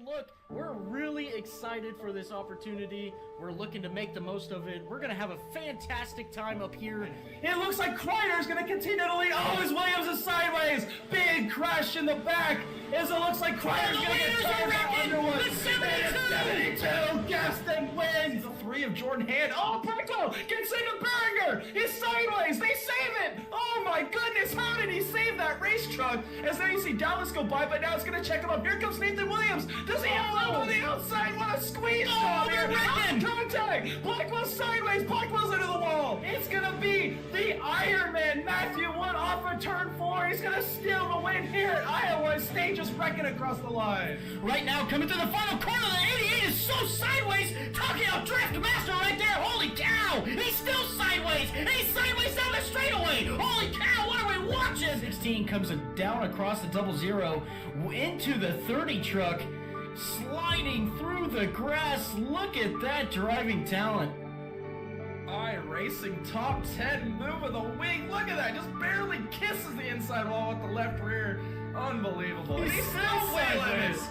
look, we're really excited for this opportunity. We're looking to make the most of it. We're going to have a fantastic time up here. It looks like Kreider's going to continue to lead. Oh, as Williams is sideways. Big crash in the back. As it looks like Kreider's going to get turned out Underwood. The 72! Gaston wins. The 3 of Jordan Hand. Oh, Breckel gets into Beringer. He's sideways. They save it. Oh, my goodness. How did he save that race truck? As then you see Dallas go by, but now it's going to check him up. Here comes Nathan Williams. Does he have room on the outside? What a squeeze job here. Contact. Blackwell's sideways. Blackwell's into the wall. It's going to be the Iron Man, Matthew Wood, off of turn 4. He's going to steal the win here at Iowa State, just wrecking across the line. Right now, coming to the final corner, the 88 is so sideways. Talking about Drift Master right there. Holy cow. He's still sideways. And he's sideways down the straightaway. Holy cow, what are we watching? 16 comes down across the 00 into the 30 truck, sliding through the grass. Look at that driving talent. iRacing top 10 move of the week. Look at that, just barely kisses the inside wall with the left rear. Unbelievable. He's still sideways.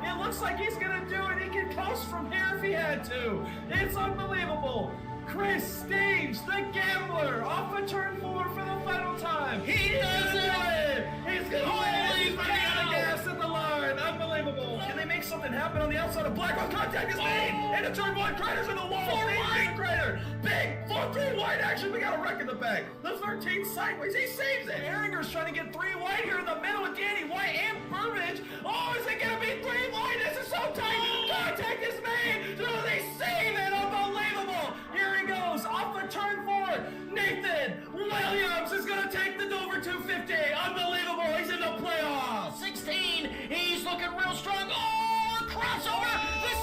It looks like he's gonna do it. He can coast from here if he had to. It's unbelievable. Chris Stage, the gambler, off of turn 4 for the final time. He does it! He's gonna win! He's running out of gas in the line! Unbelievable! Can they make something happen on the outside of Blackwell? Contact is made! Into turn 1, Kreider's in the wall! 4 wide! Kreider! Big 4-3 wide action! We got a wreck in the back! The 13 sideways, he saves it! Ehringer's trying to get 3 wide here in the middle with Danny White and Burbage! Oh, is it gonna be 3 wide? This is so tight! Contact is made! Do they save it? Unbelievable! Here he goes, off of turn 4! Nathan Williams is gonna take the Dover 250! Unbelievable! He's in the playoffs! 16, he's looking real strong. Oh, crossover! The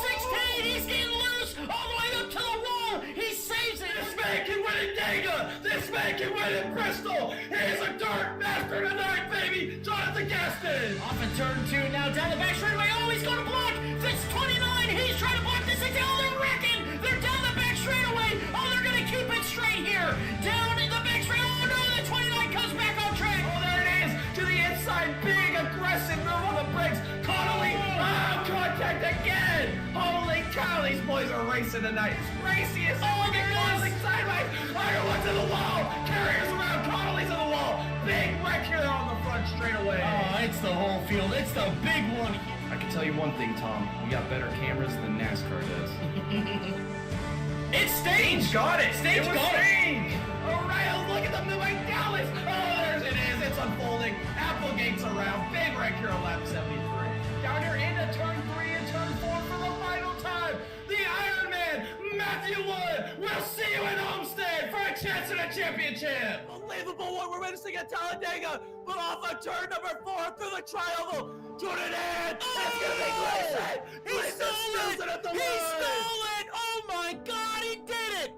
16, he's getting loose all the way up to the wall. He saves it. This man can win in Dega! This man can win in Bristol! He's a dirt master tonight, baby! Jonathan Gaston! Off of turn 2, now down the back straightaway. Oh, he's going to block. That's 29. He's trying to block this thing. Oh, they're wrecking. They're down the back straightaway. Oh, they're going to keep it straight here. Down in the back straight. Oh, no, the 29 comes back on track. Oh, there it is! To the inside, big aggressive move on the brakes. Connolly, contact again! Holy cow, these boys are racing tonight. It's racy as oh, there it is! Sideways. Ironwood's to the wall. Carriers around. Connolly's to the wall. Big wreck here on the front straightaway. Oh, it's the whole field. It's the big one. I can tell you one thing, Tom. We got better cameras than NASCAR does. It's Stage. Got it. Stage got it. O'Reilly, look at the move by Dallas. Oh, there it is. It's unfolding. Applegate's around. Big wreck here on lap 73. Down here into turn 3 and turn 4 for the final time. The Iron Man, Matthew Wood. We'll see you in Homestead for a chance at a championship. Unbelievable what we're witnessing at Talladega, but off of turn number 4 through the triangle. Jordan in. It's gonna be Gleason. He stole it. At the He line. stole it. Oh my God, he did it.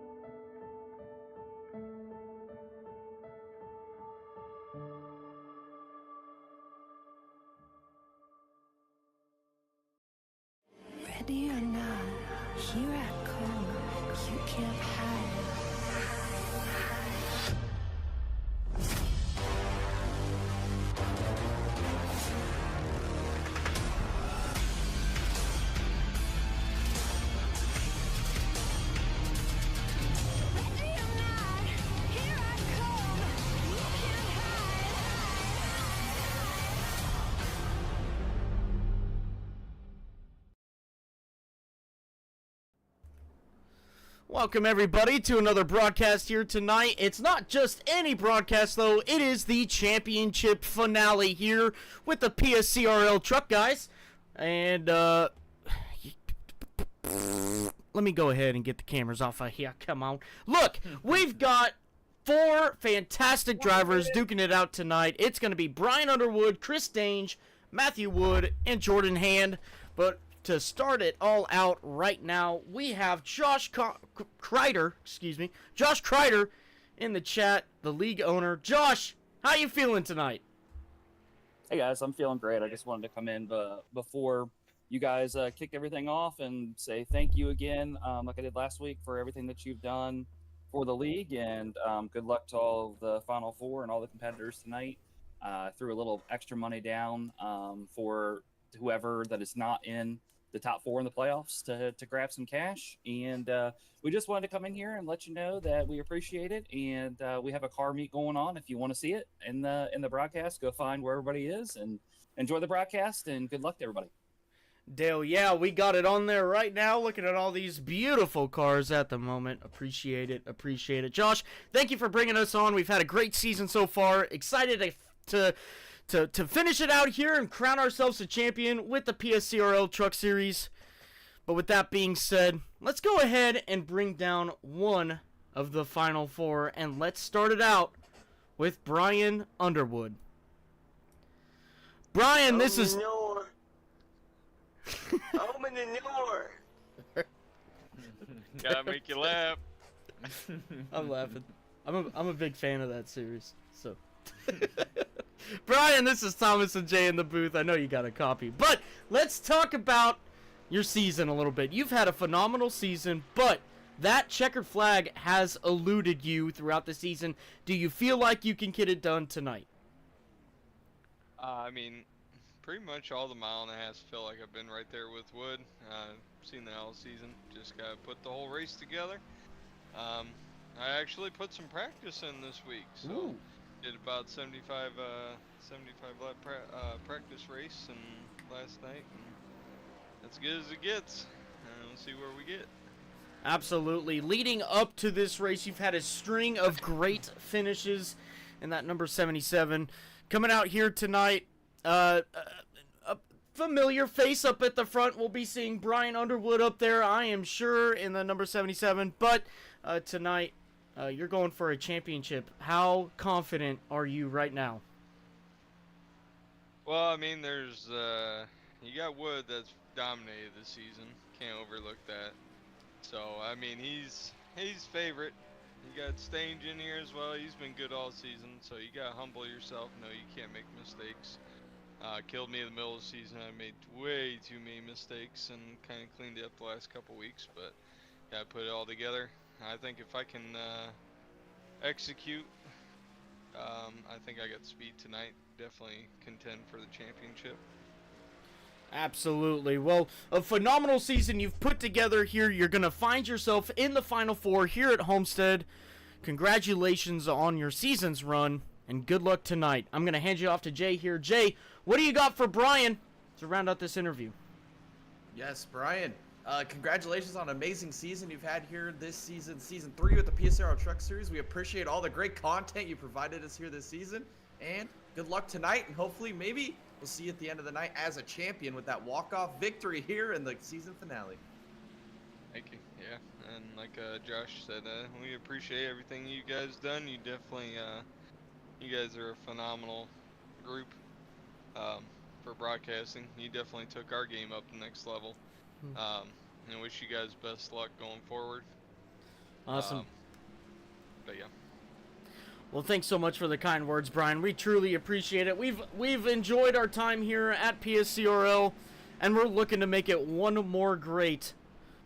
Ready or not, here I come. You can't hide. Ready or not, here I come. You can't hide. Welcome everybody to another broadcast here tonight. It's not just any broadcast though, it is the championship finale here with the PSCRL truck guys. And let me go ahead and get the cameras off of here. Come on. Look, we've got 4 fantastic drivers duking it out tonight. It's going to be Brian Underwood, Chris Dange, Matthew Wood, and Jordan Hand. But to start it all out right now, we have Josh Kreider in the chat, the league owner. Josh, how you feeling tonight? Hey guys, I'm feeling great. I just wanted to come in before you guys kicked everything off and say thank you again, like I did last week, for everything that you've done for the league, and good luck to all of the Final Four and all the competitors tonight. Threw a little extra money down for whoever that is not in the top 4 in the playoffs to grab some cash. And we just wanted to come in here and let you know that we appreciate it. And we have a car meet going on. If you want to see it in the broadcast, go find where everybody is and enjoy the broadcast. And good luck to everybody. Dale, yeah, we got it on there right now, looking at all these beautiful cars at the moment. Appreciate it, appreciate it. Josh, thank you for bringing us on. We've had a great season so far. Excited to finish it out here and crown ourselves a champion with the PSCRL Truck Series. But with that being said, let's go ahead and bring down one of the final 4, and let's start it out with Brian Underwood. Brian, this is... Home in the north. Gotta make you laugh. I'm laughing. I'm a big fan of that series. So, Brian, this is Thomas and Jay in the booth. I know you got a copy, but let's talk about your season a little bit. You've had a phenomenal season, but that checkered flag has eluded you throughout the season. Do you feel like you can get it done tonight? I mean, pretty much all the mile and a half feel like I've been right there with Wood. Seen that all season. Just gotta put the whole race together. I actually put some practice in this week, so Ooh. did about 75 lap practice race and last night, and as good as it gets. We'll see where we get. Absolutely. Leading up to this race, you've had a string of great finishes in that number 77. Coming out here tonight, a familiar face up at the front. We'll be seeing Brian Underwood up there, I am sure, in the number 77. But tonight, you're going for a championship. How confident are you right now? Well, I mean, there's you got Wood that's dominated this season. Can't overlook that. So I mean, he's favorite. You got Stange in here as well. He's been good all season. So you gotta humble yourself. Know you can't make mistakes. Killed me in the middle of the season. I made way too many mistakes and kind of cleaned it up the last couple weeks. But gotta put it all together. I think if I can execute, I think I got the speed tonight. Definitely contend for the championship. Absolutely. Well, a phenomenal season you've put together here. You're going to find yourself in the Final Four here at Homestead. Congratulations on your season's run, and good luck tonight. I'm going to hand you off to Jay here. Jay, what do you got for Brian to round out this interview? Yes, Brian. Congratulations on an amazing season you've had here this season, Season 3 with the PSRL Truck Series. We appreciate all the great content you provided us here this season. And good luck tonight, and hopefully maybe we'll see you at the end of the night as a champion with that walk-off victory here in the season finale. Thank you. Yeah, and like Josh said, we appreciate everything you guys done. You definitely, you guys are a phenomenal group for broadcasting. You definitely took our game up the next level. And wish you guys best luck going forward. Awesome. But yeah. Well, thanks so much for the kind words, Brian. We truly appreciate it. We've enjoyed our time here at PSCRL, and we're looking to make it one more great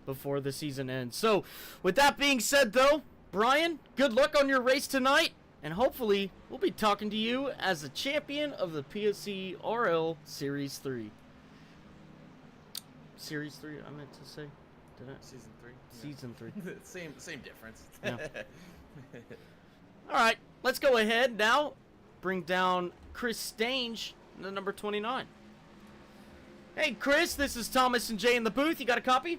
before the season ends. So, with that being said, though, Brian, good luck on your race tonight, and hopefully we'll be talking to you as the champion of the PSCRL Series 3. Series 3, I meant to say. Did I? Season 3. Season 3. Same difference. Yeah. All right, let's go ahead now. Bring down Chris Stange, the number 29. Hey, Chris, this is Thomas and Jay in the booth. You got a copy?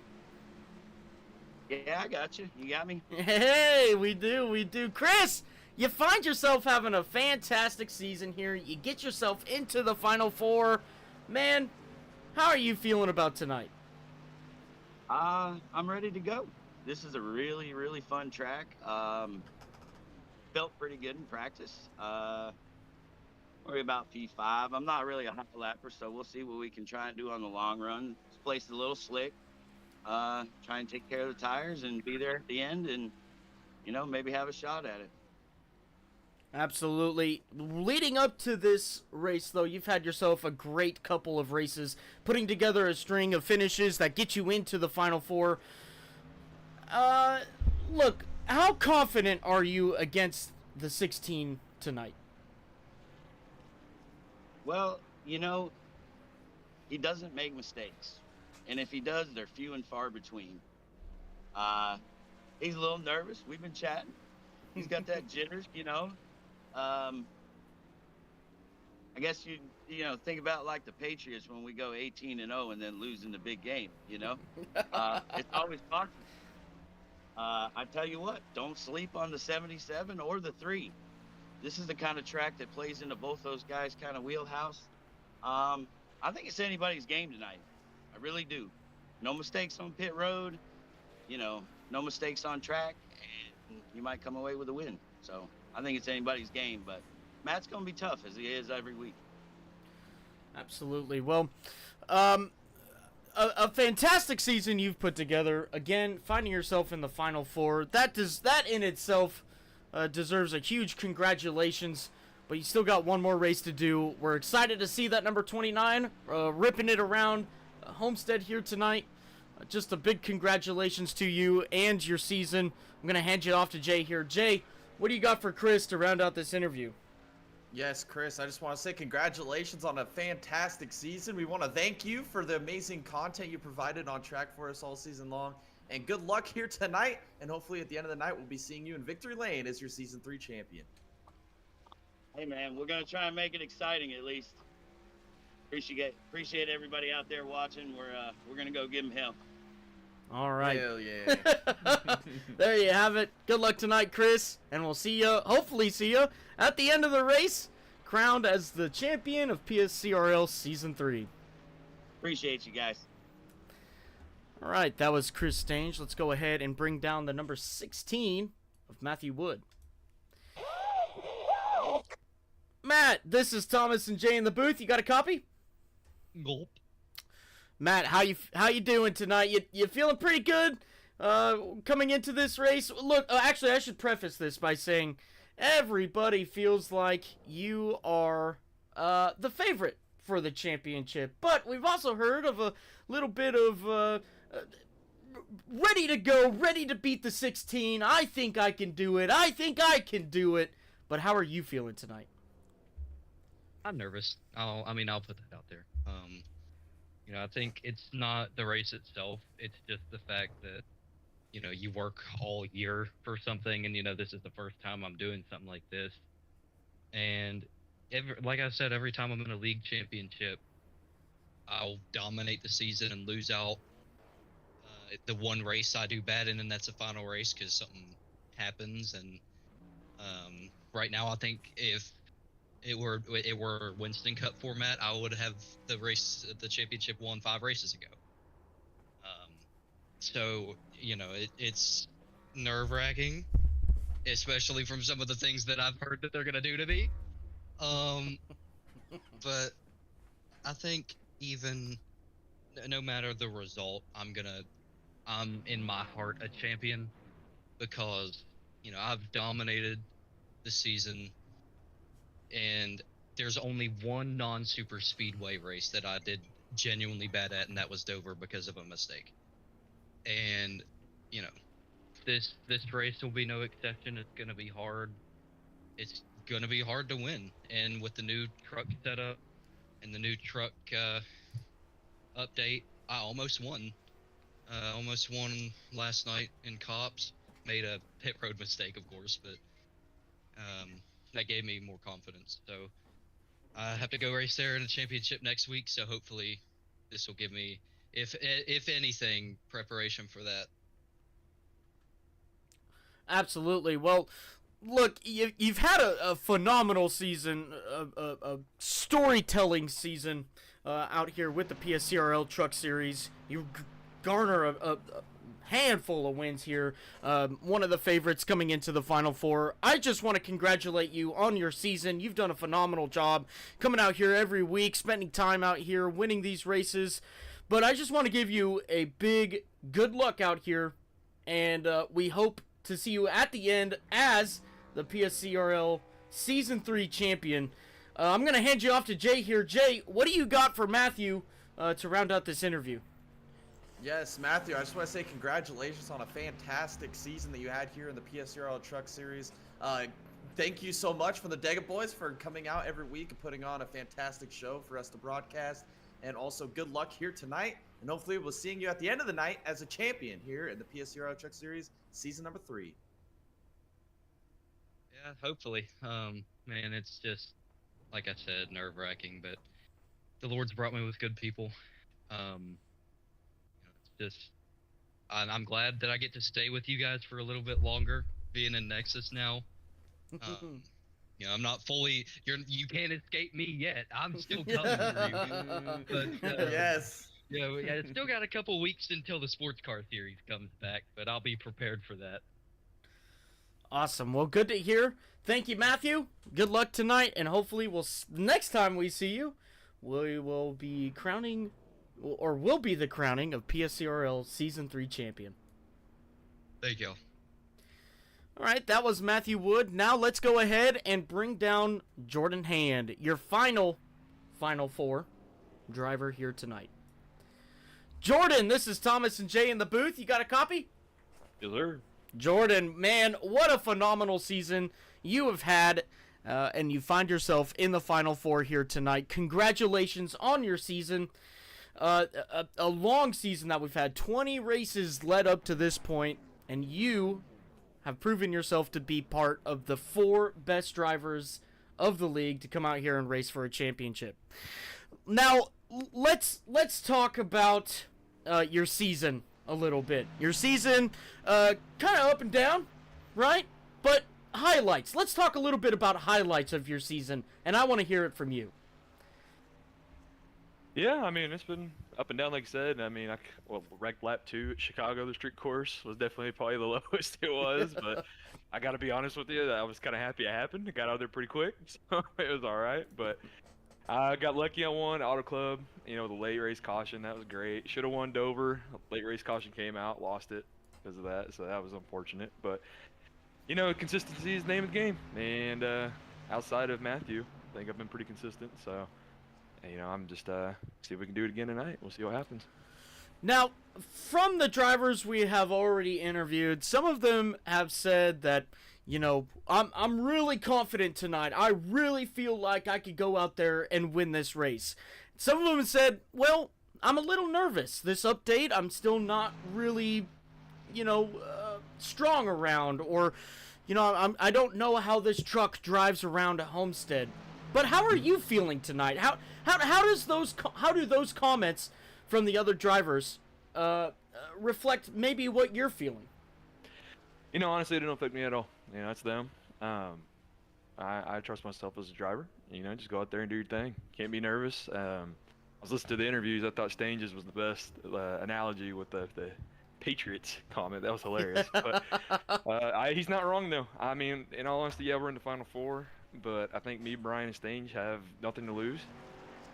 Yeah, I got you. You got me? Hey, we do. Chris, you find yourself having a fantastic season here. You get yourself into the Final Four. Man, how are you feeling about tonight? I'm ready to go. This is a really, really fun track. Felt pretty good in practice. Worry about P5. I'm not really a high lapper, so we'll see what we can try and do on the long run. This place is a little slick. Try and take care of the tires and be there at the end and, maybe have a shot at it. Absolutely. Leading up to this race, though, you've had yourself a great couple of races, putting together a string of finishes that get you into the Final Four. Look, how confident are you against the 16 tonight? Well, he doesn't make mistakes. And if he does, they're few and far between. He's a little nervous. We've been chatting. He's got that jitters, you know. I guess you know, think about like the Patriots when we go 18-0 and then losing the big game, you know. It's always constant. I tell you what, don't sleep on the 77 or the 3. This is the kind of track that plays into both those guys' kind of wheelhouse. I think it's anybody's game tonight. I really do. No mistakes on pit road, you know, no mistakes on track, and you might come away with a win. So I think it's anybody's game, but Matt's going to be tough as he is every week. Absolutely. Well, a fantastic season you've put together. Again, finding yourself in the Final Four, that in itself deserves a huge congratulations. But you still got one more race to do. We're excited to see that number 29 ripping it around Homestead here tonight. Just a big congratulations to you and your season. I'm going to hand you off to Jay here. Jay, what do you got for Chris to round out this interview? Yes, Chris, I just want to say congratulations on a fantastic season. We want to thank you for the amazing content you provided on track for us all season long. And good luck here tonight. And hopefully at the end of the night, we'll be seeing you in Victory Lane as your Season 3 champion. Hey, man, we're going to try and make it exciting at least. Appreciate everybody out there watching. We're going to go give them hell. All right. Hell yeah. There you have it. Good luck tonight, Chris. And we'll see you, hopefully see you, at the end of the race, crowned as the champion of PSCRL Season 3. Appreciate you guys. All right, that was Chris Stange. Let's go ahead and bring down the number 16 of Matthew Wood. Matt, this is Thomas and Jay in the booth. You got a copy? Gulp. Matt, how you doing tonight? You feeling pretty good coming into this race? Look, actually, I should preface this by saying everybody feels like you are the favorite for the championship, but we've also heard of a little bit of ready to go, ready to beat the 16. I think I can do it. I think I can do it. But how are you feeling tonight? I'm nervous. I'll put that out there. You know, I think it's not the race itself. It's just the fact that, you know, you work all year for something, and, you know, this is the first time I'm doing something like this. And like I said, every time I'm in a league championship, I'll dominate the season and lose out the one race I do bad in, and that's a final race because something happens. And right now, I think if it were Winston Cup format, I would have the championship won 5 races ago. So, you know, it's nerve-wracking, especially from some of the things that I've heard that they're gonna do to me. But I think even no matter the result, I'm in my heart a champion, because, you know, I've dominated the season, and there's only one non-super speedway race that I did genuinely bad at, and that was Dover because of a mistake. And, you know, this race will be no exception. It's gonna be hard. It's gonna be hard to win, and with the new truck setup and the new truck update, I almost won. Almost won last night in Cops. Made a pit road mistake, of course, but that gave me more confidence. So I have to go race there in a championship next week. So hopefully this will give me, if anything, preparation for that. Absolutely. Well, look, you've had a phenomenal season, a storytelling season out here with the PSCRL Truck Series. You garner a handful of wins here. One of the favorites coming into the Final Four. I just want to congratulate you on your season. You've done a phenomenal job coming out here every week, spending time out here, winning these races. But I just want to give you a big good luck out here, and we hope to see you at the end as the PSCRL Season 3 champion. I'm going to hand you off to Jay here. Jay, what do you got for Matthew to round out this interview? Yes, Matthew, I just want to say congratulations on a fantastic season that you had here in the PSCRL Truck Series. Thank you so much for the Dega Boys for coming out every week and putting on a fantastic show for us to broadcast. And also, good luck here tonight. And hopefully, we'll see you at the end of the night as a champion here in the PSCRL Truck Series Season number 3. Yeah, hopefully. Man, it's just like I said, nerve-wracking, but the Lord's brought me with good people. It's just, I'm glad that I get to stay with you guys for a little bit longer, being in Nexus now. I'm not fully. You can't escape me yet. I'm still coming for you. But Yes. yeah, it's still got a couple weeks until the sports car series comes back, but I'll be prepared for that. Awesome. Well, good to hear. Thank you, Matthew. Good luck tonight, and hopefully next time we see you, we will be crowning, or will be the crowning of PSCRL Season 3 champion. Thank you. All right, that was Matthew Wood. Now let's go ahead and bring down Jordan Hand, your final four driver here tonight. Jordan, this is Thomas and Jay in the booth. You got a copy? Yes, sir. Jordan, man, what a phenomenal season you have had, and you find yourself in the Final Four here tonight. Congratulations on your season. A long season that we've had. 20 races led up to this point, and you have proven yourself to be part of the 4 best drivers of the league to come out here and race for a championship. Now, let's talk about your season a little bit. Your season, kind of up and down, right? But highlights. Let's talk a little bit about highlights of your season, and I want to hear it from you. Yeah, I mean, it's been up and down, like I said. I mean, wrecked lap 2 at Chicago, the street course, was definitely probably the lowest it was. But I got to be honest with you, I was kind of happy it happened. I got out there pretty quick, so it was all right. But I got lucky on one, Auto Club, the late race caution. That was great. Should have won Dover. Late race caution came out, lost it because of that, so that was unfortunate. But, consistency is the name of the game. And outside of Matthew, I think I've been pretty consistent, so... I'm just see if we can do it again tonight. We'll see what happens. Now, from the drivers we have already interviewed, some of them have said that, I'm really confident tonight. I really feel like I could go out there and win this race. Some of them have said, well, I'm a little nervous. This update, I'm still not really, strong around, or, I don't know how this truck drives around at Homestead. But how are you feeling tonight? How do those comments from the other drivers reflect maybe what you're feeling? Honestly, it didn't affect me at all. It's them. I trust myself as a driver. Just go out there and do your thing. Can't be nervous. I was listening to the interviews. I thought Stanges was the best analogy with the Patriots comment. That was hilarious. But he's not wrong though. I mean, in all honesty, yeah, we're in the Final Four. But I think me, Brian, and Stange have nothing to lose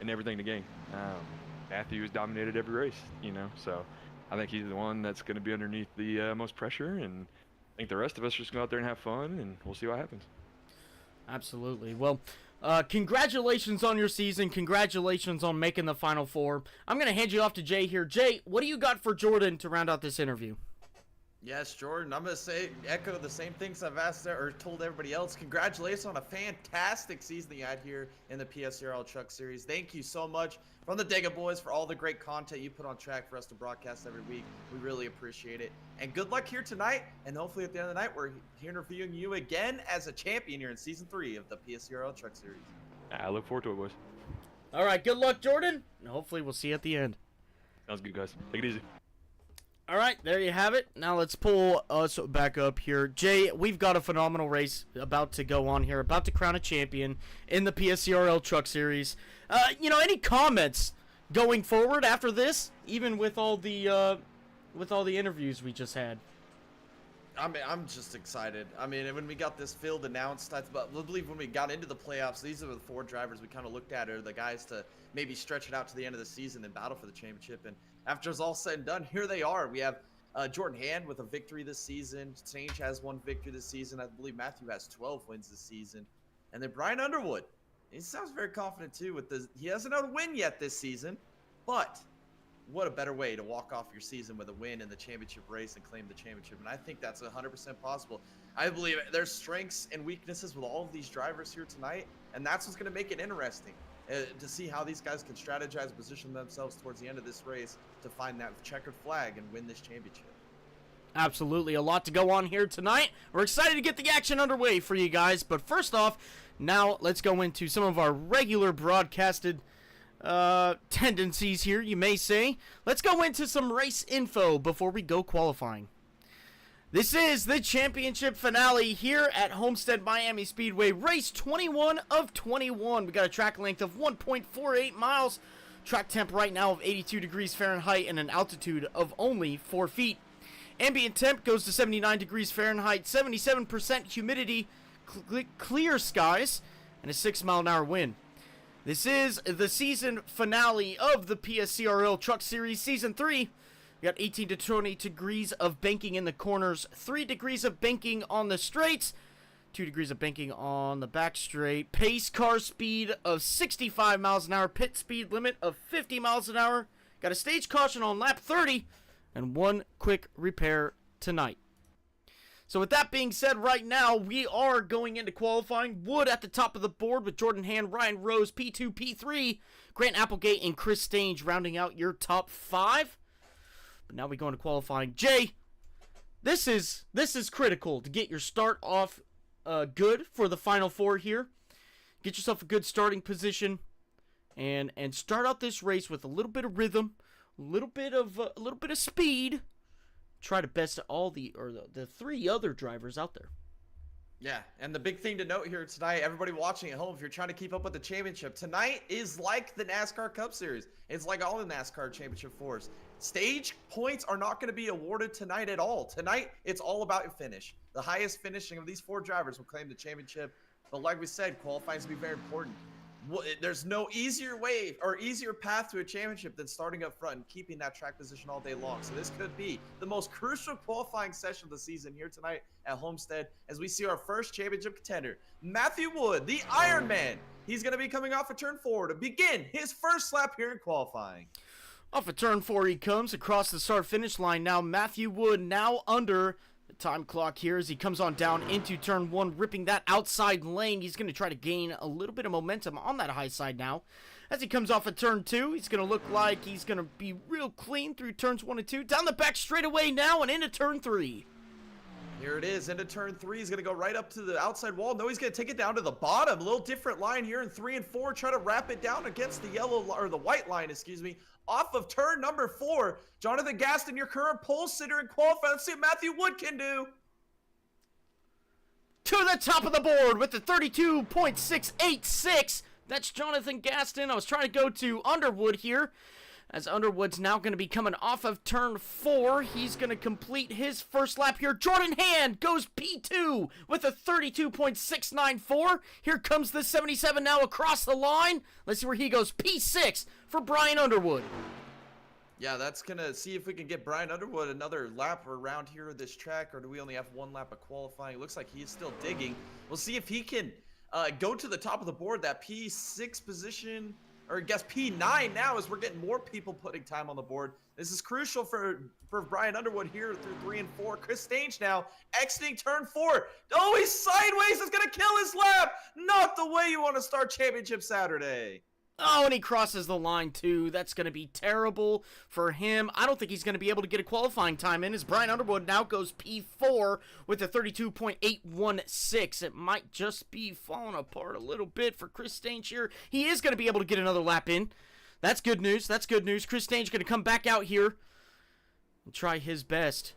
and everything to gain. Matthew has dominated every race, so I think he's the one that's going to be underneath the most pressure, and I think the rest of us are just going to go out there and have fun, and we'll see what happens. Absolutely. Well, congratulations on your season. Congratulations on making the Final Four. I'm going to hand you off to Jay here. Jay, what do you got for Jordan to round out this interview? Yes, Jordan, I'm going to echo the same things I've asked or told everybody else. Congratulations on a fantastic season that you had here in the PSCRL Truck Series. Thank you so much from the Dega Boys for all the great content you put on track for us to broadcast every week. We really appreciate it. And good luck here tonight. And hopefully at the end of the night, we're here interviewing you again as a champion here in Season 3 of the PSCRL Truck Series. I look forward to it, boys. All right, good luck, Jordan. And hopefully we'll see you at the end. Sounds good, guys. Take it easy. All right, there you have it. Now let's pull us back up here. Jay, we've got a phenomenal race about to go on here, about to crown a champion in the PSCRL Truck Series. Any comments going forward after this, even with all the interviews we just had? I'm just excited. I mean, when we got this field announced, I believe when we got into the playoffs, these are the 4 drivers we kind of looked at, are the guys to maybe stretch it out to the end of the season and battle for the championship. And after it's all said and done, here they are. We have Jordan Hand with a victory this season. Strange has 1 victory this season. I believe Matthew has 12 wins this season. And then Brian Underwood. He sounds very confident too with this. He hasn't had a win yet this season, but what a better way to walk off your season with a win in the championship race and claim the championship. And I think that's 100% possible. I believe there's strengths and weaknesses with all of these drivers here tonight, and that's what's going to make it interesting. to see how these guys can strategize, position themselves towards the end of this race to find that checkered flag and win this championship. Absolutely, a lot to go on here tonight. We're excited to get the action underway for you guys, but first off, now let's go into some of our regular broadcasted tendencies here, you may say. Let's go into some race info before we go qualifying. This is the championship finale here at Homestead Miami Speedway, race 21 of 21. We got a track length of 1.48 miles, track temp right now of 82 degrees Fahrenheit, and an altitude of only 4 feet. Ambient temp goes to 79 degrees Fahrenheit, 77% humidity, clear skies, and a 6-mile-an-hour wind. This is the season finale of the PSCRL Truck Series Season 3. We got 18 to 20 degrees of banking in the corners, 3 degrees of banking on the straights, 2 degrees of banking on the back straight. Pace car speed of 65 miles an hour, pit speed limit of 50 miles an hour. Got a stage caution on lap 30. And one quick repair tonight. So with that being said, right now we are going into qualifying. Wood at the top of the board with Jordan Hand, Ryan Rose, P2, P3, Grant Applegate, and Chris Stange rounding out your top 5. But now we go into qualifying. Jay, this is critical to get your start off good for the Final Four here. Get yourself a good starting position and start out this race with a little bit of rhythm. A little bit of speed. Try to best all the 3 other drivers out there. Yeah, and the big thing to note here tonight, everybody watching at home, if you're trying to keep up with the championship, tonight is like the NASCAR Cup Series. It's like all the NASCAR Championship fours. Stage points are not going to be awarded tonight at all. Tonight, it's all about your finish. The highest finishing of these 4 drivers will claim the championship. But like we said, qualifying is going to be very important. There's no easier way or easier path to a championship than starting up front and keeping that track position all day long. So this could be the most crucial qualifying session of the season here tonight at Homestead as we see our first championship contender, Matthew Wood, the Iron Man. He's going to be coming off a turn 4 to begin his first lap here in qualifying. Off of turn 4 he comes across the start-finish line now. Matthew Wood now under the time clock here as he comes on down into turn 1, ripping that outside lane. He's going to try to gain a little bit of momentum on that high side now. As he comes off of turn 2, he's going to look like he's going to be real clean through turns 1 and 2. Down the back straightaway now and into turn 3. Here it is, into turn 3. He's going to go right up to the outside wall. No, he's going to take it down to the bottom. A little different line here in 3 and 4. Try to wrap it down against the the white line, excuse me. Off of turn number 4. Jonathan Gaston, your current pole sitter in qualifying. Let's see what Matthew Wood can do. To the top of the board with the 32.686. That's Jonathan Gaston. I was trying to go to Underwood here, as Underwood's now going to be coming off of turn 4. He's going to complete his first lap here. Jordan Hand goes P2 with a 32.694. Here comes the 77 now across the line. Let's see where he goes. P6 for Brian Underwood. Yeah, that's going to see if we can get Brian Underwood another lap around here of this track, or do we only have 1 lap of qualifying? It looks like he's still digging. We'll see if he can go to the top of the board, that P6 position, or I guess P9 now, as we're getting more people putting time on the board. This is crucial for Brian Underwood here through 3 and 4. Chris Stange now exiting turn 4. Oh, he's sideways. It's going to kill his lap. Not the way you want to start Championship Saturday. Oh, and he crosses the line, too. That's going to be terrible for him. I don't think he's going to be able to get a qualifying time in, as Brian Underwood now goes P4 with a 32.816. It might just be falling apart a little bit for Chris Stange here. He is going to be able to get another lap in. That's good news. That's good news. Chris Stange going to come back out here and try his best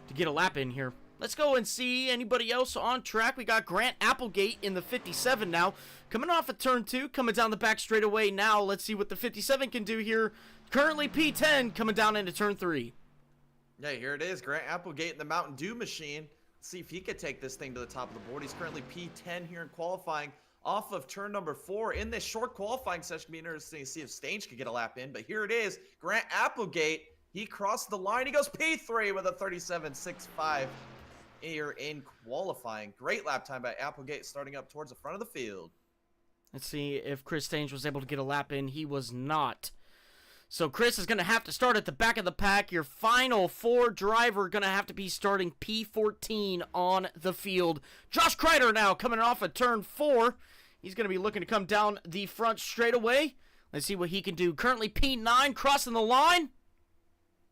to get a lap in here. Let's go and see anybody else on track. We got Grant Applegate in the 57 now. Coming off of turn 2, coming down the back straightaway now. Let's see what the 57 can do here. Currently P10 coming down into turn 3. Yeah, here it is. Grant Applegate in the Mountain Dew machine. Let's see if he could take this thing to the top of the board. He's currently P10 here in qualifying off of turn number 4. In this short qualifying session, it'll be interesting to see if Stange could get a lap in. But here it is. Grant Applegate, he crossed the line. He goes P3 with a 37.65. Here in qualifying. Great lap time by Applegate starting up towards the front of the field. Let's see if Chris Stange was able to get a lap in. He was not. So Chris is going to have to start at the back of the pack. Your final 4 driver going to have to be starting P14 on the field. Josh Kreider now coming off of turn 4. He's going to be looking to come down the front straightaway. Let's see what he can do. Currently P9 crossing the line.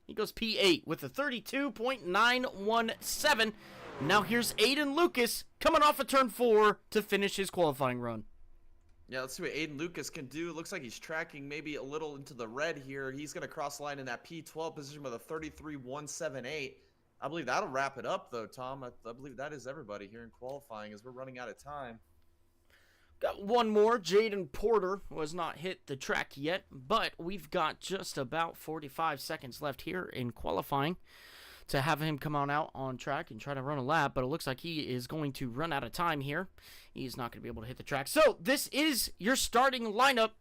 He goes P8 with a 32.917. Now here's Aiden Lucas coming off of turn 4 to finish his qualifying run. Yeah, let's see what Aiden Lucas can do. It looks like he's tracking maybe a little into the red here. He's going to cross the line in that P12 position with a 33.178. I believe that'll wrap it up, though, Tom. I believe that is everybody here in qualifying as we're running out of time. Got one more. Jaden Porter was not hit the track yet, but we've got just about 45 seconds left here in qualifying to have him come on out on track and try to run a lap, but it looks like he is going to run out of time here. He's not going to be able to hit the track. So this is your starting lineup.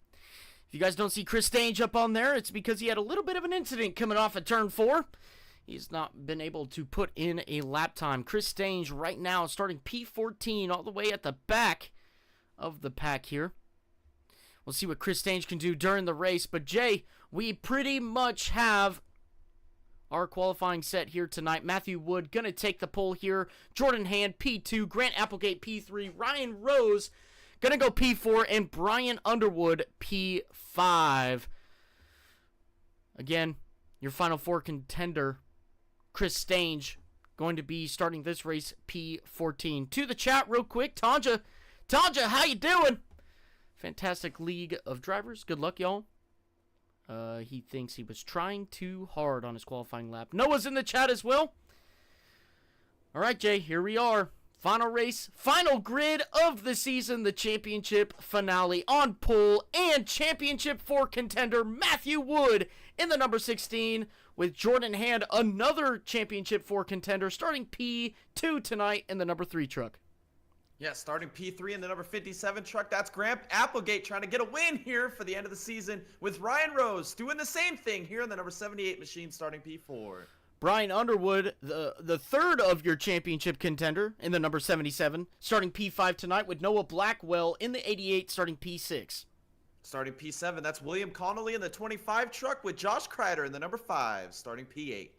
If you guys don't see Chris Stange up on there, it's because he had a little bit of an incident coming off at turn 4. He's not been able to put in a lap time. Chris Stange right now starting P14 all the way at the back of the pack here. We'll see what Chris Stange can do during the race. But Jay, we pretty much have our qualifying set here tonight. Matthew Wood going to take the pole here. Jordan Hand P2, Grant Applegate P3, Ryan Rose going to go P4, and Brian Underwood P5. Again, your Final Four contender, Chris Stange, going to be starting this race P14. To the chat real quick, Tanja, how you doing? Fantastic league of drivers. Good luck, y'all. He thinks he was trying too hard on his qualifying lap. Noah's in the chat as well. All right, Jay, here we are. Final race, final grid of the season, the championship finale on pole, and championship 4 contender Matthew Wood in the number 16 with Jordan Hand, another championship 4 contender, starting P2 tonight in the number 3 truck. Yeah, starting P3 in the number 57 truck. That's Grant Applegate trying to get a win here for the end of the season with Ryan Rose doing the same thing here in the number 78 machine starting P4. Brian Underwood, the third of your championship contender in the number 77, starting P5 tonight with Noah Blackwell in the 88 starting P6. Starting P7, that's William Connolly in the 25 truck with Josh Kreider in the number 5 starting P8.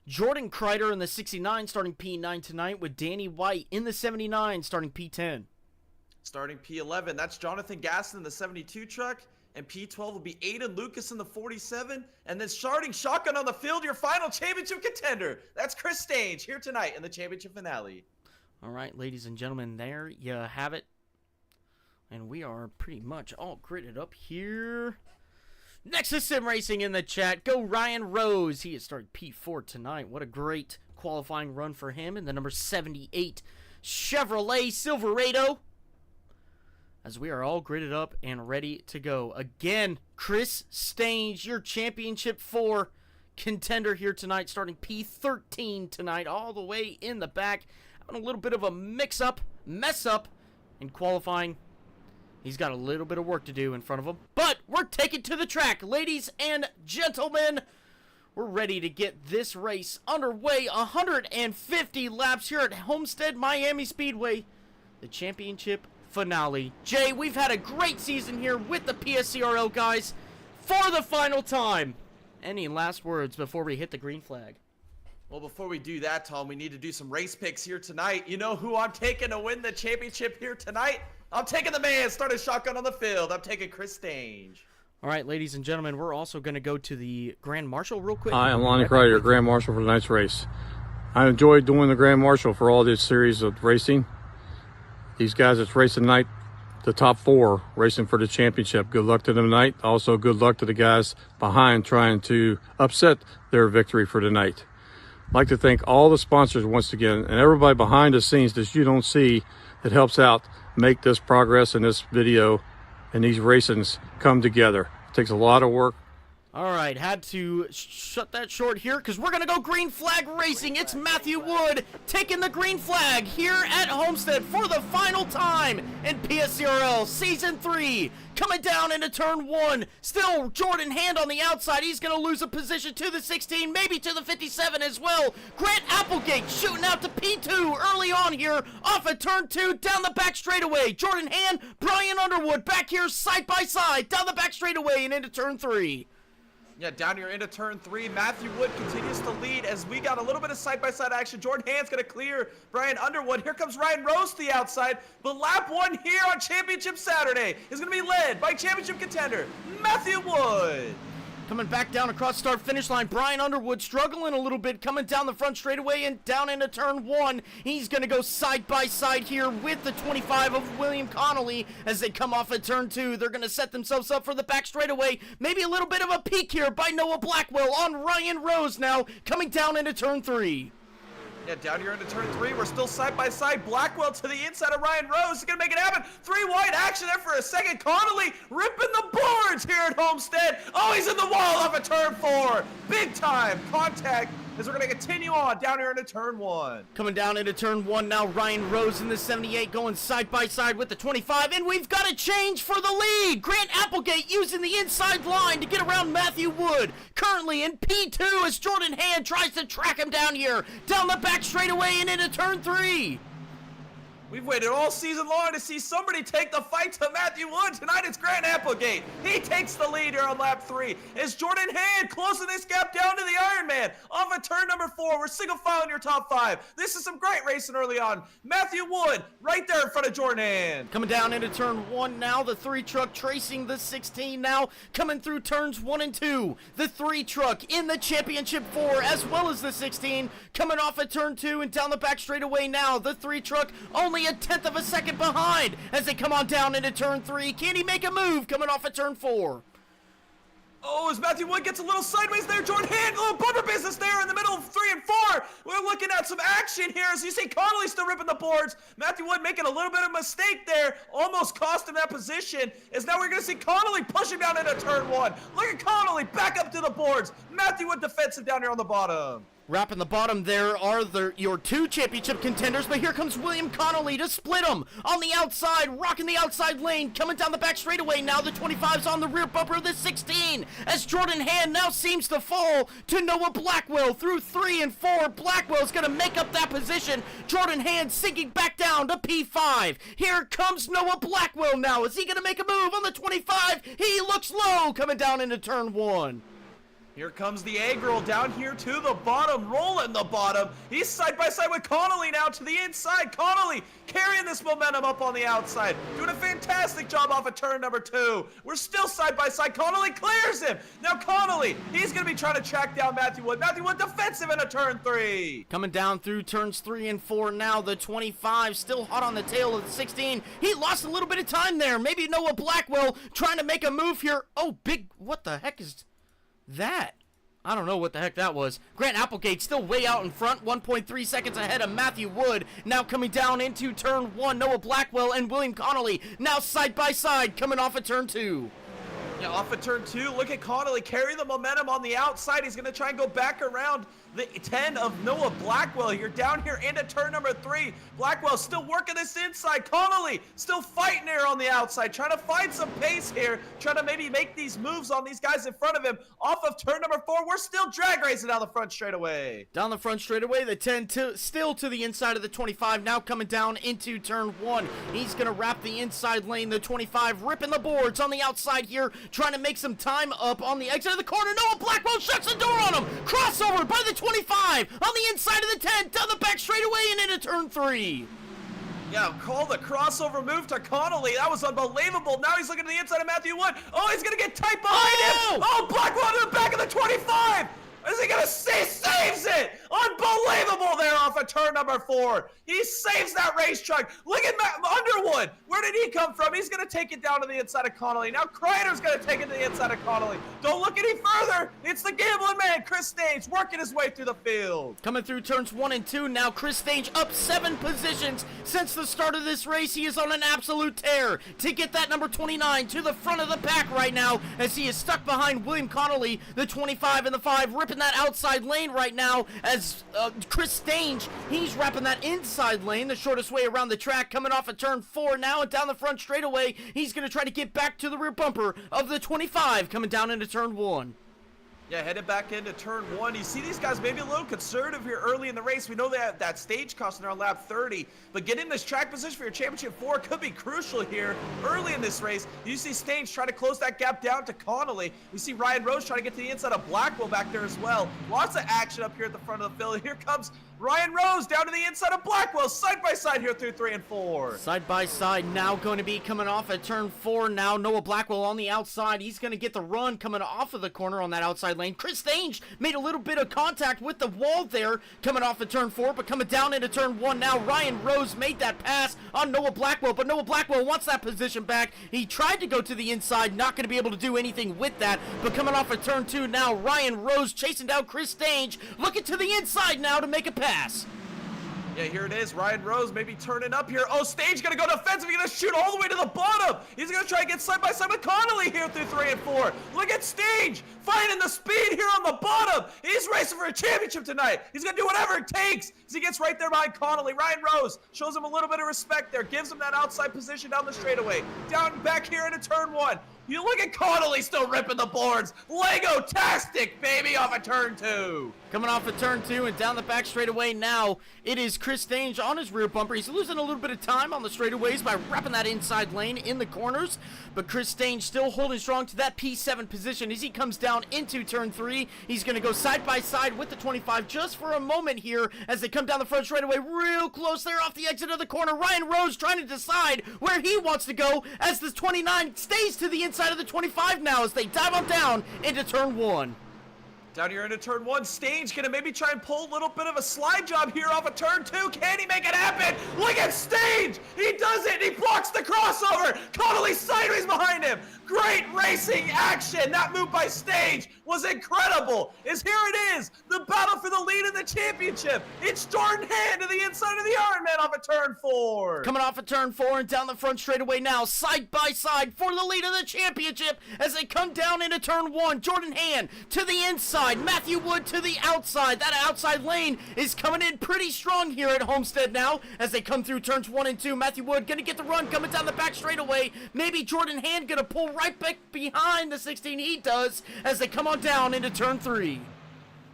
Jordan Kreider in the 69 starting P9 tonight with Danny White in the 79 starting P10. Starting P11, that's Jonathan Gaston in the 72 truck, and P12 will be Aiden Lucas in the 47, and then starting shotgun on the field, your final championship contender. That's Chris Stange here tonight in the championship finale. All right, ladies and gentlemen, there you have it. And we are pretty much all gridded up here. Nexus Sim Racing in the chat. Go Ryan Rose. He has started P4 tonight. What a great qualifying run for him in the number 78 Chevrolet Silverado. As we are all gridded up and ready to go. Again, Chris Stange, your championship 4 contender here tonight, starting P13 tonight, all the way in the back. Having a little bit of a mess up in qualifying. He's got a little bit of work to do in front of him. But we're taking to the track, ladies and gentlemen. We're ready to get this race underway. 150 laps here at Homestead Miami Speedway. The championship finale. Jay, we've had a great season here with the PSCRL guys for the final time. Any last words before we hit the green flag? Well, before we do that, Tom, we need to do some race picks here tonight. You know who I'm taking to win the championship here tonight? I'm taking the man, starting shotgun on the field. I'm taking Chris Stange. All right, ladies and gentlemen, we're also going to go to the Grand Marshal real quick. Hi, I'm Lonnie Kreider, Grand Marshal for tonight's race. I enjoyed doing the Grand Marshal for all this series of racing. These guys that's racing tonight, the top 4 racing for the championship. Good luck to them tonight. Also, good luck to the guys behind trying to upset their victory for tonight. I'd like to thank all the sponsors once again and everybody behind the scenes that you don't see that helps out make this progress in this video and these racings come together. It takes a lot of work. All right, had to shut that short here because we're going to go green flag racing. It's Matthew Wood taking the green flag here at Homestead for the final time in PSCRL Season 3. Coming down into turn 1. Still Jordan Hand on the outside. He's going to lose a position to the 16, maybe to the 57 as well. Grant Applegate shooting out to P2 early on here off of turn 2 down the back straightaway. Jordan Hand, Brian Underwood back here side by side down the back straightaway and into turn 3. Yeah, down here into turn 3. Matthew Wood continues to lead as we got a little bit of side-by-side action. Jordan Hand's going to clear Brian Underwood. Here comes Ryan Rose to the outside. But lap 1 here on Championship Saturday is going to be led by championship contender Matthew Wood. Coming back down across start finish line, Brian Underwood struggling a little bit, coming down the front straightaway and down into turn 1. He's going to go side by side here with the 25 of William Connolly as they come off at turn 2. They're going to set themselves up for the back straightaway. Maybe a little bit of a peek here by Noah Blackwell on Ryan Rose now, coming down into turn 3. Yeah, down here into turn 3, we're still side by side. Blackwell to the inside of Ryan Rose. He's gonna make it happen. 3 wide action there for a second. Connolly ripping the boards here at Homestead. Oh, he's in the wall off of turn 4. Big time contact as we're gonna continue on down here into turn 1. Coming down into turn 1 now, Ryan Rose in the 78 going side by side with the 25, and we've got a change for the lead. Grant Applegate using the inside line to get around Matthew Wood. Currently in P2 as Jordan Hand tries to track him down here. Down the back straightaway and into turn 3. We've waited all season long to see somebody take the fight to Matthew Wood. Tonight it's Grant Applegate. He takes the lead here on lap 3. Is Jordan Hand closing this gap down to the Ironman? Off of turn number 4, we're single file in your top 5. This is some great racing early on. Matthew Wood right there in front of Jordan Hand. Coming down into turn 1 now, the 3 truck tracing the 16 now, coming through turns 1 and 2. The 3 truck in the championship 4 as well as the 16, coming off at turn 2 and down the back straightaway now. The 3 truck only a 1/10 of a second behind as they come on down into turn 3. Can he make a move coming off at turn 4? Oh, as Matthew Wood gets a little sideways there, Jordan Hand, a little bumper business there in the middle of 3 and 4. We're looking at some action here as you see Connolly still ripping the boards. Matthew Wood making a little bit of a mistake there, almost cost him that position. As now we're going to see Connolly pushing down into turn 1. Look at Connolly back up to the boards. Matthew Wood defensive down here on the bottom. Wrapping the bottom there are your 2 championship contenders, but here comes William Connolly to split them on the outside, rocking the outside lane, coming down the back straightaway. Now the 25's on the rear bumper of the 16 as Jordan Hand now seems to fall to Noah Blackwell through 3 and 4. Blackwell's going to make up that position. Jordan Hand sinking back down to P5. Here comes Noah Blackwell now. Is he going to make a move on the 25? He looks low coming down into turn 1. Here comes the egg roll down here to the bottom, rolling the bottom. He's side by side with Connolly now to the inside. Connolly carrying this momentum up on the outside, doing a fantastic job off of turn number 2. We're still side by side. Connolly clears him. Now Connolly, he's going to be trying to track down Matthew Wood. Matthew Wood defensive into turn 3. Coming down through turns 3 and 4 now, the 25 still hot on the tail of the 16. He lost a little bit of time there. Maybe Noah Blackwell trying to make a move here. Oh, what the heck is that? I don't know what the heck that was. Grant Applegate still way out in front, 1.3 seconds ahead of Matthew Wood. Now coming down into turn 1, Noah Blackwell and William Connolly now side by side coming off of turn 2. Yeah, off of turn 2, look at Connolly carry the momentum on the outside. He's going to try and go back around the 10 of Noah Blackwell here. Down here into turn number 3. Blackwell still working this inside. Connolly still fighting here on the outside, trying to find some pace here, trying to maybe make these moves on these guys in front of him. Off of turn number 4, we're still drag racing down the front straightaway. Down the front straightaway, the 10 still to the inside of the 25, now coming down into turn 1. He's going to wrap the inside lane, the 25 ripping the boards on the outside here, trying to make some time up on the exit of the corner. Noah Blackwell shuts the door on him. Crossover by the 25 on the inside of the 10, down the back straightaway and into turn 3. Yeah, call the crossover move to Connolly. That was unbelievable. Now he's looking to the inside of Matthew Wood. Oh, he's going to get tight behind him. Oh, Blackwell to the back of the 25. Is he going to say saves it? Unbelievable there off of turn number 4. He saves that race truck. Look at Underwood. Where did he come from? He's going to take it down to the inside of Connolly. Now Kreider's going to take it to the inside of Connolly. Don't look any further. It's the gambling man, Chris Stange, working his way through the field. Coming through turns 1 and 2 now, Chris Stange up 7 positions since the start of this race. He is on an absolute tear to get that number 29 to the front of the pack right now as he is stuck behind William Connolly, the 25 and the 5, ripping that outside lane right now as Chris Stange, he's wrapping that inside lane, the shortest way around the track, coming off of turn 4 now and down the front straightaway. He's going to try to get back to the rear bumper of the 25 coming down into turn 1. Yeah, headed back into turn 1. You see these guys maybe a little conservative here early in the race. We know they have that stage costing around lap 30, but getting this track position for your championship 4 could be crucial here early in this race. You see Stange try to close that gap down to Connolly. We see Ryan Rose trying to get to the inside of Blackwell back there as well. Lots of action up here at the front of the field. Here comes Ryan Rose down to the inside of Blackwell, side by side here through 3 and 4. Side by side now going to be coming off at turn 4 now. Noah Blackwell on the outside. He's going to get the run coming off of the corner on that outside lane. Chris Stange made a little bit of contact with the wall there coming off at turn 4, but coming down into turn 1 now. Ryan Rose made that pass on Noah Blackwell, but Noah Blackwell wants that position back. He tried to go to the inside, not going to be able to do anything with that, but coming off at turn 2 now, Ryan Rose chasing down Chris Stange, looking to the inside now to make a pass. Yeah, here it is. Ryan Rose maybe turning up here. Oh, Stange gonna go defensive. He's gonna shoot all the way to the bottom. He's gonna try to get side by side with Connolly here through 3 and 4. Look at Stange finding the speed here on the bottom. He's racing for a championship tonight. He's gonna do whatever it takes as he gets right there behind Connolly. Ryan Rose shows him a little bit of respect there, gives him that outside position down the straightaway. Down back here into turn 1. You look at Connolly still ripping the boards. Lego-tastic, baby, off of turn 2. Coming off of turn 2 and down the back straightaway now, it is Chris Stange on his rear bumper. He's losing a little bit of time on the straightaways by wrapping that inside lane in the corners, but Chris Stange still holding strong to that P7 position as he comes down into turn 3. He's going to go side by side with the 25 just for a moment here as they come down the front straightaway real close there off the exit of the corner. Ryan Rose trying to decide where he wants to go as the 29 stays to the inside of the 25 now as they dive on down into turn 1. Down here into turn 1, Stange gonna maybe try and pull a little bit of a slide job here off of turn 2. Can he make it happen? Look at Stange! He does it! He blocks the crossover! Connolly sideways behind him! Great racing action! That move by Stange was incredible! Here it is! The battle for the lead in the championship! It's Jordan Hand to the inside of the Ironman off of turn 4! Coming off of turn 4 and down the front straightaway now, side by side for the lead of the championship as they come down into turn 1. Jordan Hand to the inside. Matthew Wood to the outside. That outside lane is coming in pretty strong here at Homestead now as they come through turns 1 and 2. Matthew Wood gonna get the run coming down the back straightaway. Maybe Jordan Hand gonna pull right back behind the 16 he does as they come on down into turn 3.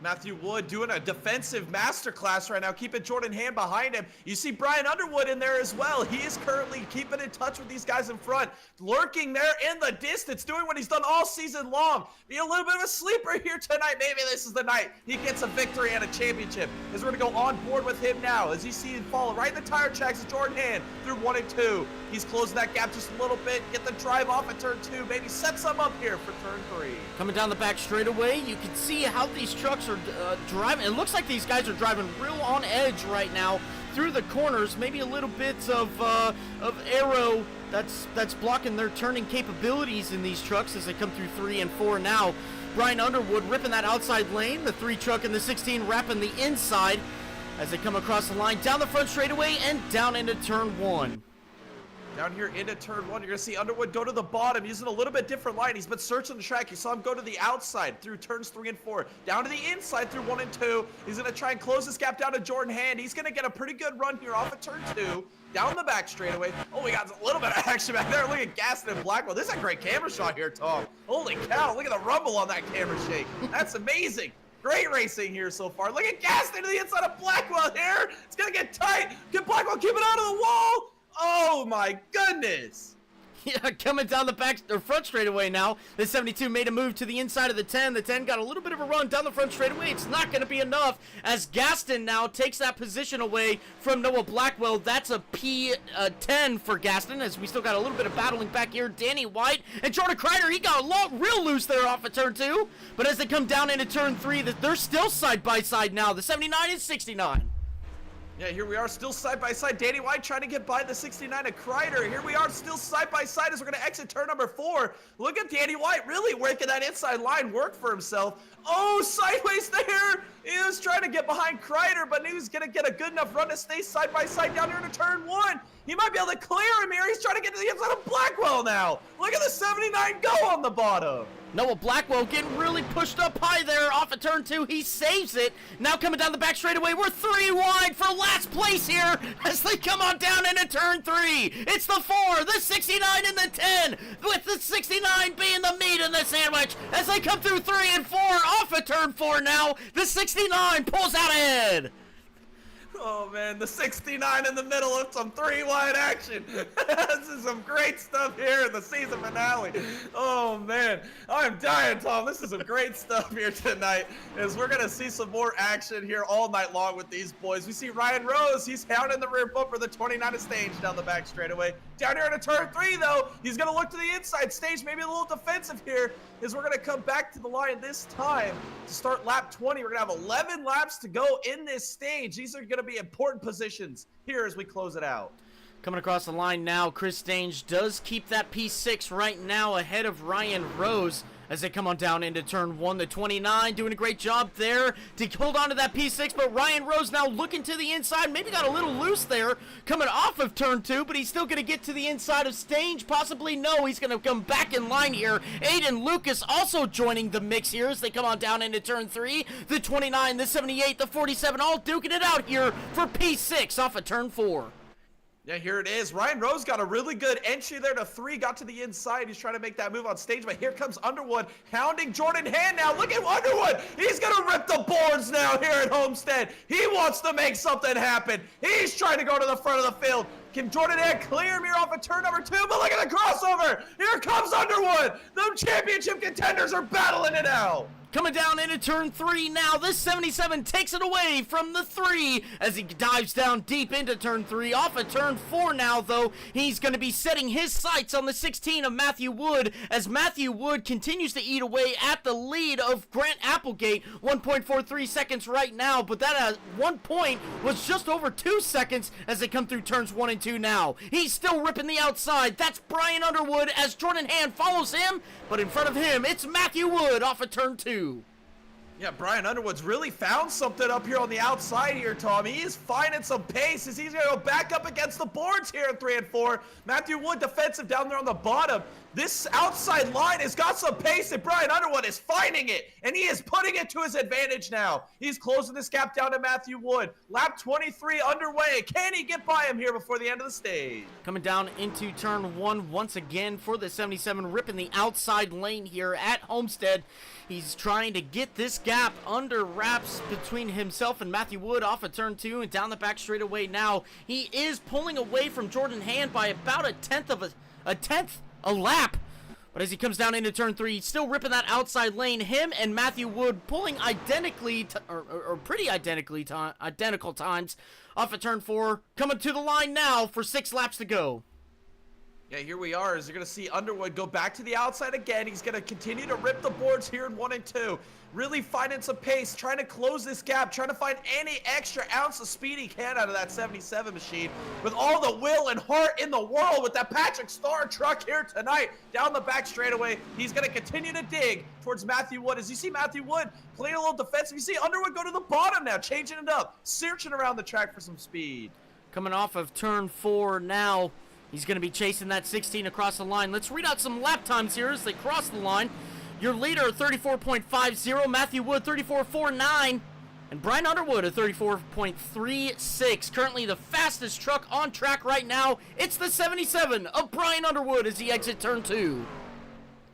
Matthew Wood doing a defensive masterclass right now, keeping Jordan Hand behind him. You see Brian Underwood in there as well. He is currently keeping in touch with these guys in front, lurking there in the distance, doing what he's done all season long. Be a little bit of a sleeper here tonight. Maybe this is the night he gets a victory and a championship. As we're going to go on board with him now, as you see him follow right in the tire tracks of Jordan Hand through 1 and 2. He's closing that gap just a little bit, get the drive off at turn 2, maybe set some up here for turn 3. Coming down the back straightaway, you can see how these trucks are driving. It looks like these guys are driving real on edge right now through the corners. Maybe a little bit of aero that's blocking their turning capabilities in these trucks as they come through 3 and 4 now. Brian Underwood ripping that outside lane, the 3 truck and the 16 wrapping the inside as they come across the line down the front straightaway and down into turn 1. Down here into turn 1, you're going to see Underwood go to the bottom, using a little bit different line. He's been searching the track. You saw him go to the outside through turns 3 and 4, down to the inside through 1 and 2. He's going to try and close this gap down to Jordan Hand. He's going to get a pretty good run here off of turn 2, down the back straightaway. Oh, we got a little bit of action back there. Look at Gaston and Blackwell. This is a great camera shot here, Tom. Holy cow, look at the rumble on that camera shake. That's amazing. Great racing here so far. Look at Gaston to the inside of Blackwell here. It's going to get tight. Can Blackwell keep it out of the wall? Oh my goodness! Yeah, coming down the back or front straightaway now. The 72 made a move to the inside of the 10. The 10 got a little bit of a run down the front straightaway. It's not going to be enough as Gaston now takes that position away from Noah Blackwell. That's a P10 for Gaston as we still got a little bit of battling back here. Danny White and Jordan Kreider, he got real loose there off of turn 2. But as they come down into turn 3, they're still side by side now. The 79 and 69. Yeah, here we are still side by side. Danny White trying to get by the 69 of Kreider. Here we are still side by side as we're going to exit turn number 4. Look at Danny White really making that inside line work for himself. Oh, sideways there. He was trying to get behind Kreider, but he was going to get a good enough run to stay side by side down here into turn 1. He might be able to clear him here. He's trying to get to the inside of Blackwell. well now. Look at the 79 go on the bottom. Noah Blackwell getting really pushed up high there off of turn 2. He saves it. Now coming down the back straightaway. We're 3 wide for last place here as they come on down into turn 3. It's the 4, the 69, and the 10, with the 69 being the meat in the sandwich as they come through 3 and 4 off of turn 4 now. The 69 pulls out ahead. Oh man, the 69 in the middle of some 3 wide action. This is some great stuff here in the season finale. Oh man, I'm dying, Tom. This is some great stuff here tonight as we're gonna see some more action here all night long with these boys. We see Ryan Rose, he's hounding the rear bumper, the 29 stage down the back straightaway. Down here in a turn 3 though, he's gonna look to the inside stage, maybe a little defensive here as we're gonna come back to the line this time to start lap 20. We're gonna have 11 laps to go in this stage. These are gonna be important positions here as we close it out. Coming across the line now, Chris Stange does keep that P6 right now ahead of Ryan Rose as they come on down into turn 1. The 29 doing a great job there to hold on to that P6, but Ryan Rose now looking to the inside, maybe got a little loose there coming off of turn 2, but he's still going to get to the inside of Stange. Possibly no, he's going to come back in line here. Aiden Lucas also joining the mix here as they come on down into turn 3. The 29, the 78, the 47 all duking it out here for P6 off of turn 4. Yeah, here it is. Ryan Rose got a really good entry there to 3, got to the inside. He's trying to make that move on stage, but here comes Underwood hounding Jordan Hand now. Look at Underwood. He's going to rip the boards now here at Homestead. He wants to make something happen. He's trying to go to the front of the field. Can Jordan Hand clear him here off of turn number 2? But look at the crossover. Here comes Underwood. The championship contenders are battling it out. Coming down into turn 3 now. This 77 takes it away from the 3 as he dives down deep into turn 3. Off of turn 4 now, though, he's going to be setting his sights on the 16 of Matthew Wood as Matthew Wood continues to eat away at the lead of Grant Applegate. 1.43 seconds right now, but that at one point was just over 2 seconds as they come through turns 1 and 2 now. He's still ripping the outside. That's Brian Underwood as Jordan Hand follows him, but in front of him, it's Matthew Wood off of turn 2. Yeah, Brian Underwood's really found something up here on the outside here, Tom. He is finding some pace as he's going to go back up against the boards here in 3 and 4. Matthew Wood defensive down there on the bottom. This outside line has got some pace, and Brian Underwood is finding it, and he is putting it to his advantage now. He's closing this gap down to Matthew Wood. Lap 23 underway. Can he get by him here before the end of the stage? Coming down into turn 1 once again for the 77, ripping the outside lane here at Homestead. He's trying to get this gap under wraps between himself and Matthew Wood off of turn 2 and down the back straightaway now. He is pulling away from Jordan Hand by about a tenth a lap. But as he comes down into turn 3, he's still ripping that outside lane. Him and Matthew Wood pulling identically, or pretty identical times off of turn 4. Coming to the line now for 6 laps to go. Yeah, here we are as you're going to see Underwood go back to the outside again. He's going to continue to rip the boards here in 1 and 2. Really finding some pace, trying to close this gap, trying to find any extra ounce of speed he can out of that 77 machine. With all the will and heart in the world with that Patrick Star truck here tonight. Down the back straightaway, he's going to continue to dig towards Matthew Wood. As you see Matthew Wood playing a little defensive, you see Underwood go to the bottom now, changing it up, searching around the track for some speed. Coming off of turn 4 now. He's going to be chasing that 16 across the line. Let's read out some lap times here as they cross the line. Your leader, 34.50. Matthew Wood, 34.49. And Brian Underwood, at 34.36. Currently the fastest truck on track right now. It's the 77 of Brian Underwood as he exits turn 2.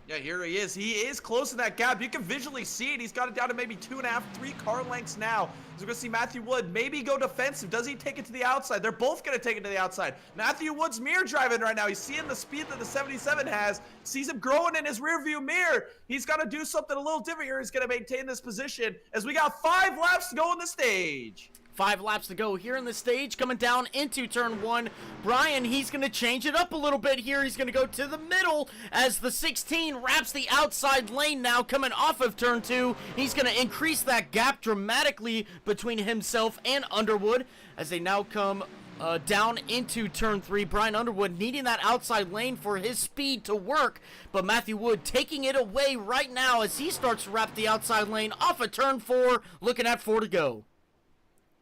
Yeah, here he is. He is closing that gap. You can visually see it. He's got it down to maybe 2.5, 3 car lengths now. As we're going to see Matthew Wood maybe go defensive. Does he take it to the outside? They're both going to take it to the outside. Matthew Wood's mirror driving right now. He's seeing the speed that the 77 has. Sees him growing in his rearview mirror. He's got to do something a little different here. He's going to maintain this position as we got 5 laps to go on the stage. 5 laps to go here in the stage, coming down into turn 1. Brian, he's going to change it up a little bit here. He's going to go to the middle as the 16 wraps the outside lane now, coming off of turn 2. He's going to increase that gap dramatically between himself and Underwood as they now come down into turn 3. Brian Underwood needing that outside lane for his speed to work, but Matthew Wood taking it away right now as he starts to wrap the outside lane off of turn 4, looking at 4 to go.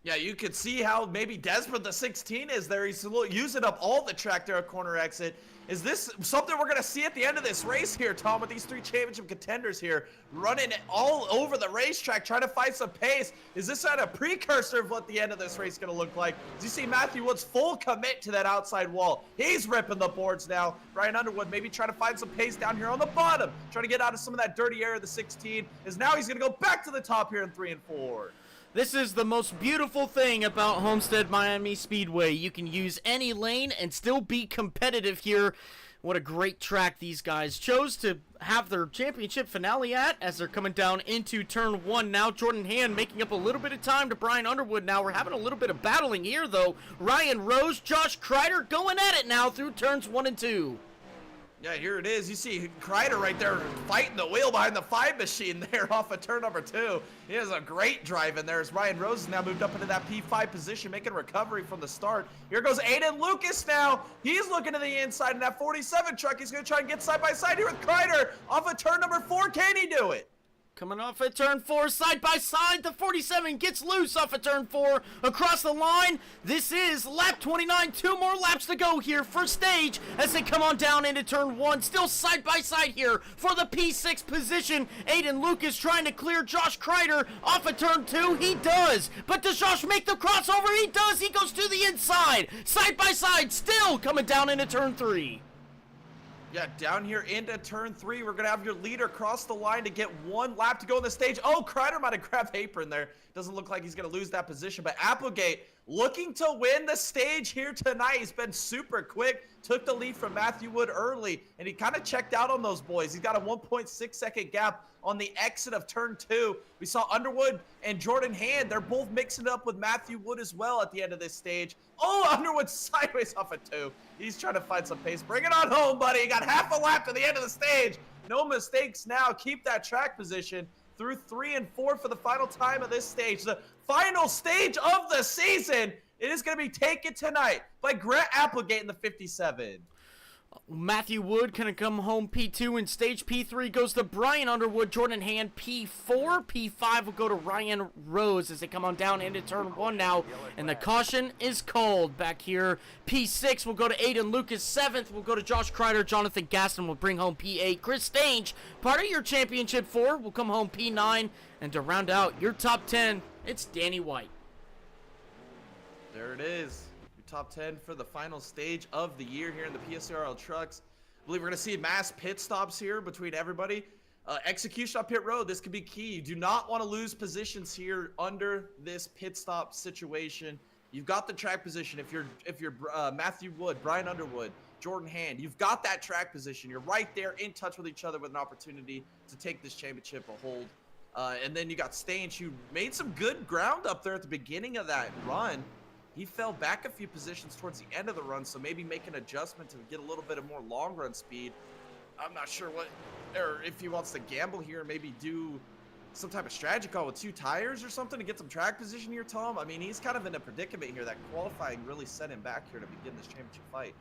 Yeah, you could see how maybe desperate the 16 is there. He's using up all the track there at corner exit. Is this something we're going to see at the end of this race here, Tom, with these 3 championship contenders here running all over the racetrack, trying to find some pace? Is this a precursor of what the end of this race is going to look like? As you see Matthew Wood's full commit to that outside wall. He's ripping the boards now. Brian Underwood maybe trying to find some pace down here on the bottom, trying to get out of some of that dirty air of the 16, as now he's going to go back to the top here in 3 and 4. This is the most beautiful thing about Homestead Miami Speedway. You can use any lane and still be competitive here. What a great track these guys chose to have their championship finale at as they're coming down into turn 1 now. Jordan Hand making up a little bit of time to Brian Underwood now. We're having a little bit of battling here, though. Ryan Rose, Josh Kreider going at it now through turns 1 and 2. Yeah, here it is. You see Kreider right there fighting the wheel behind the 5 machine there off of turn number 2. He has a great drive in there as Ryan Rose has now moved up into that P5 position, making a recovery from the start. Here goes Aiden Lucas now. He's looking to the inside in that 47 truck. He's going to try and get side by side here with Kreider off of turn number 4. Can he do it? Coming off at turn 4, side by side, the 47 gets loose off of turn 4, across the line. This is lap 29, 2 more laps to go here, first stage, as they come on down into turn 1. Still side by side here for the P6 position. Aiden Lucas trying to clear Josh Kreider off of turn 2. He does, but does Josh make the crossover? He does. He goes to the inside, side by side, still coming down into turn 3. Yeah, down here into turn 3, we're going to have your leader cross the line to get 1 lap to go on the stage. Oh, Kreider might have grabbed apron there. Doesn't look like he's going to lose that position, but Applegate looking to win the stage here tonight. He's been super quick, took the lead from Matthew Wood early, and he kind of checked out on those boys. He's got a 1.6-second gap on the exit of turn 2. We saw Underwood and Jordan Hand. They're both mixing it up with Matthew Wood as well at the end of this stage. Oh, Underwood sideways off of 2. He's trying to find some pace. Bring it on home, buddy. You got half a lap to the end of the stage. No mistakes now. Keep that track position through 3 and 4 for the final time of this stage. The final stage of the season. It is going to be taken tonight by Grant Applegate in the 57. Matthew Wood gonna come home P2, and stage P3 goes to Brian Underwood. Jordan Hand P4. P5 will go to Ryan Rose as they come on down into turn 1 now, and the caution is called back here. P6 will go to Aiden Lucas. 7th will go to Josh Kreider. Jonathan Gaston will bring home P8. Chris Stange, part of your championship 4, will come home P9, and to round out your top 10, it's Danny White. There it is. Top 10 for the final stage of the year here in the PSRL trucks. I believe we're going to see mass pit stops here between everybody. Execution on pit road, this could be key. You do not want to lose positions here under this pit stop situation. You've got the track position. If you're Matthew Wood, Brian Underwood, Jordan Hand, you've got that track position. You're right there in touch with each other with an opportunity to take this championship a hold. And then you got Stange, who made some good ground up there at the beginning of that run. He fell back a few positions towards the end of the run, so maybe make an adjustment to get a little bit of more long run speed. I'm not sure what, or if he wants to gamble here, maybe do some type of strategy call with 2 tires or something to get some track position here, Tom. I mean, he's kind of in a predicament here. That qualifying really set him back here to begin this championship fight.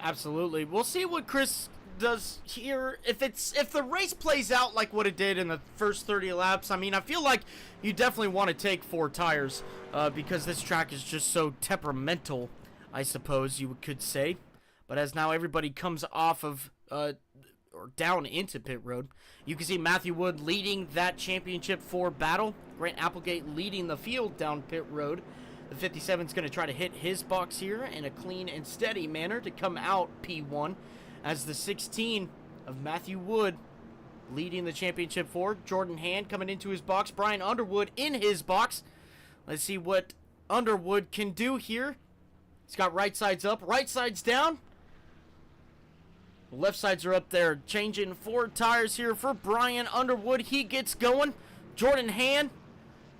Absolutely. We'll see what Chris does here. If the race plays out like what it did in the first 30 laps, I mean, I feel like you definitely want to take 4 tires because this track is just so temperamental, I suppose you could say. But as now everybody comes off of or down into pit road, you can see Matthew Wood leading that championship 4 battle. Grant Applegate leading the field down pit road. The 57 is going to try to hit his box here in a clean and steady manner to come out P1. As the 16 of Matthew Wood leading the championship 4. Jordan Hand coming into his box. Brian Underwood in his box. Let's see what Underwood can do here. He's got right sides up, right sides down. Left sides are up there. Changing 4 tires here for Brian Underwood. He gets going. Jordan Hand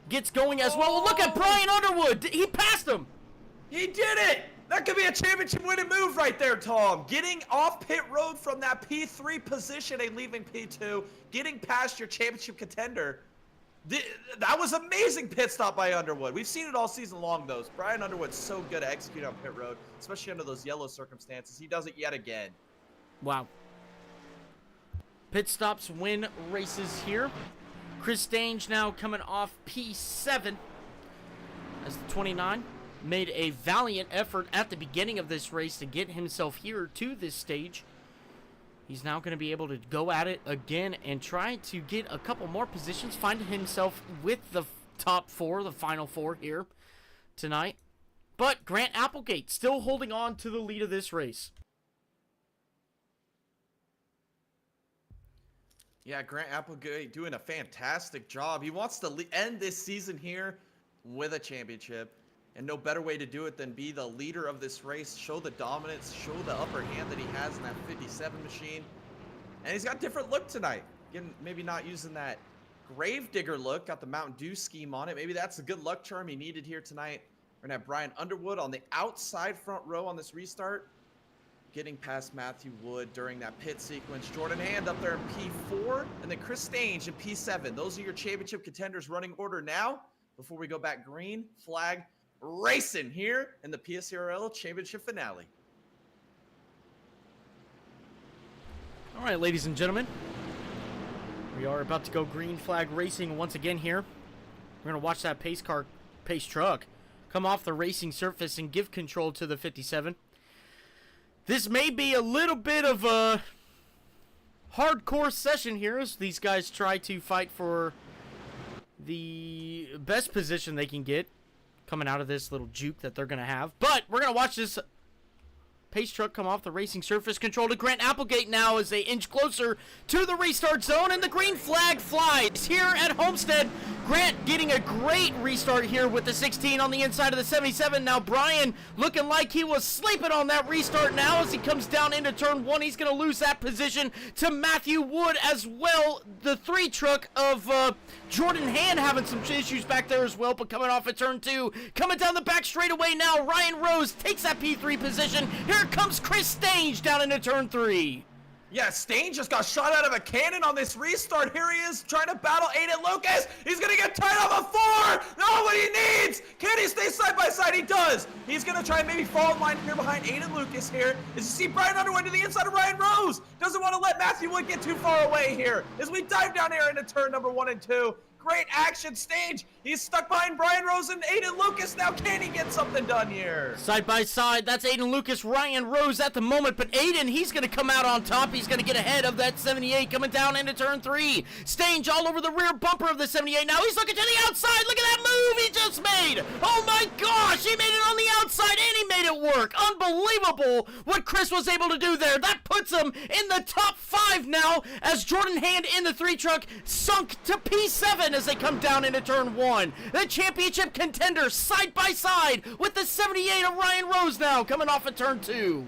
gets going as well. Look at Brian Underwood. He passed him. He did it. That could be a championship winning move right there, Tom. Getting off pit road from that P3 position and leaving P2, getting past your championship contender. That was amazing pit stop by Underwood. We've seen it all season long, though. Brian Underwood's so good at executing on pit road, especially under those yellow circumstances. He does it yet again. Wow. Pit stops win races here. Chris Stange now coming off P7 as the 29. made a valiant effort at the beginning of this race to get himself here to this stage. He's now going to be able to go at it again and try to get a couple more positions, find himself with the top 4, the final 4 here tonight. But Grant Applegate still holding on to the lead of this race. Yeah, Grant Applegate doing a fantastic job. He wants to end this season here with a championship. And no better way to do it than be the leader of this race, show the dominance, show the upper hand that he has in that 57 machine. And he's got a different look tonight. Again, maybe not using that Gravedigger look, got the Mountain Dew scheme on it. Maybe that's a good luck charm he needed here tonight. We're going to have Brian Underwood on the outside front row on this restart, getting past Matthew Wood during that pit sequence. Jordan Hand up there in P4, and then Chris Stange in P7. Those are your championship contenders running order now. Before we go back green flag, racing here in the PSRL Championship Finale. All right, ladies and gentlemen, we are about to go green flag racing once again here. We're going to watch that pace truck come off the racing surface and give control to the 57. This may be a little bit of a hardcore session here as these guys try to fight for the best position they can get coming out of this little juke that they're going to have. But we're going to watch this pace truck come off the racing surface, control to Grant Applegate now as they inch closer to the restart zone, and the green flag flies here at Homestead. Grant getting a great restart here with the 16 on the inside of the 77. Now Brian looking like he was sleeping on that restart now as he comes down into turn 1. He's going to lose that position to Matthew Wood as well. The 3 truck of Jordan Hand having some issues back there as well, but coming off at turn 2. Coming down the back straightaway now, Ryan Rose takes that P3 position. Here comes Chris Stange down into turn 3. Yeah, Stain just got shot out of a cannon on this restart. Here he is trying to battle Aiden Lucas. He's going to get tied off a 4. Not what he needs. Can he stay side by side? He does. He's going to try and maybe fall in line here behind Aiden Lucas here. As you see Brian Underwood to the inside of Ryan Rose. Doesn't want to let Matthew Wood get too far away here. As we dive down here into turn number 1 and 2. Great action stage. He's stuck behind Brian Rose and Aiden Lucas. Now can he get something done here? Side by side, that's Aiden Lucas, Ryan Rose at the moment, but Aiden, he's going to come out on top. He's going to get ahead of that 78 coming down into turn 3. Stange all over the rear bumper of the 78. Now he's looking to the outside. Look at that move he just made. Oh my gosh, he made it on the outside and he made it work. Unbelievable what Chris was able to do there. That puts him in the top 5 now as Jordan Hand in the 3 truck sunk to P7 as they come down into turn 1. The championship contenders side by side with the 78 of Ryan Rose now coming off of turn 2.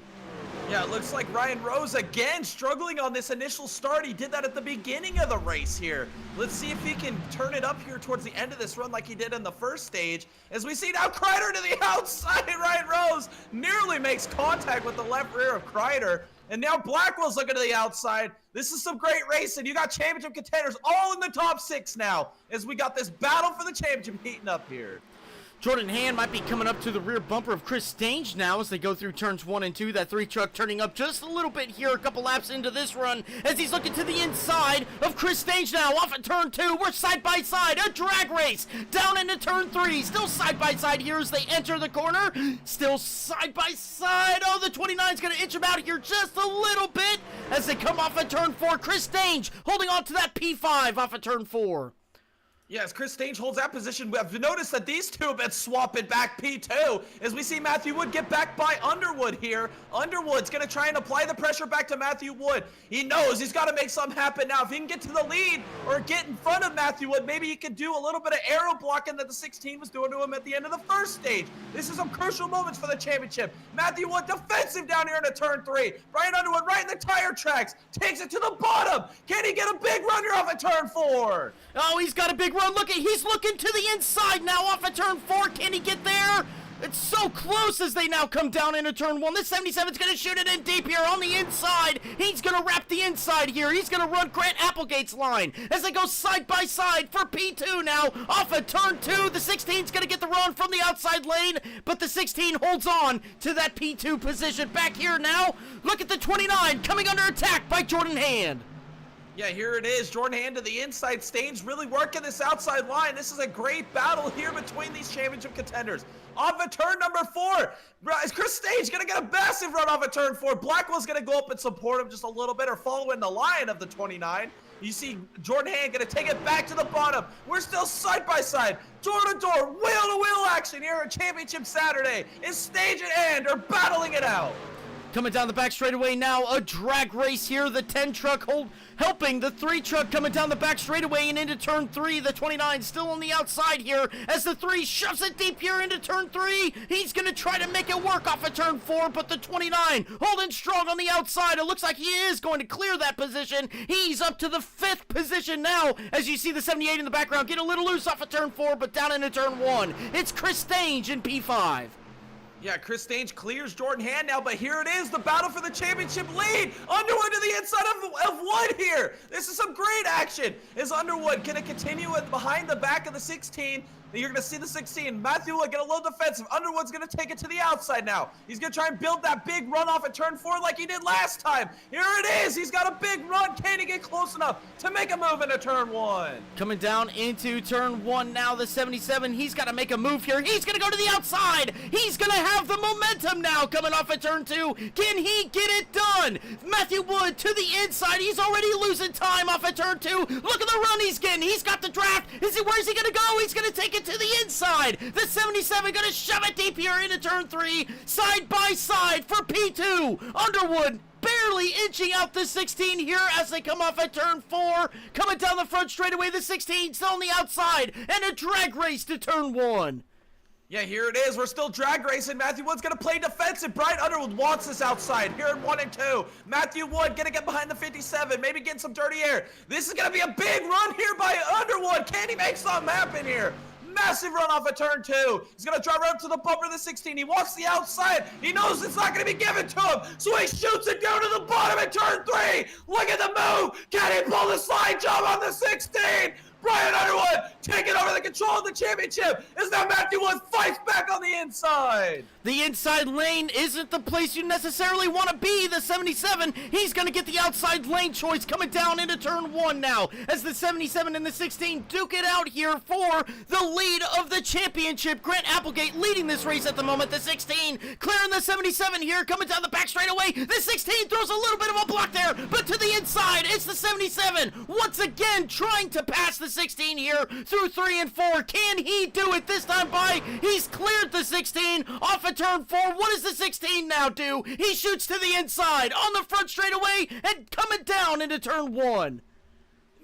Yeah, it looks like Ryan Rose again struggling on this initial start. He did that at the beginning of the race here. Let's see if he can turn it up here towards the end of this run like he did in the first stage. As we see now Kreider to the outside. Ryan Rose nearly makes contact with the left rear of Kreider. And now Blackwell's looking to the outside. This is some great racing. You got championship contenders all in the top 6 now as we got this battle for the championship heating up here. Jordan Hand might be coming up to the rear bumper of Chris Stange now as they go through turns 1 and 2. That 3 truck turning up just a little bit here, a couple laps into this run as he's looking to the inside of Chris Stange now off at turn 2. We're side by side, a drag race down into turn 3. Still side by side here as they enter the corner. Still side by side. Oh, the 29's going to inch him out here just a little bit as they come off at turn 4. Chris Stange holding on to that P5 off at turn 4. Yes, Chris Stange holds that position. We have noticed that these two have been swapping back P2 as we see Matthew Wood get back by Underwood here. Underwood's going to try and apply the pressure back to Matthew Wood. He knows he's got to make something happen now. If he can get to the lead or get in front of Matthew Wood, maybe he can do a little bit of aero blocking that the 16 was doing to him at the end of the first stage. This is some crucial moments for the championship. Matthew Wood defensive down here into turn 3. Brian Underwood right in the tire tracks. Takes it to the bottom. Can he get a big run here off at turn 4? Oh, he's got a big run. Look at, he's looking to the inside now off of turn 4. Can he get there? It's so close as they now come down into turn 1. This 77's going to shoot it in deep here on the inside. He's going to wrap the inside here. He's going to run Grant Applegate's line as they go side by side for P2 now off of turn 2. The 16's going to get the run from the outside lane, but the 16 holds on to that P2 position. Back here now, look at the 29 coming under attack by Jordan Hand. Yeah, here it is. Jordan Hand to the inside. Staines really working this outside line. This is a great battle here between these championship contenders. Off of turn number 4. Is Chris Staines going to get a massive run off of turn 4? Blackwell's going to go up and support him just a little bit or follow in the line of the 29. You see Jordan Hand going to take it back to the bottom. We're still side by side. Door to door, wheel to wheel action here at Championship Saturday. Is Stage and Hand are battling it out. Coming down the back straightaway now, a drag race here. The 10 truck helping the 3 truck coming down the back straightaway and into turn 3. The 29 still on the outside here as the 3 shoves it deep here into turn 3. He's going to try to make it work off of turn 4, but the 29 holding strong on the outside. It looks like he is going to clear that position. He's up to the 5th position now as you see the 78 in the background get a little loose off of turn 4, but down into turn 1. It's Chris Stange in P5. Yeah, Chris Stange clears Jordan Hand now, but here it is, the battle for the championship lead. Underwood to the inside of Wood here. This is some great action. Is Underwood going to continue behind the back of the 16? You're going to see the 16. Matthew Wood get a little defensive. Underwood's going to take it to the outside now. He's going to try and build that big run off at turn 4 like he did last time. Here it is. He's got a big run. Can he get close enough to make a move into turn 1? Coming down into turn 1 now, the 77. He's got to make a move here. He's going to go to the outside. He's going to have the momentum now coming off at turn 2. Can he get it done? Matthew Wood to the inside. He's already losing time off at turn 2. Look at the run he's getting. He's got the draft. Where's he going to go? He's going to take it to the inside. The 77 going to shove it deep here into turn 3. Side by side for P2. Underwood barely inching out the 16 here as they come off at turn 4. Coming down the front straightaway, the 16 still on the outside. And a drag race to turn 1. Yeah, here it is. We're still drag racing. Matthew Wood's going to play defensive. Brian Underwood wants this outside here in 1 and 2. Matthew Wood going to get behind the 57, maybe getting some dirty air. This is going to be a big run here by Underwood. Can he make something happen here? Massive run off of turn 2. He's going to drive right up to the bumper of the 16. He wants the outside. He knows it's not going to be given to him. So he shoots it down to the bottom at turn 3. Look at the move. Can he pull the slide jump on the 16? Brian Underwood taking over the control of the championship as now Matthew Wood fights back on the inside. The inside lane isn't the place you necessarily want to be. The 77, he's going to get the outside lane choice coming down into turn 1 now as the 77 and the 16 duke it out here for the lead of the championship. Grant Applegate leading this race at the moment. The 16 clearing the 77 here coming down the back straightaway. The 16 throws a little bit of a block there, but to the inside, it's the 77 once again trying to pass the 16 here through 3 and 4. Can he do it this time by? He's cleared the 16 off of turn 4. What does the 16 now do? He shoots to the inside on the front straightaway and coming down into turn 1.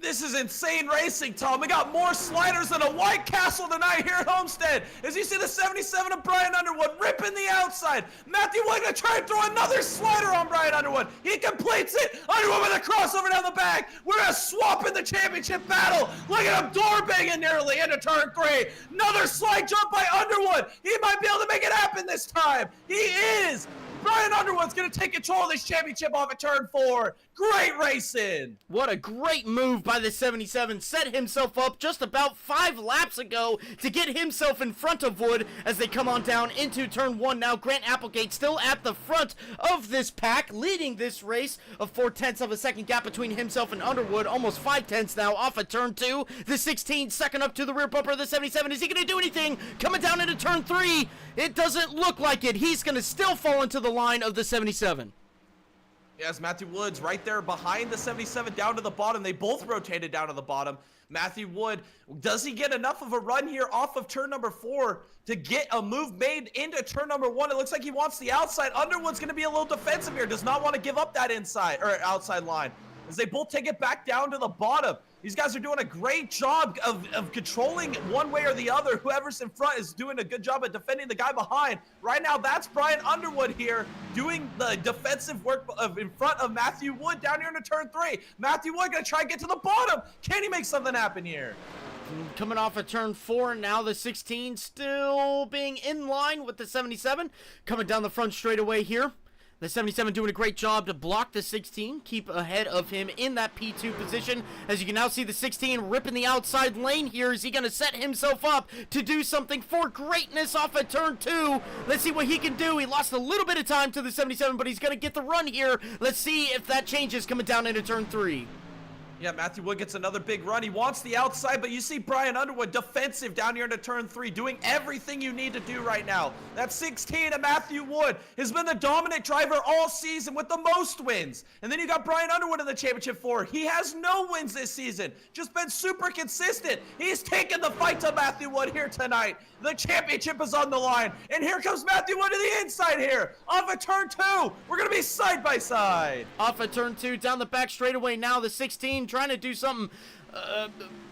This is insane racing, Tom. We got more sliders than a White Castle tonight here at Homestead. As you see the 77 of Brian Underwood ripping the outside. Matthew Wood gonna try and throw another slider on Brian Underwood. He completes it. Underwood with a crossover down the back. We're gonna swap in the championship battle. Look at him door banging nearly into turn 3. Another slide jump by Underwood. He might be able to make it happen this time. He is. Brian Underwood's going to take control of this championship off at turn 4. Great racing. What a great move by the 77. Set himself up just about 5 laps ago to get himself in front of Wood as they come on down into turn 1. Now Grant Applegate still at the front of this pack, leading this race of 4/10 of a second gap between himself and Underwood. Almost 5/10 now off at turn 2. The 16 second up to the rear bumper of the 77. Is he going to do anything? Coming down into turn 3. It doesn't look like it. He's going to still fall into the line of the 77. Yes, Matthew Wood's right there behind the 77 down to the bottom. They both rotated down to the bottom. Matthew Wood, does he get enough of a run here off of turn number 4 to get a move made into turn number 1? It looks like he wants the outside. Underwood's going to be a little defensive here. Does not want to give up that inside or outside line as they both take it back down to the bottom. These guys are doing a great job of controlling one way or the other. Whoever's in front is doing a good job at defending the guy behind. Right now, that's Brian Underwood here doing the defensive work in front of Matthew Wood down here into turn 3. Matthew Wood going to try and get to the bottom. Can he make something happen here? Coming off of turn 4, now the 16 still being in line with the 77. Coming down the front straightaway here. The 77 doing a great job to block the 16, keep ahead of him in that P2 position. As you can now see the 16 ripping the outside lane here. Is he going to set himself up to do something for greatness off at turn 2? Let's see what he can do. He lost a little bit of time to the 77, but he's going to get the run here. Let's see if that changes coming down into turn 3. Yeah, Matthew Wood gets another big run. He wants the outside, but you see Brian Underwood defensive down here into turn 3, doing everything you need to do right now. That 16 of Matthew Wood has been the dominant driver all season with the most wins. And then you got Brian Underwood in the championship 4. He has no wins this season, just been super consistent. He's taken the fight to Matthew Wood here tonight. The championship is on the line. And here comes Matthew Wood to the inside here. Off of turn 2. We're going to be side by side. Off of turn 2, down the back straightaway now, the 16 trying to do something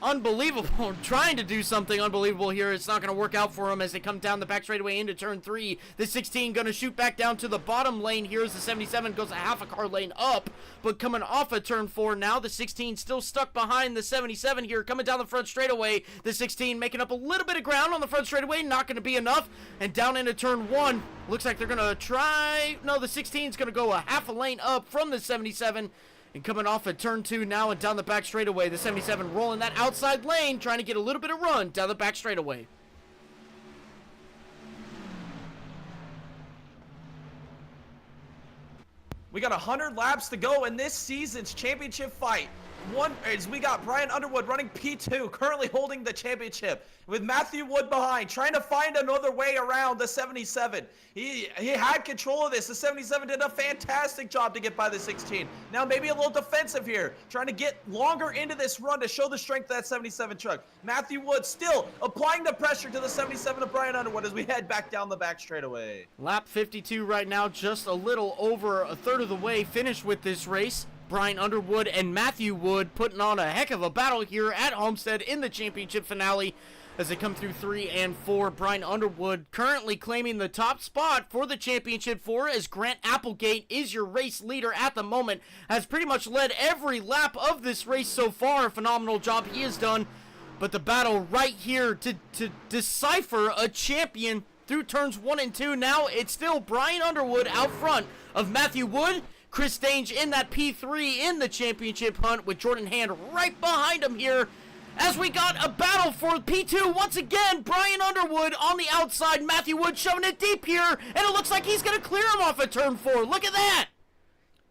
unbelievable. Trying to do something unbelievable here. It's not going to work out for him as they come down the back straightaway into turn 3. The 16 going to shoot back down to the bottom lane here as the 77 goes a half a car lane up. But coming off of turn 4 now, the 16 still stuck behind the 77 here. Coming down the front straightaway, the 16 making up a little bit of ground on the front straightaway. Not going to be enough. And down into turn 1, looks like they're going to try... No, the 16 is going to go a half a lane up from the 77. And coming off at turn 2 now and down the back straightaway, the 77 rolling that outside lane, trying to get a little bit of run down the back straightaway. We got 100 laps to go in this season's championship fight. One is we got Brian Underwood running P2, currently holding the championship, with Matthew Wood behind, trying to find another way around the 77. He had control of this. The 77 did a fantastic job to get by the 16. Now maybe a little defensive here, trying to get longer into this run to show the strength of that 77 truck. Matthew Wood still applying the pressure to the 77 of Brian Underwood as we head back down the back straightaway. Lap 52 right now, just a little over a third of the way finished with this race. Brian Underwood and Matthew Wood putting on a heck of a battle here at Homestead in the championship finale as they come through 3 and 4. Brian Underwood currently claiming the top spot for the championship 4 as Grant Applegate is your race leader at the moment, has pretty much led every lap of this race so far. A phenomenal job he has done. But the battle right here to decipher a champion through turns 1 and 2. Now it's still Brian Underwood out front of Matthew Wood. Chris Dange in that P3 in the championship hunt with Jordan Hand right behind him here as we got a battle for P2 once again. Brian Underwood on the outside, Matthew Wood shoving it deep here, and it looks like he's going to clear him off at turn 4. Look at that!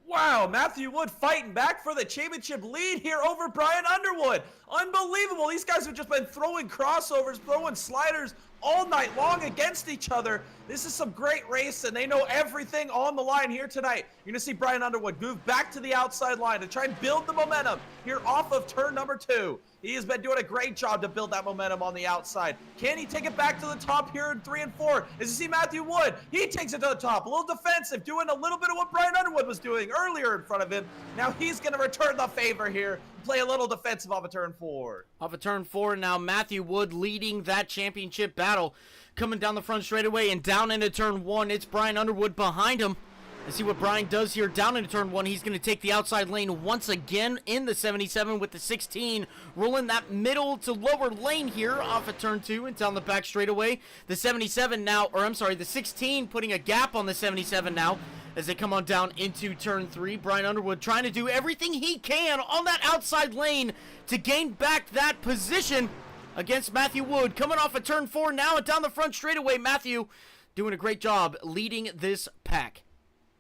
Wow, Matthew Wood fighting back for the championship lead here over Brian Underwood. Unbelievable. These guys have just been throwing crossovers, throwing sliders all night long against each other. This is some great race, and they know everything on the line here tonight. You're going to see Brian Underwood move back to the outside line to try and build the momentum here off of turn number 2. He has been doing a great job to build that momentum on the outside. Can he take it back to the top here in 3 and 4? As you see Matthew Wood, he takes it to the top. A little defensive, doing a little bit of what Brian Underwood was doing earlier in front of him. Now he's going to return the favor here, play a little defensive off of turn 4. Off of turn 4 now, Matthew Wood leading that championship battle. Coming down the front straightaway and down into turn 1, it's Brian Underwood behind him. Let's see what Brian does here down into turn 1. He's going to take the outside lane once again in the 77 with the 16. Rolling that middle to lower lane here off of turn 2 and down the back straightaway. The 77 now, or I'm sorry, the 16 putting a gap on the 77 now as they come on down into turn 3. Brian Underwood trying to do everything he can on that outside lane to gain back that position against Matthew Wood. Coming off of turn 4 now and down the front straightaway. Matthew doing a great job leading this pack.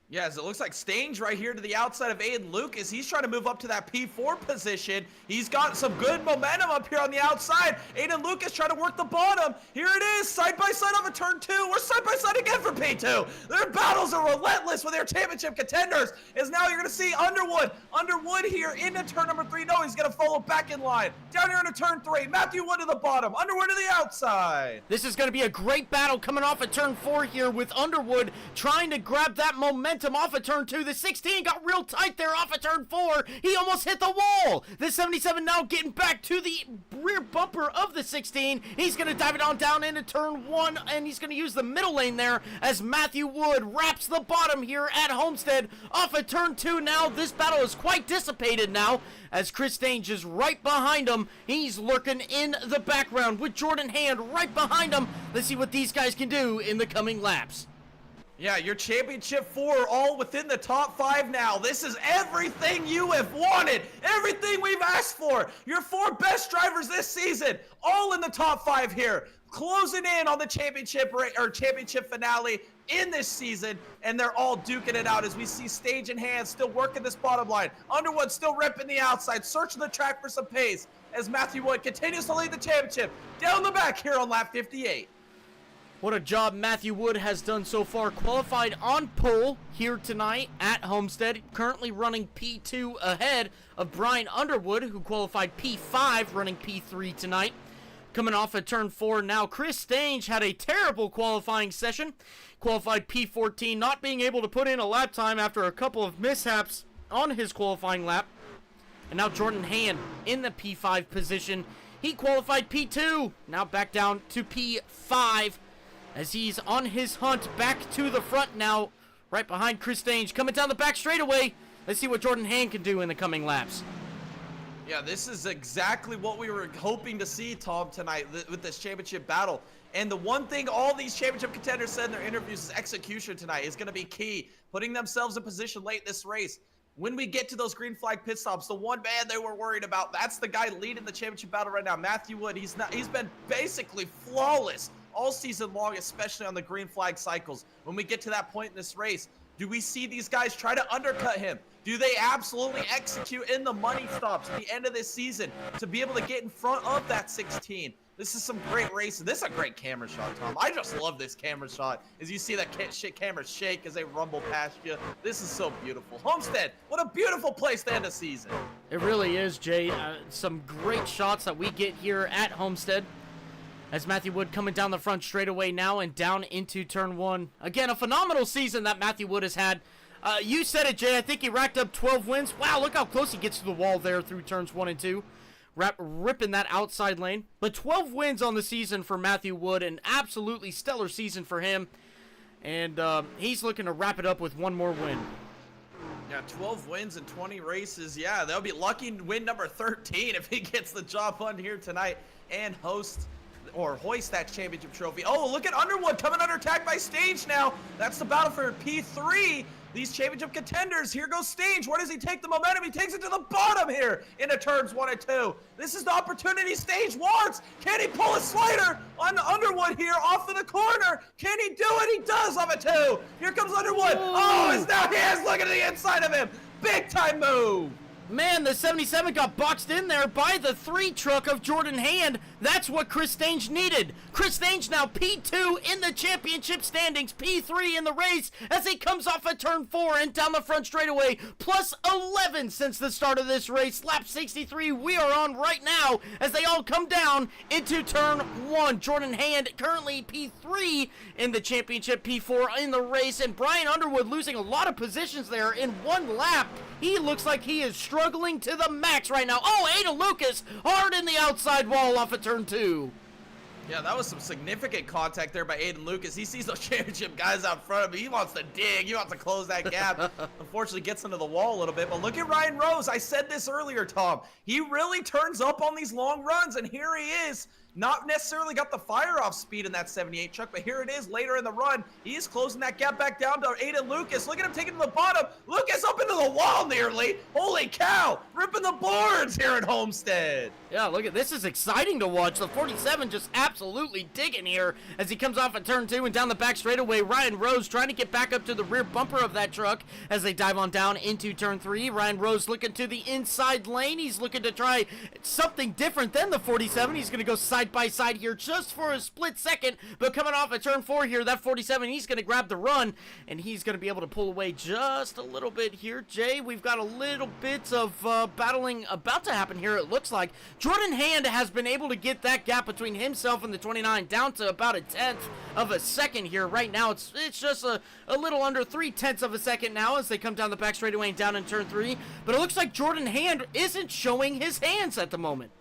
Yes, it looks like Stange right here to the outside of Aiden Lucas. He's trying to move up to that P4 position. He's got some good momentum up here on the outside. Aiden Lucas trying to work the bottom. Here it is, side by side off of turn 2. We're side by side again for P2. Their battles are relentless with their championship contenders. As now you're going to see Underwood here into turn number 3. No, he's going to follow back in line. Down here into turn 3. Matthew Wood to the bottom. Underwood to the outside. This is going to be a great battle coming off of turn 4 here with Underwood trying to grab that momentum off of turn 2. The 16 got real tight there off of turn 4. He almost hit the wall. The 77 now getting back to the rear bumper of the 16. He's going to dive it on down into turn 1, and he's going to use the middle lane there as Matthew Wood wraps the bottom here at Homestead off of turn 2. Now this battle is quite dissipated now as Chris Stange is right behind him. He's lurking in the background with Jordan Hand right behind him. Let's see what these guys can do in the coming laps. Yeah, your championship 4 all within the top 5 now. This is everything you have wanted, everything we've asked for. Your 4 best drivers this season, all in the top 5 here. closing in on the championship championship finale in this season, and they're all duking it out as we see Stage and Hand still working this bottom line. Underwood still ripping the outside, searching the track for some pace as Matthew Wood continues to lead the championship down the back here on lap 58. What a job Matthew Wood has done so far. Qualified on pole here tonight at Homestead. Currently running P2 ahead of Brian Underwood, who qualified P5, running P3 tonight. Coming off of turn 4 now, Chris Stange had a terrible qualifying session. Qualified P14, not being able to put in a lap time after a couple of mishaps on his qualifying lap. And now Jordan Hand in the P5 position. He qualified P2, now back down to P5 as he's on his hunt back to the front now, right behind Chris Stange. Coming down the back straightaway. Let's see what Jordan Hand can do in the coming laps. Yeah, this is exactly what we were hoping to see, Tom, tonight with this championship battle. And the one thing all these championship contenders said in their interviews is execution tonight is going to be key, putting themselves in position late in this race. When we get to those green flag pit stops, the one man they were worried about, that's the guy leading the championship battle right now, Matthew Wood. He's been basically flawless all season long, especially on the green flag cycles. When we get to that point in this race, do we see these guys try to undercut him? Do they absolutely execute in the money stops at the end of this season to be able to get in front of that 16? This is some great racing. This is a great camera shot, Tom. I just love this camera shot as you see that camera shake as they rumble past you. This is so beautiful. Homestead, what a beautiful place to end a season. It really is, Jay. Some great shots that we get here at Homestead. As Matthew Wood coming down the front straightaway now and down into turn 1. Again, a phenomenal season that Matthew Wood has had. You said it, Jay. I think he racked up 12 wins. Wow, look how close he gets to the wall there through turns 1 and 2. Ripping that outside lane. But 12 wins on the season for Matthew Wood. An absolutely stellar season for him. And he's looking to wrap it up with one more win. Yeah, 12 wins in 20 races. Yeah, they'll be lucky to win number 13 if he gets the job done here tonight and hoist that championship trophy. Oh, look at Underwood coming under attack by Stage now. That's the battle for P3. These championship contenders. Here goes Stage. Where does he take the momentum? He takes it to the bottom here into turns 1 and 2. This is the opportunity Stage wants. Can he pull a slider on Underwood here off of the corner? Can he do it? He does off of 2. Here comes Underwood. Oh, it's now he is looking at the inside of him. Big time move. Man, the 77 got boxed in there by the 3 truck of Jordan Hand. That's what Chris Stange needed. Chris Stange now P2 in the championship standings, P3 in the race as he comes off at turn 4 and down the front straightaway. Plus 11 since the start of this race. Lap 63 we are on right now as they all come down into turn 1. Jordan Hand currently P3 in the championship, P4 in the race, and Brian Underwood losing a lot of positions there in one lap. He looks like he is struggling to the max right now. Oh, Ada Lucas hard in the outside wall off of turn 2. Yeah, that was some significant contact there by Aiden Lucas. He sees those championship guys out front of him. He wants to dig. He wants to close that gap. Unfortunately, gets into the wall a little bit. But look at Ryan Rose. I said this earlier, Tom. He really turns up on these long runs, and here he is. Not necessarily got the fire-off speed in that 78 truck, but here it is later in the run. He is closing that gap back down to Aiden Lucas. Look at him taking to the bottom. Lucas up into the wall nearly. Holy cow. Ripping the boards here at Homestead. Yeah, look at this. Is exciting to watch. The 47 just absolutely digging here as he comes off at turn 2 and down the back straightaway. Ryan Rose trying to get back up to the rear bumper of that truck as they dive on down into turn 3. Ryan Rose looking to the inside lane. He's looking to try something different than the 47. He's going to go side by side here just for a split second, but coming off at turn 4 here, that 47, he's going to grab the run, and he's going to be able to pull away just a little bit here. Jay, we've got a little bit of battling about to happen here, it looks like. Jordan Hand has been able to get that gap between himself and the 29 down to about 1/10 of a second here. Right now, it's just a little under 3/10 of a second now as they come down the back straightaway and down in turn 3, but it looks like Jordan Hand isn't showing his hands at the moment.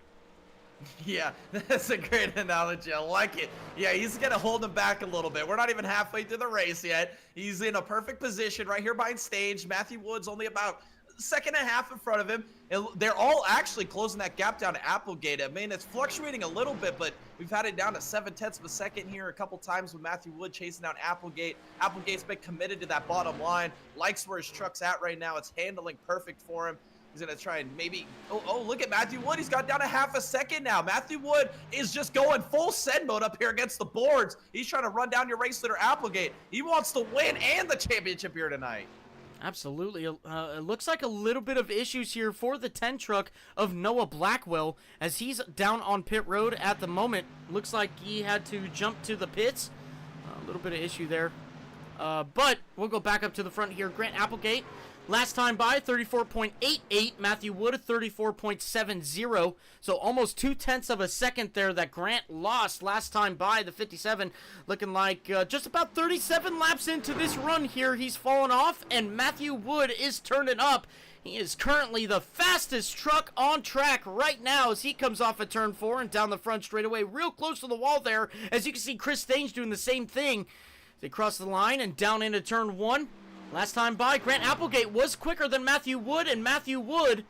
Yeah, that's a great analogy. I like it. Yeah, he's going to hold him back a little bit. We're not even halfway through the race yet. He's in a perfect position right here behind Stage. Matthew Wood's only about a second and a half in front of him. And they're all actually closing that gap down to Applegate. I mean, it's fluctuating a little bit, but we've had it down to 0.7 of a second here a couple times with Matthew Wood chasing down Applegate. Applegate's been committed to that bottom line, likes where his truck's at right now. It's handling perfect for him. He's gonna try and maybe, oh, look at Matthew Wood. He's got down to half a second now. Matthew Wood is just going full send mode up here against the boards. He's trying to run down your race leader, Applegate. He wants to win and the championship here tonight. Absolutely. It looks like a little bit of issues here for the 10 truck of Noah Blackwell as he's down on pit road at the moment. Looks like he had to jump to the pits. A little bit of issue there. But we'll go back up to the front here. Grant Applegate, last time by, 34.88. Matthew Wood, 34.70. So almost 0.2 of a second there that Grant lost last time by. The 57 looking like just about 37 laps into this run here. He's fallen off, and Matthew Wood is turning up. He is currently the fastest truck on track right now as he comes off of turn 4 and down the front straightaway, real close to the wall there. As you can see, Chris Stange doing the same thing. They cross the line and down into turn 1. Last time by, Grant Applegate was quicker than Matthew Wood, and Matthew Wood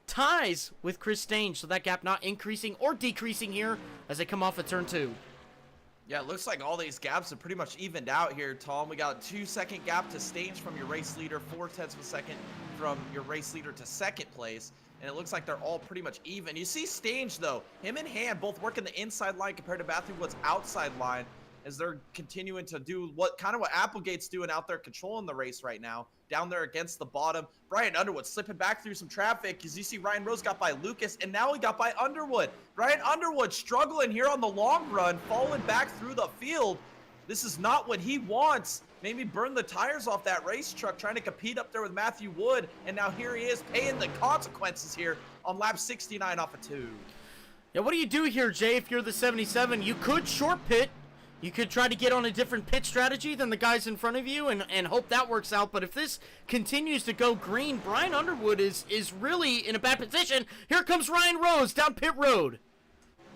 ties with Chris Stange. So that gap not increasing or decreasing here as they come off of turn 2. Yeah, it looks like all these gaps are pretty much evened out here, Tom. We got a 2-second gap to Stange from your race leader, 0.4 of a second from your race leader to second place. And it looks like they're all pretty much even. You see Stange, though, him and Hand both working the inside line compared to Matthew Wood's outside line, as they're continuing to do what Applegate's doing out there, controlling the race right now, down there against the bottom. Brian Underwood slipping back through some traffic, as you see Ryan Rose got by Lucas, and now he got by Underwood. Brian Underwood struggling here on the long run, falling back through the field. This is not what he wants. Maybe burn the tires off that race truck, trying to compete up there with Matthew Wood, and now here he is paying the consequences here on lap 69 off of 2. Yeah, what do you do here, Jay, if you're the 77? You could short pit. You could try to get on a different pit strategy than the guys in front of you and hope that works out. But if this continues to go green, Brian Underwood is really in a bad position. Here comes Ryan Rose down pit road.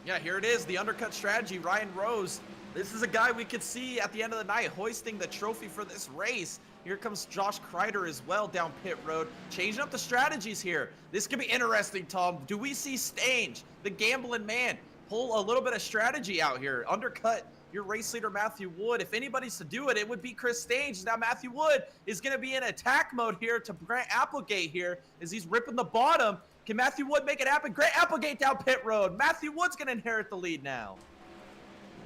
Yeah, here it is, the undercut strategy. Ryan Rose, this is a guy we could see at the end of the night hoisting the trophy for this race. Here comes Josh Kreider as well down pit road, changing up the strategies here. This could be interesting, Tom. Do we see Stange, the gambling man, pull a little bit of strategy out here, undercut your race leader, Matthew Wood? If anybody's to do it, it would be Chris Stange. Now Matthew Wood is going to be in attack mode here to Grant Applegate here as he's ripping the bottom. Can Matthew Wood make it happen? Grant Applegate down pit road. Matthew Wood's going to inherit the lead now.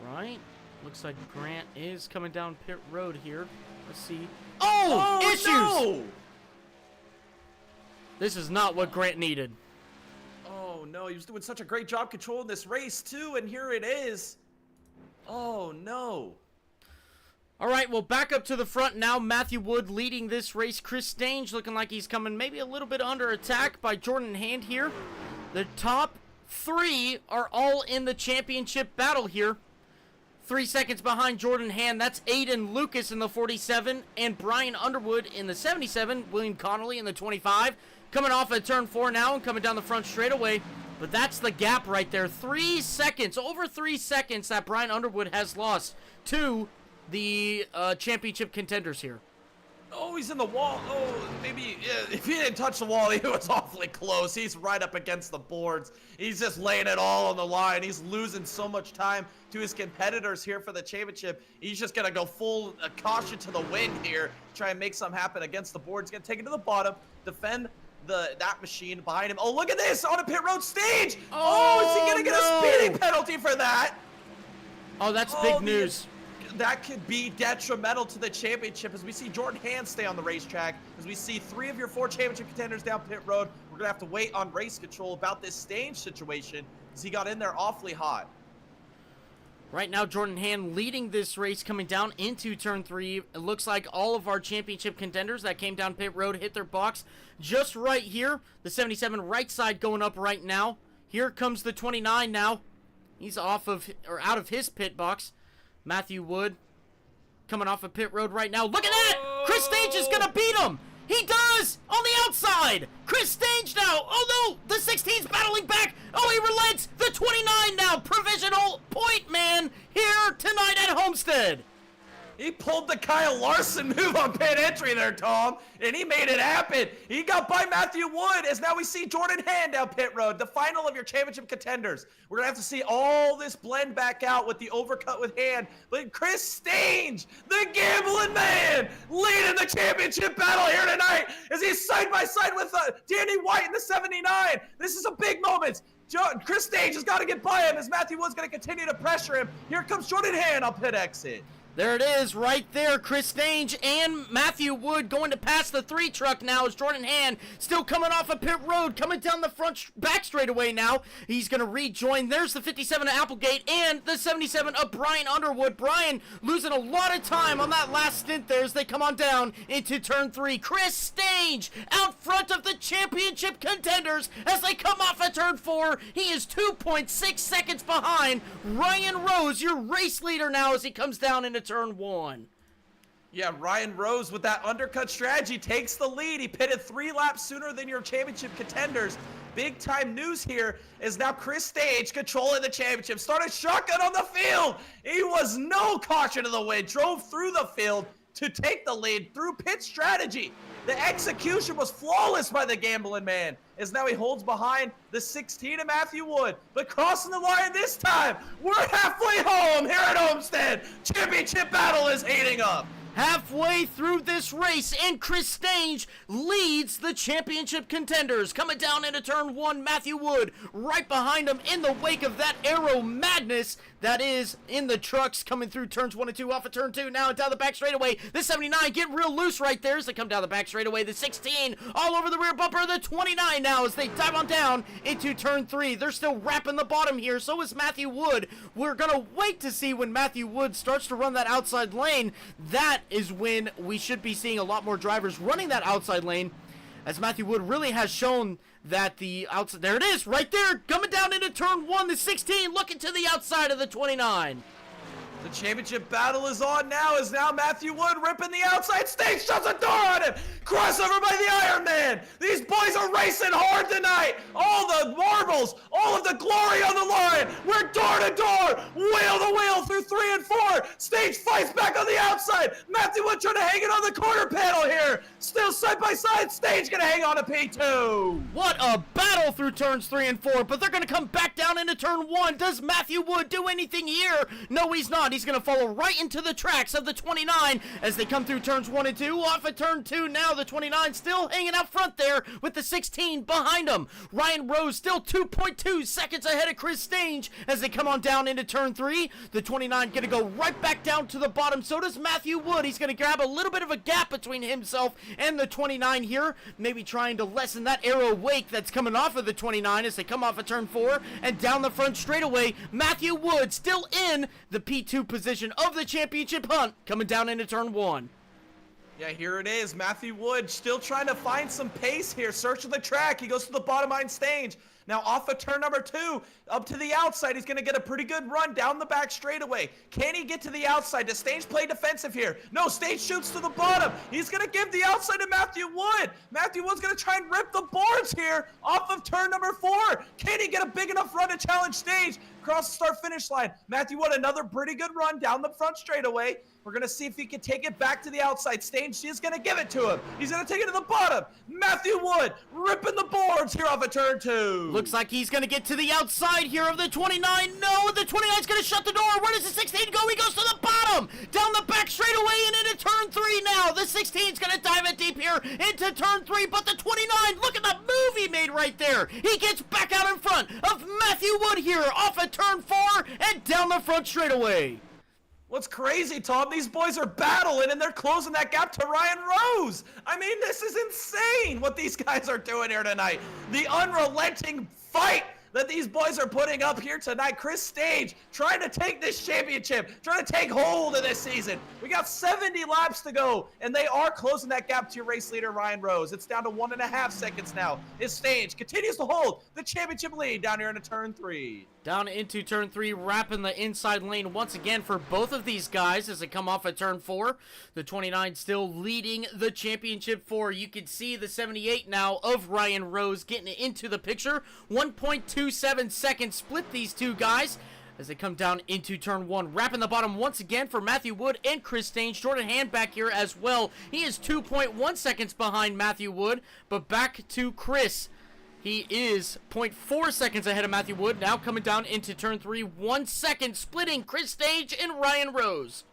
Right. Looks like Grant is coming down pit road here. Let's see. Oh, issues! No! This is not what Grant needed. Oh, no. He was doing such a great job controlling this race, too, and here it is. Oh, no. All right, well, back up to the front now. Matthew Wood leading this race. Chris Stange looking like he's coming maybe a little bit under attack by Jordan Hand here. The top 3 are all in the championship battle here. 3 seconds behind Jordan Hand. That's Aiden Lucas in the 47 and Brian Underwood in the 77. William Connolly in the 25. Coming off at turn 4 now and coming down the front straightaway. But that's the gap right there. 3 seconds, over 3 seconds that Brian Underwood has lost to the championship contenders here. Oh, he's in the wall. Oh, maybe if he didn't touch the wall, he was awfully close. He's right up against the boards. He's just laying it all on the line. He's losing so much time to his competitors here for the championship. He's just going to go full caution to the wind here, try and make something happen against the boards. He's going to take it to the bottom, defend that machine behind him. Oh, look at this on a pit road stage. Oh, is he gonna get a speeding penalty for that? Oh, that's big news. That could be detrimental to the championship as we see Jordan Hand stay on the racetrack, as we see 3 of your 4 championship contenders down pit road. We're gonna have to wait on race control about this Stange situation as he got in there awfully hot. Right now, Jordan Hand leading this race coming down into turn 3. It looks like all of our championship contenders that came down pit road hit their box just right here. The 77 right side going up right now. Here comes the 29 now. He's off of, or out of his pit box. Matthew Wood coming off of pit road right now. Look at that! Chris Stange is going to beat him! He does! On the outside! Chris Stange now! Oh no! The 16's battling back! Oh, he relents! The 29 now! Provisional point man here tonight at Homestead! He pulled the Kyle Larson move on pit entry there, Tom, and he made it happen. He got by Matthew Wood, as now we see Jordan Hand down pit road, the final of your championship contenders. We're going to have to see all this blend back out with the overcut with Hand. But Chris Stange, the gambling man, leading the championship battle here tonight as he's side by side with Danny White in the 79. This is a big moment. Chris Stange has got to get by him as Matthew Wood's going to continue to pressure him. Here comes Jordan Hand on pit exit. There it is, right there. Chris Stange and Matthew Wood going to pass the 3 truck now as Jordan Hand still coming off of pit road, coming down the back straightaway now. He's going to rejoin. There's the 57 of Applegate and the 77 of Brian Underwood. Brian losing a lot of time on that last stint there as they come on down into turn 3. Chris Stange out front of the championship contenders as they come off of turn 4. He is 2.6 seconds behind Ryan Rose, your race leader now as he comes down into turn 1. Yeah, Ryan Rose with that undercut strategy takes the lead. He pitted 3 laps sooner than your championship contenders. Big time news here is now Chris Stange controlling the championship. Started shotgun on the field. He was no caution to the wind. Drove through the field to take the lead through pit strategy. The execution was flawless by the gambling man, as now he holds behind the 16 of Matthew Wood. But crossing the line this time, we're halfway home here at Homestead. Championship battle is heating up. Halfway through this race, and Chris Stange leads the championship contenders. Coming down into turn 1, Matthew Wood right behind him in the wake of that aero madness that is in the trucks coming through turns 1 and 2 off of turn 2 now and down the back straightaway. The 79 getting real loose right there as they come down the back straightaway. The 16 all over the rear bumper. The 29 now as they dive on down into turn 3. They're still wrapping the bottom here. So is Matthew Wood. We're going to wait to see when Matthew Wood starts to run that outside lane. That is when we should be seeing a lot more drivers running that outside lane, as Matthew Wood really has shown that the outside, there it is, right there, coming down into turn 1, the 16, looking to the outside of the 29. The championship battle is on now, as now Matthew Wood ripping the outside stage, shuts the door on him. Crossover by the Iron Man. These boys are racing hard tonight. All the marbles, all of the glory on the line. We're door to door, wheel to wheel through 3 and 4. Stage fights back on the outside. Matthew Wood trying to hang it on the corner panel here. Still side by side, Stage gonna hang on to P2. What a battle through turns 3 and 4, but they're gonna come back down into turn 1. Does Matthew Wood do anything here? No, he's not. He's going to follow right into the tracks of the 29 as they come through turns 1 and 2. Off of turn 2 now, the 29 still hanging out front there with the 16 behind him. Ryan Rose still 2.2 seconds ahead of Chris Stange as they come on down into turn 3. The 29 going to go right back down to the bottom. So does Matthew Wood. He's going to grab a little bit of a gap between himself and the 29 here, maybe trying to lessen that arrow wake that's coming off of the 29 as they come off of turn 4 and down the front straightaway. Matthew Wood still in the P2 position of the championship hunt, coming down into turn 1. Yeah, here it is. Matthew Wood still trying to find some pace here, searching the track. He goes to the bottom line stage. Now off of turn number 2, up to the outside. He's going to get a pretty good run down the back straightaway. Can he get to the outside? Does Stage play defensive here? No, Stage shoots to the bottom. He's going to give the outside to Matthew Wood. Matthew Wood's going to try and rip the boards here off of turn number 4. Can he get a big enough run to challenge Stage? Across the start-finish line. Matthew Wood, another pretty good run down the front straightaway. We're going to see if he can take it back to the outside. Stage is going to give it to him. He's going to take it to the bottom. Matthew Wood ripping the boards here off of turn 2. Looks like he's going to get to the outside here of the 29. No, the 29's going to shut the door. Where does the 16 go? He goes to the bottom. Down the back straightaway and into turn 3 now. The 16's going to dive it deep here into turn 3, but the 29, look at the move he made right there. He gets back out in front of Matthew Wood here off of turn 4 and down the front straightaway. What's crazy, Tom? These boys are battling and they're closing that gap to Ryan Rose. I mean, this is insane what these guys are doing here tonight. The unrelenting fight that these boys are putting up here tonight. Chris Stage trying to take this championship, trying to take hold of this season. We got 70 laps to go, and they are closing that gap to your race leader, Ryan Rose. It's down to 1.5 seconds now. His Stage continues to hold the championship lead down here into turn 3. Down into turn 3, wrapping the inside lane once again for both of these guys as they come off at turn 4. The 29 still leading the championship 4. You can see the 78 now of Ryan Rose getting into the picture. 1.27 seconds split these two guys. as they come down into turn 1. Wrapping the bottom once again for Matthew Wood and Chris Stange. Jordan Hand back here as well. He is 2.1 seconds behind Matthew Wood, but back to Chris. He is 0.4 seconds ahead of Matthew Wood. Now coming down into turn 3, 1 second splitting Chris Stange and Ryan Rose.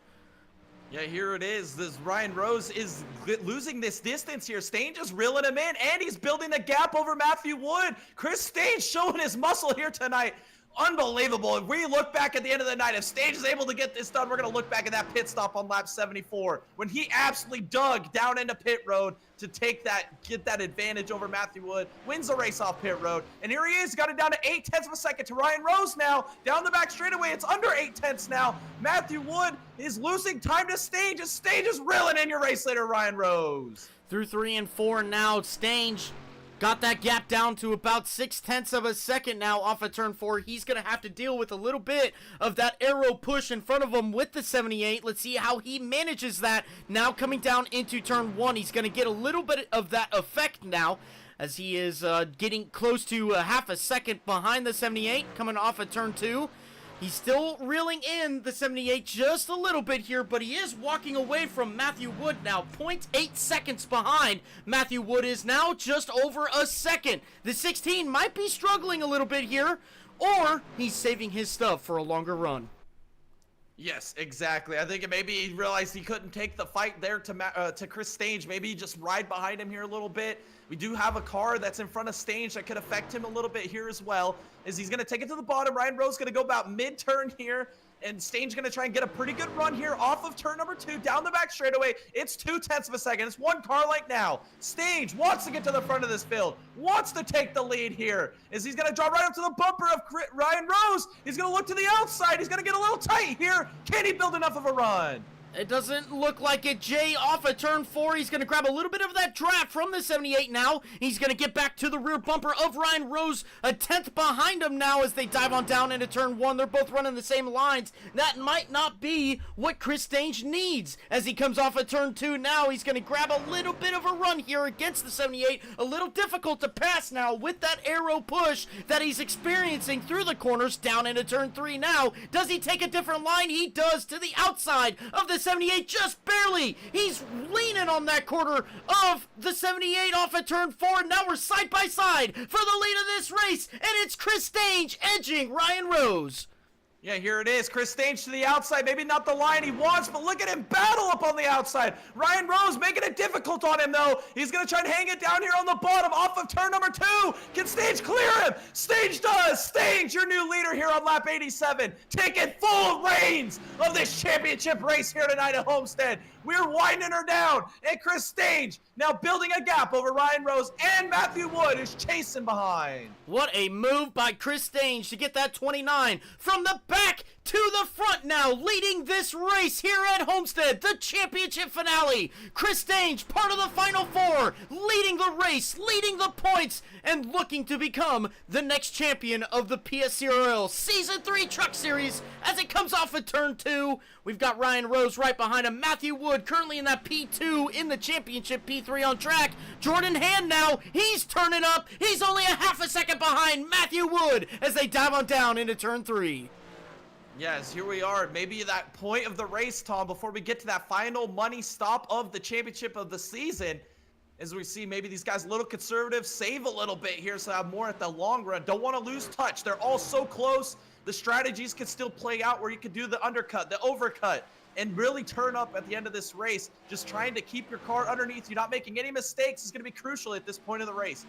Yeah, here it is. This Ryan Rose is losing this distance here. Stange is reeling him in, and he's building a gap over Matthew Wood. Chris Stange showing his muscle here tonight. Unbelievable. If we look back at the end of the night, if Stange is able to get this done, we're going to look back at that pit stop on lap 74 when he absolutely dug down into pit road to get that advantage over Matthew Wood, wins the race off pit road. And here he is, got it down to 0.8 of a second to Ryan Rose now. Down the back straightaway, it's under 0.8 now. Matthew Wood is losing time to Stange as Stange is reeling in your race leader, Ryan Rose. Through 3 and 4 now, Stange got that gap down to about 0.6 of a second now off of turn 4. He's going to have to deal with a little bit of that arrow push in front of him with the 78. Let's see how he manages that. Now coming down into turn 1, he's going to get a little bit of that effect now as he is getting close to half a second behind the 78 coming off of turn 2. He's still reeling in the 78 just a little bit here, but he is walking away from Matthew Wood now. 0.8 seconds behind. Matthew Wood is now just over a second. The 16 might be struggling a little bit here, or he's saving his stuff for a longer run. Yes, exactly. I think maybe he realized he couldn't take the fight there to Chris Stange. Maybe just ride behind him here a little bit. We do have a car that's in front of Stange that could affect him a little bit here as well. As he's going to take it to the bottom. Ryan Rose going to go about mid-turn here. And Stange going to try and get a pretty good run here off of turn number 2. Down the back straightaway. It's 0.2 of a second. It's one car length now. Stange wants to get to the front of this field. Wants to take the lead here. As he's going to draw right up to the bumper of Ryan Rose. He's going to look to the outside. He's going to get a little tight here. Can he build enough of a run? It doesn't look like it. Jay off of turn 4. He's going to grab a little bit of that draft from the 78 now. He's going to get back to the rear bumper of Ryan Rose. A 10th behind him now as they dive on down into turn 1. They're both running the same lines. That might not be what Chris Stange needs. As he comes off of turn 2 now, he's going to grab a little bit of a run here against the 78. A little difficult to pass now with that arrow push that he's experiencing through the corners down into turn 3 now. Does he take a different line? He does, to the outside of the 78, just barely. He's leaning on that quarter of the 78 off of turn 4. Now we're side by side for the lead of this race, and it's Chris Stange edging Ryan Rose. Yeah, here it is. Chris Stange to the outside. Maybe not the line he wants, but look at him battle up on the outside. Ryan Rose making it difficult on him, though. He's going to try and hang it down here on the bottom off of turn number 2. Can Stange clear him? Stange does. Stange, your new leader here on lap 87. Taking full reins of this championship race here tonight at Homestead. We're winding her down. And Chris Stange now building a gap over Ryan Rose and Matthew Wood, who's chasing behind. What a move by Chris Stange to get that 29 from the back to the front now, leading this race here at Homestead, the championship finale. Chris Stange, part of the Final Four, leading the race, leading the points, and looking to become the next champion of the PSCRL Season 3 Truck Series as it comes off of turn 2. We've got Ryan Rose right behind him. Matthew Wood currently in that P2 in the championship, P3 on track. Jordan Hand now, he's turning up. He's only a half a second behind Matthew Wood as they dive on down into turn 3. Yes, here we are. Maybe that point of the race, Tom, before we get to that final money stop of the championship of the season, as we see maybe these guys a little conservative, save a little bit here so have more at the long run. Don't want to lose touch. They're all so close. The strategies can still play out where you can do the undercut, the overcut, and really turn up at the end of this race. Just trying to keep your car underneath you, not making any mistakes is going to be crucial at this point of the race.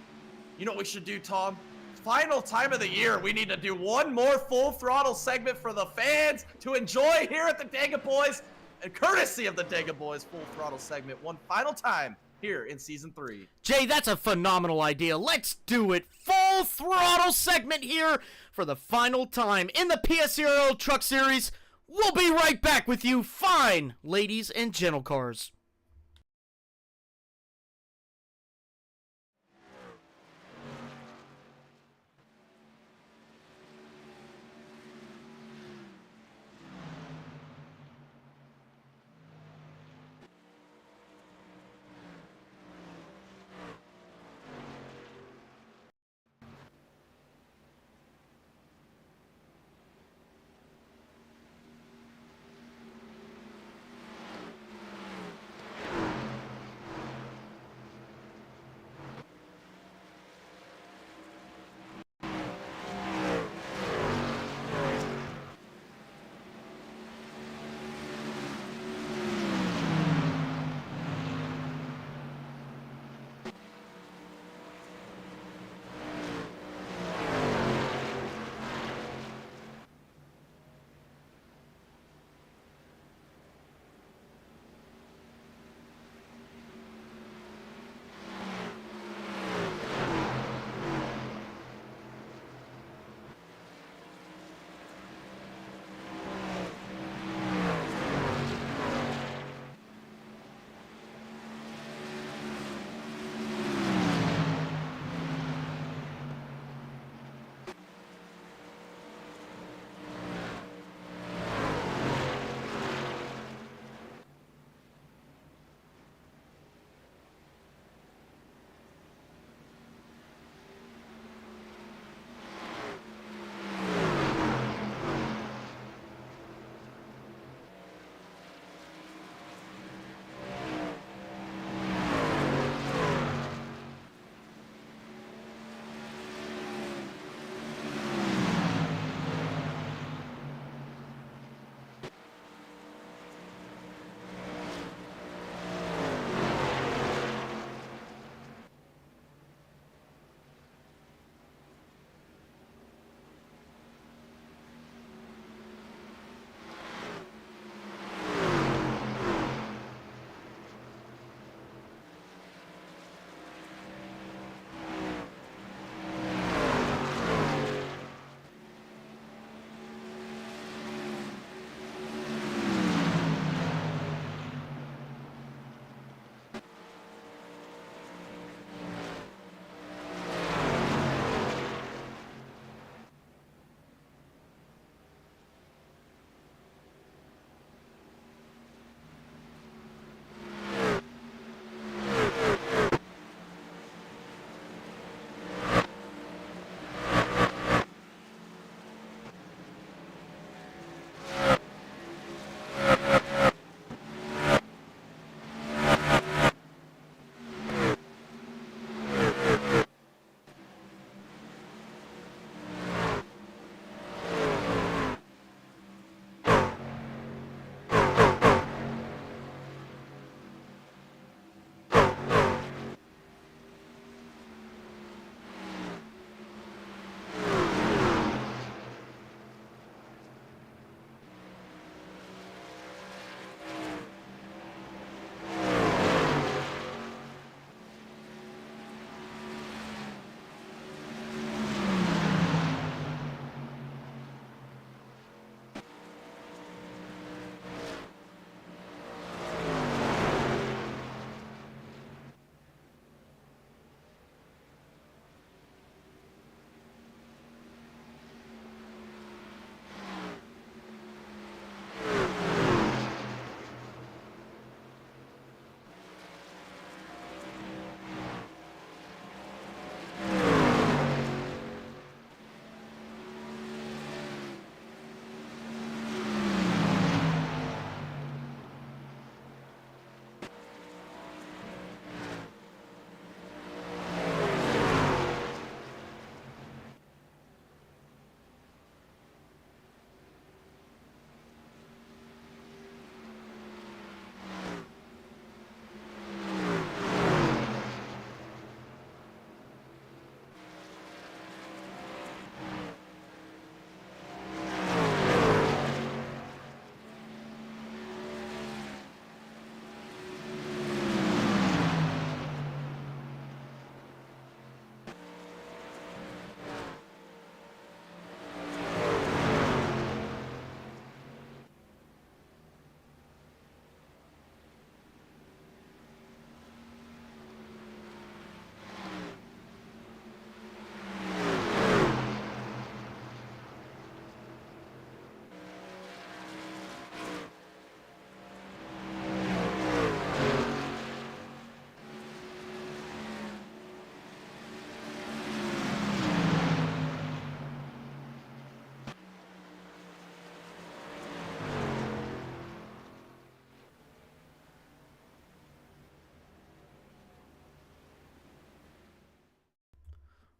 You know what we should do, Tom? Final time of the year, we need to do one more full throttle segment for the fans to enjoy here at the Dega Boys, and courtesy of the Dega Boys full throttle segment one final time here in season 3. Jay, that's a phenomenal idea. Let's do it. Full throttle segment here for the final time in the PSCRL Truck Series. We'll be right back with you fine ladies and gentle cars.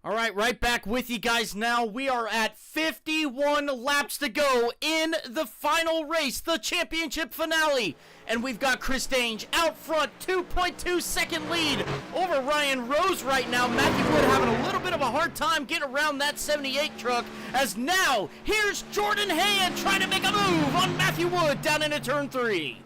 All right back with you guys now. We are at 51 laps to go in the final race, the championship finale. And we've got Chris Dange out front, 2.2 second lead over Ryan Rose right now. Matthew Wood having a little bit of a hard time getting around that 78 truck, as now here's Jordan Hand trying to make a move on Matthew Wood down into turn 3.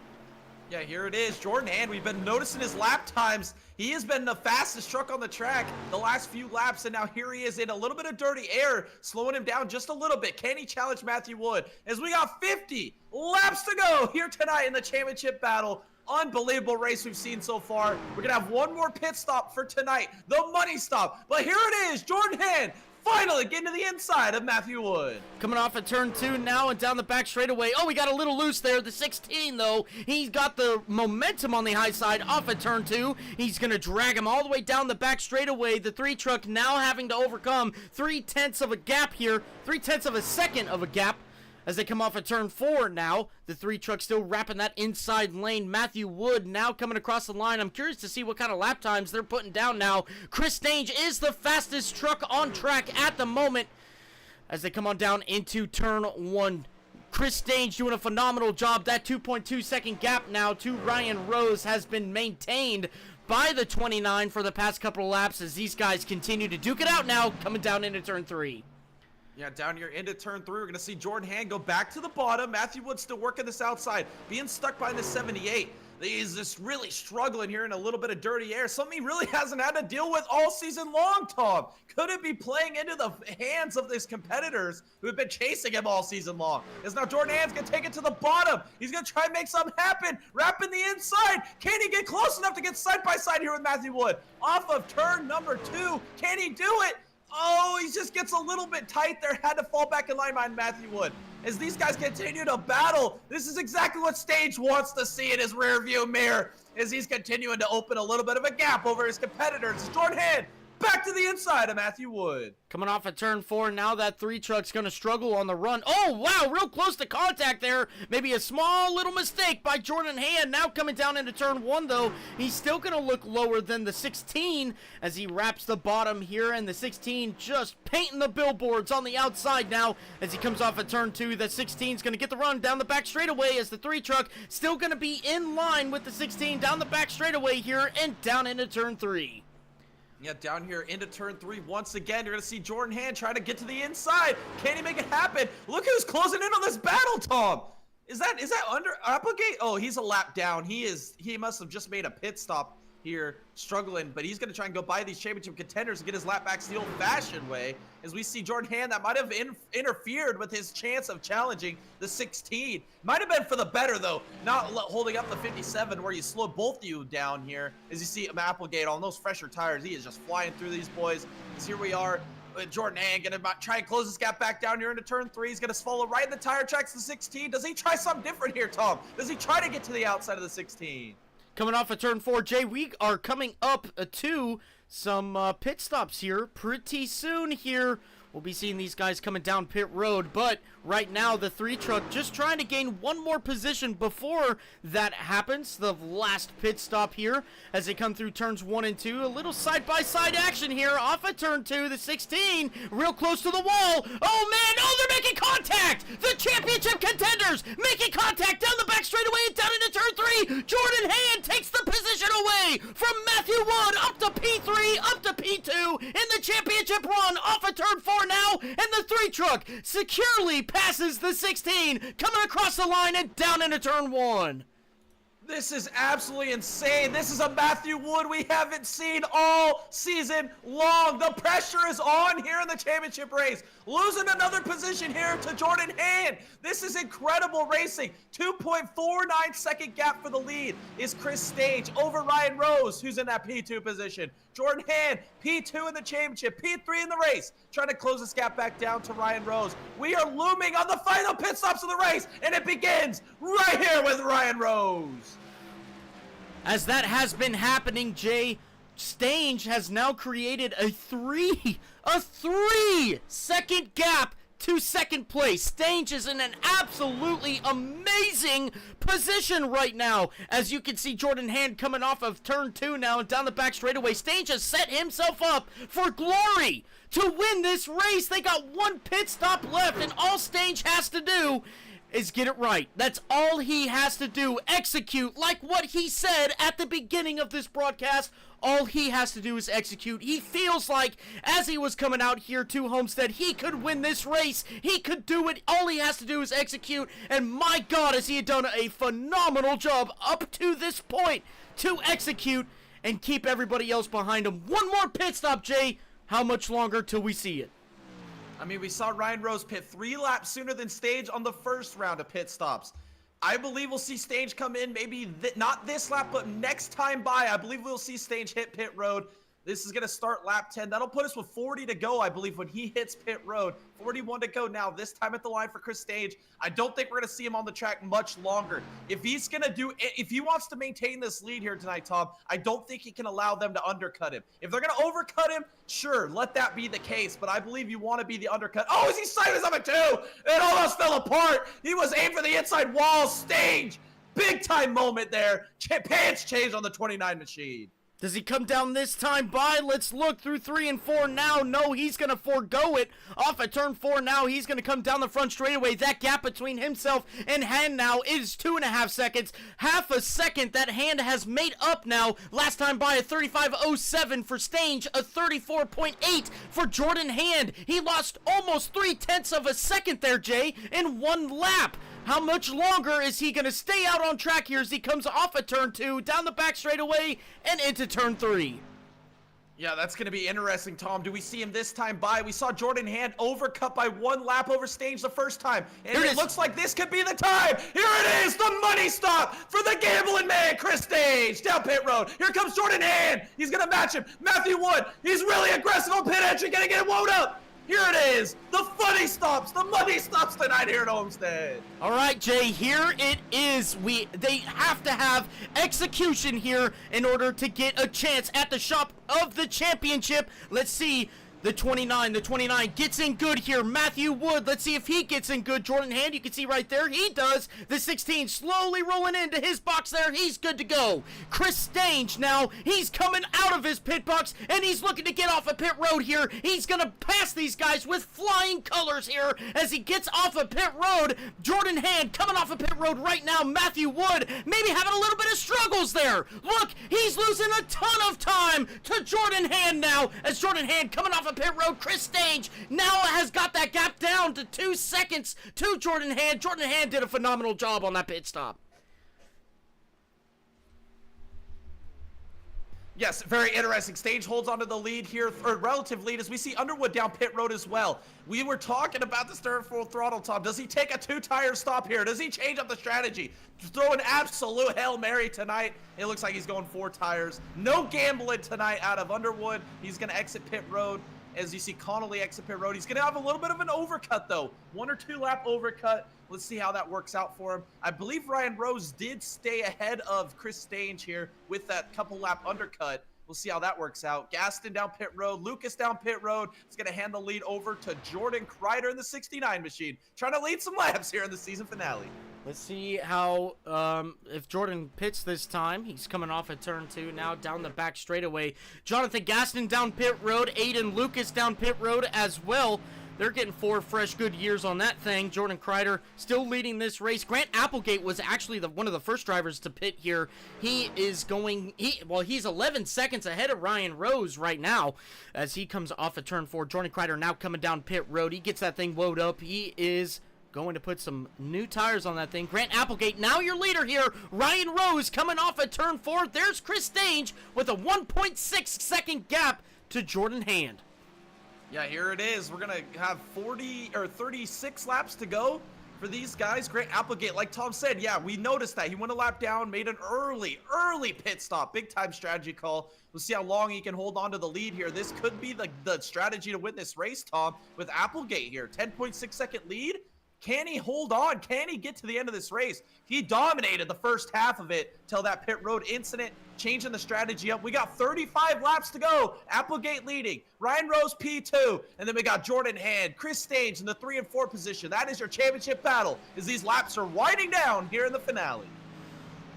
Yeah, here it is. Jordan Hand, we've been noticing his lap times. He has been the fastest truck on the track the last few laps, and now here he is in a little bit of dirty air, slowing him down just a little bit. Can he challenge Matthew Wood? As we got 50 laps to go here tonight in the championship battle. Unbelievable race we've seen so far. We're going to have one more pit stop for tonight, the money stop. But here it is, Jordan Hand finally getting to the inside of Matthew Wood. Coming off of turn 2 now and down the back straightaway. Oh, we got a little loose there. The 16, though, he's got the momentum on the high side off of turn 2. He's going to drag him all the way down the back straightaway. The 3 truck now having to overcome 3/10 of a gap here. 3/10 of a second of a gap. As they come off of turn 4 now, the 3 truck still wrapping that inside lane. Matthew Wood now coming across the line. I'm curious to see what kind of lap times they're putting down now. Chris Dange is the fastest truck on track at the moment as they come on down into turn 1. Chris Dange doing a phenomenal job. That 2.2 second gap now to Ryan Rose has been maintained by the 29 for the past couple of laps as these guys continue to duke it out now coming down into turn 3. Yeah, down here into turn 3, we're going to see Jordan Hand go back to the bottom. Matthew Wood still working this outside, being stuck by the 78. He's just really struggling here in a little bit of dirty air, something he really hasn't had to deal with all season long, Tom. Could it be playing into the hands of these competitors who have been chasing him all season long? As now Jordan Hand's going to take it to the bottom. He's going to try and make something happen, wrapping the inside. Can he get close enough to get side by side here with Matthew Wood? Off of turn number 2, can he do it? Oh, he just gets a little bit tight there. Had to fall back in line behind Matthew Wood. As these guys continue to battle, this is exactly what Stage wants to see in his rearview mirror, as he's continuing to open a little bit of a gap over his competitors. Jordan Hand back to the inside of Matthew Wood. Coming off of turn 4, now that 3 truck's going to struggle on the run. Oh, wow, real close to contact there. Maybe a small little mistake by Jordan Hand. Now coming down into turn 1, though, he's still going to look lower than the 16 as he wraps the bottom here, and the 16 just painting the billboards on the outside now as he comes off of turn 2. The 16's going to get the run down the back straightaway as the 3 truck still going to be in line with the 16 down the back straightaway here and down into turn 3. Yeah, down here into turn 3 once again. You're going to see Jordan Hand try to get to the inside. Can he make it happen? Look who's closing in on this battle, Tom. Is that under Applegate? Oh, he's a lap down. He must have just made a pit stop here, struggling, but he's going to try and go by these championship contenders and get his lap back the old-fashioned way. As we see Jordan Hand, that might have interfered with his chance of challenging the 16. Might have been for the better, though, not holding up the 57 where you slow both of you down here. As you see Applegate on those fresher tires, he is just flying through these boys. As here we are, Jordan Hand going to try and close this gap back down here into turn 3. He's going to follow right in the tire tracks of the 16. Does he try something different here, Tom? Does he try to get to the outside of the 16? Coming off of turn 4, Jay, we are coming up to some pit stops here pretty soon here. We'll be seeing these guys coming down pit road, but right now the 3 truck just trying to gain one more position before that happens. The last pit stop here as they come through turns 1 and 2. A little side-by-side action here off of turn 2. The 16 real close to the wall. Oh man, oh, they're making contact! The championship contenders making contact down the back straightaway and down into turn 3. Jordan Hand takes the position away from Matthew Wood up to P3, up to P2 in the championship run off of turn 4 now, and the 3 truck securely passes the 16, coming across the line and down into turn 1. This is absolutely insane. This is a Matthew Wood we haven't seen all season long. The pressure is on here in the championship race. Losing another position here to Jordan Hand. This is incredible racing. 2.49 second gap for the lead is Chris Stage over Ryan Rose, who's in that P2 position. Jordan Hand, P2 in the championship, P3 in the race, trying to close this gap back down to Ryan Rose. We are looming on the final pit stops of the race, and it begins right here with Ryan Rose. As that has been happening, Jay, Stange has now created a 3 second gap to second place. Stange is in an absolutely amazing position right now. As you can see, Jordan Hand coming off of turn 2 now and down the back straightaway. Stange has set himself up for glory to win this race. They got one pit stop left, and all Stange has to do is get it right. That's all he has to do. Execute like what he said at the beginning of this broadcast. All he has to do is execute. He feels like as he was coming out here to Homestead, he could win this race. He could do it. All he has to do is execute. And my God, has he done a phenomenal job up to this point to execute and keep everybody else behind him. One more pit stop, Jay. How much longer till we see it? I mean, we saw Ryan Rose pit 3 laps sooner than Stage on the first round of pit stops. I believe we'll see Stage come in, maybe not this lap, but next time by. I believe we'll see Stage hit pit road. This is going to start lap 10. That'll put us with 40 to go, I believe, when he hits pit road. 41 to go now, this time at the line for Chris Stage. I don't think we're going to see him on the track much longer. If he wants to maintain this lead here tonight, Tom, I don't think he can allow them to undercut him. If they're going to overcut him, sure, let that be the case. But I believe you want to be the undercut. Oh, is he sideways up at 2? It almost fell apart. He was aimed for the inside wall. Stage, big time moment there. Pants changed on the 29 machine. Does he come down this time by? Let's look through 3 and 4 now. No, he's going to forego it. Off at turn 4 now. He's going to come down the front straightaway. That gap between himself and Hand now is 2.5 seconds. Half a second that Hand has made up now. Last time by a 35.07 for Stange, a 34.8 for Jordan Hand. He lost almost 0.3 of a second there, Jay, in one lap. How much longer is he going to stay out on track here as he comes off of turn 2, down the back straightaway, and into turn 3? Yeah, that's going to be interesting, Tom. Do we see him this time by? We saw Jordan Hand overcut by 1 lap over Stage the first time. And it looks like this could be the time. Here it is, the money stop for the gambling man, Chris Stage, down pit road. Here comes Jordan Hand. He's going to match him. Matthew Wood, he's really aggressive on pit entry, going to get wound up. Here it is, the funny stops, the money stops tonight here at Homestead. All right, Jay, here it is. They have to have execution here in order to get a chance at the shop of the championship. Let's see. The 29 gets in good here. Matthew Wood, let's see if he gets in good. Jordan Hand, you can see right there, he does. The 16 slowly rolling into his box there. He's good to go. Chris Stange now, he's coming out of his pit box, and he's looking to get off of pit road here. He's going to pass these guys with flying colors here as he gets off of pit road. Jordan Hand coming off of pit road right now. Matthew Wood maybe having a little bit of struggles there. Look, he's losing a ton of time to Jordan Hand now as Jordan Hand coming off of pit road. Chris Stage now has got that gap down to 2 seconds to Jordan Hand. Jordan Hand did a phenomenal job on that pit stop. Yes, very interesting. Stage holds onto the lead here, or relative lead, as we see Underwood down pit road as well. We were talking about this third full throttle, Tom. Does he take a 2-tire stop here? Does he change up the strategy? Throw an absolute Hail Mary tonight. It looks like he's going 4 tires. No gambling tonight out of Underwood. He's going to exit pit road. As you see Connolly exit pit road, he's going to have a little bit of an overcut, though. 1 or 2 lap overcut. Let's see how that works out for him. I believe Ryan Rose did stay ahead of Chris Stange here with that couple lap undercut. We'll see how that works out. Gaston down pit road. Lucas down pit road. He's going to hand the lead over to Jordan Kreider in the 69 machine. Trying to lead some laps here in the season finale. Let's see how, if Jordan pits this time. He's coming off at turn 2 now, down the back straightaway. Jonathan Gaston down pit road. Aiden Lucas down pit road as well. They're getting 4 fresh good years on that thing. Jordan Kreider still leading this race. Grant Applegate was actually one of the first drivers to pit here. He is going, he's 11 seconds ahead of Ryan Rose right now as he comes off of turn 4. Jordan Kreider now coming down pit road. He gets that thing wound up. He is going to put some new tires on that thing. Grant Applegate, now your leader here. Ryan Rose coming off at turn 4. There's Chris Stange with a 1.6 second gap to Jordan Hand. Yeah, here it is. We're going to have 36 laps to go for these guys. Grant Applegate, like Tom said, yeah, we noticed that. He went a lap down, made an early pit stop. Big time strategy call. We'll see how long he can hold on to the lead here. This could be the strategy to win this race, Tom, with Applegate here. 10.6 second lead. Can he hold on? Can he get to the end of this race? He dominated the first half of it till that pit road incident, changing the strategy up. We got 35 laps to go. Applegate leading. Ryan Rose P2. And then we got Jordan Hand, Chris Stange in the 3 and 4 position. That is your championship battle as these laps are winding down here in the finale.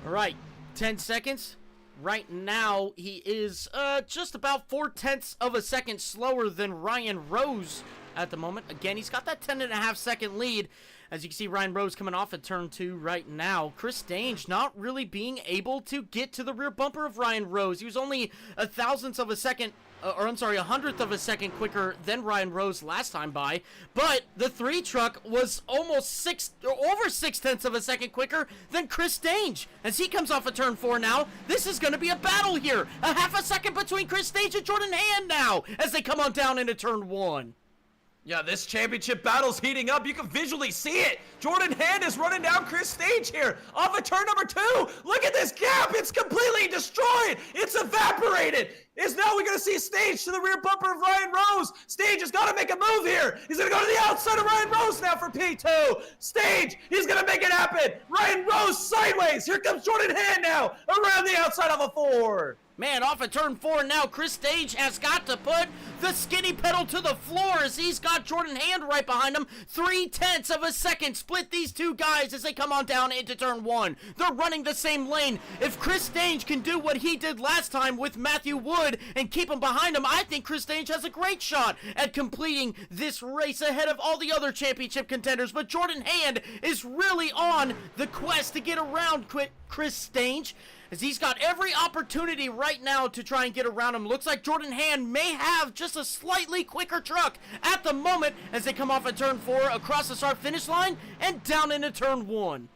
All right, 10 seconds. Right now, he is just about 0.4 of a second slower than Ryan Rose at the moment. Again, he's got that 10.5 second lead. As you can see, Ryan Rose coming off at turn 2 right now. Chris Stange not really being able to get to the rear bumper of Ryan Rose. He was only a thousandth of a second, a hundredth of a second quicker than Ryan Rose last time by. But the 3 truck was almost over 0.6 of a second quicker than Chris Stange. As he comes off of turn 4 now, this is going to be a battle here. A half a second between Chris Stange and Jordan Hand now as they come on down into turn 1. Yeah, this championship battle's heating up. You can visually see it. Jordan Hand is running down Chris Stange here off of turn number 2. Look at this gap. It's completely destroyed. It's evaporated. Is now we're going to see Stange to the rear bumper of Ryan Rose. Stange has got to make a move here. He's going to go to the outside of Ryan Rose now for P2. Stange, he's going to make it happen. Ryan Rose sideways. Here comes Jordan Hand now around the outside of a 4. Man, off of turn 4 now, Chris Stange has got to put the skinny pedal to the floor as he's got Jordan Hand right behind him. 0.3 of a second split these two guys as they come on down into turn 1. They're running the same lane. If Chris Stange can do what he did last time with Matthew Wood and keep him behind him, I think Chris Stange has a great shot at completing this race ahead of all the other championship contenders. But Jordan Hand is really on the quest to get around Chris Stange, as he's got every opportunity right now to try and get around him. Looks like Jordan Hand may have just a slightly quicker truck at the moment as they come off at turn 4 across the start finish line and down into turn 1.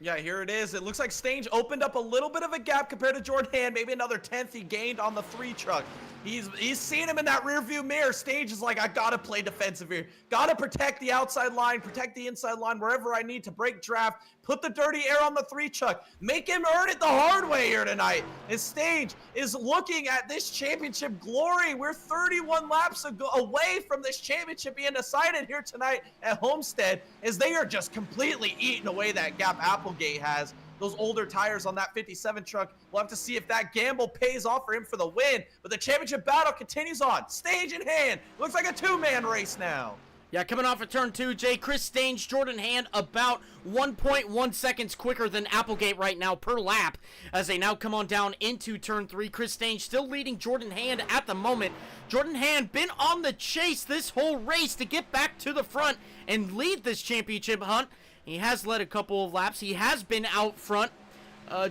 Yeah, here it is. It looks like Stange opened up a little bit of a gap compared to Jordan Hand. Maybe another 10th he gained on the 3 truck. He's seen him in that rear view mirror. Stange is like, I gotta play defensive here. Gotta protect the outside line, protect the inside line wherever I need to break draft. Put the dirty air on the 3 truck. Make him earn it the hard way here tonight. And Stange is looking at this championship glory. We're 31 laps away from this championship being decided here tonight at Homestead, as they are just completely eating away that gap Applegate has. Those older tires on that 57 truck. We'll have to see if that gamble pays off for him for the win. But the championship battle continues on. Stange in hand. Looks like a 2-man race now. Yeah, coming off of turn 2, Jay, Chris Stange, Jordan Hand about 1.1 seconds quicker than Applegate right now per lap as they now come on down into turn 3. Chris Stange still leading Jordan Hand at the moment. Jordan Hand been on the chase this whole race to get back to the front and lead this championship hunt. He has led a couple of laps. He has been out front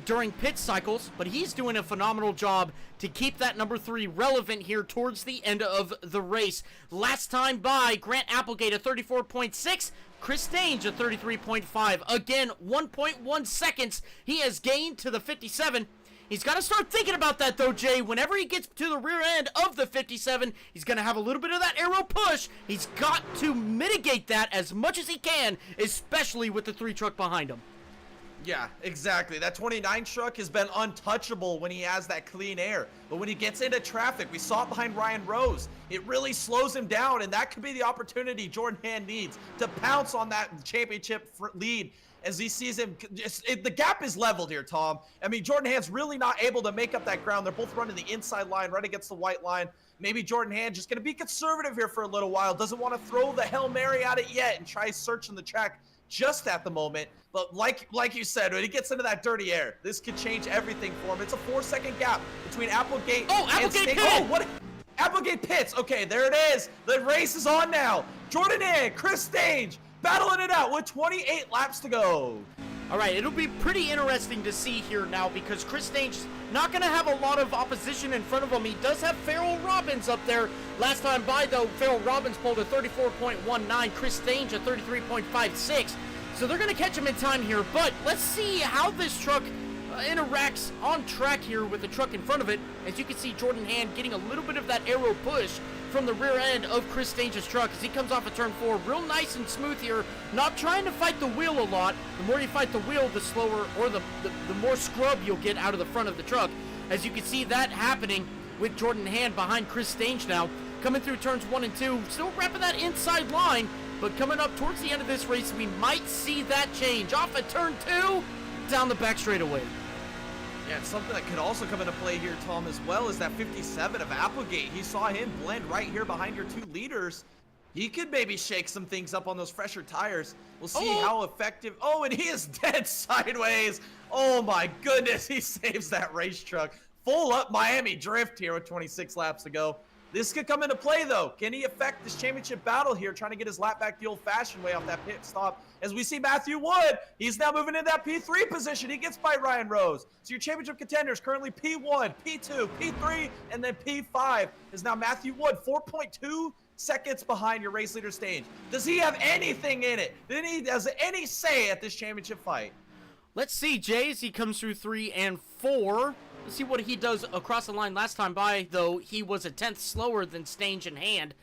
during pit cycles, but he's doing a phenomenal job to keep that number 3 relevant here towards the end of the race. Last time by, Grant Applegate at 34.6, Chris Stange at 33.5. Again, 1.1 seconds he has gained to the 57. He's got to start thinking about that, though, Jay. Whenever he gets to the rear end of the 57, he's going to have a little bit of that aero push. He's got to mitigate that as much as he can, especially with the 3 truck behind him. Yeah, exactly. That 29 truck has been untouchable when he has that clean air. But when he gets into traffic, we saw it behind Ryan Rose. It really slows him down, and that could be the opportunity Jordan Hand needs to pounce on that championship lead. As he sees him, the gap is leveled here, Tom. I mean, Jordan Hand's really not able to make up that ground. They're both running the inside line right against the white line. Maybe Jordan Hand just going to be conservative here for a little while. Doesn't want to throw the Hail Mary at it yet and try searching the track just at the moment. But like you said, when he gets into that dirty air, this could change everything for him. It's a 4-second gap between Applegate and Applegate Stange. pit! Oh, what? Applegate pits. Okay, there it is. The race is on now. Jordan Hand, Chris Stange, battling it out with 28 laps to go. All right, it'll be pretty interesting to see here now because Chris Stange's not going to have a lot of opposition in front of him. He does have Farrell Robbins up there. Last time by, though, Farrell Robbins pulled a 34.19, Chris Stange a 33.56. So they're going to catch him in time here, but let's see how this truck interacts on track here with the truck in front of it. As you can see, Jordan Hand getting a little bit of that aero push from the rear end of Chris Stange's truck as he comes off of turn 4. Real nice and smooth here, not trying to fight the wheel a lot. The more you fight the wheel, the slower or the more scrub you'll get out of the front of the truck. As you can see that happening with Jordan Hand behind Chris Stange now. coming through turns 1 and 2, still wrapping that inside line, but coming up towards the end of this race, we might see that change. Off at turn 2, down the back straightaway. Yeah, and something that could also come into play here, Tom, as well, is that 57 of Applegate. He saw him blend right here behind your 2 leaders. He could maybe shake some things up on those fresher tires. We'll see how effective. Oh, and he is dead sideways. Oh my goodness, he saves that race truck. Full up Miami drift here with 26 laps to go. This could come into play though. Can he affect this championship battle here, trying to get his lap back the old-fashioned way off that pit stop? As we see Matthew Wood, he's now moving into that P3 position. He gets by Ryan Rose. So your championship contenders currently P1, P2, P3, and then P5 is now Matthew Wood, 4.2 seconds behind your race leader stage. Does he have anything in it? Does any say at this championship fight? Let's see, Jay, as he comes through 3 and 4. Let's see what he does across the line. Last time by, though, he was a 10th slower than Stange and Hand.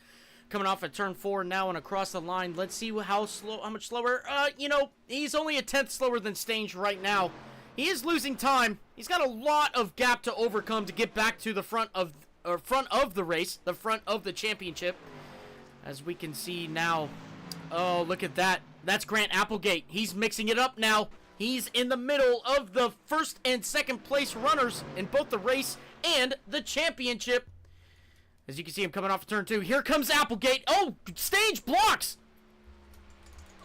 Coming off at turn 4 now and across the line. Let's see how much slower. You know, he's only a 10th slower than Stange right now. He is losing time. He's got a lot of gap to overcome to get back to the front of the race, the front of the championship. As we can see now. Oh, look at that. That's Grant Applegate. He's mixing it up now. He's in the middle of the first and second place runners in both the race and the championship. As you can see him coming off of turn 2. Here comes Applegate. Oh, Stange blocks.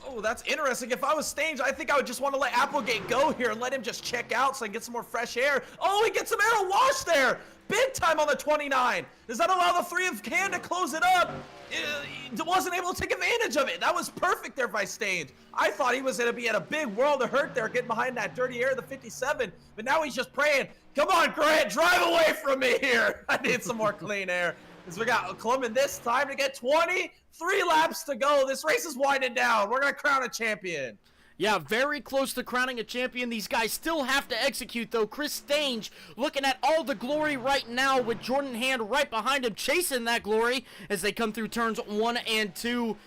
Oh, that's interesting. If I was Stange, I think I would just want to let Applegate go here and let him just check out so I can get some more fresh air. Oh, he gets some air wash there. Big time on the 29. Does that allow the 3 of Can to close it up? He wasn't able to take advantage of it. That was perfect there by Stange. I thought he was going to be at a big world of hurt there, getting behind that dirty air of the 57. But now he's just praying, come on, Grant, drive away from me here. I need some more clean air. As we got Klumman this time to get 23 laps to go. This race is winding down. We're going to crown a champion. Yeah, very close to crowning a champion. These guys still have to execute, though. Chris Stange looking at all the glory right now with Jordan Hand right behind him, chasing that glory as they come through turns 1 and 2.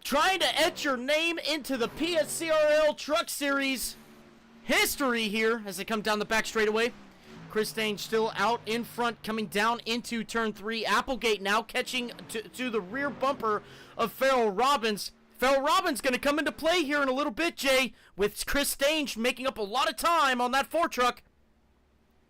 Trying to etch your name into the PSCRL Truck Series history here as they come down the back straightaway. Chris Stange still out in front, coming down into turn 3. Applegate now catching to the rear bumper of Farrell Robbins. Farrell Robbins going to come into play here in a little bit, Jay, with Chris Stange making up a lot of time on that 4 truck.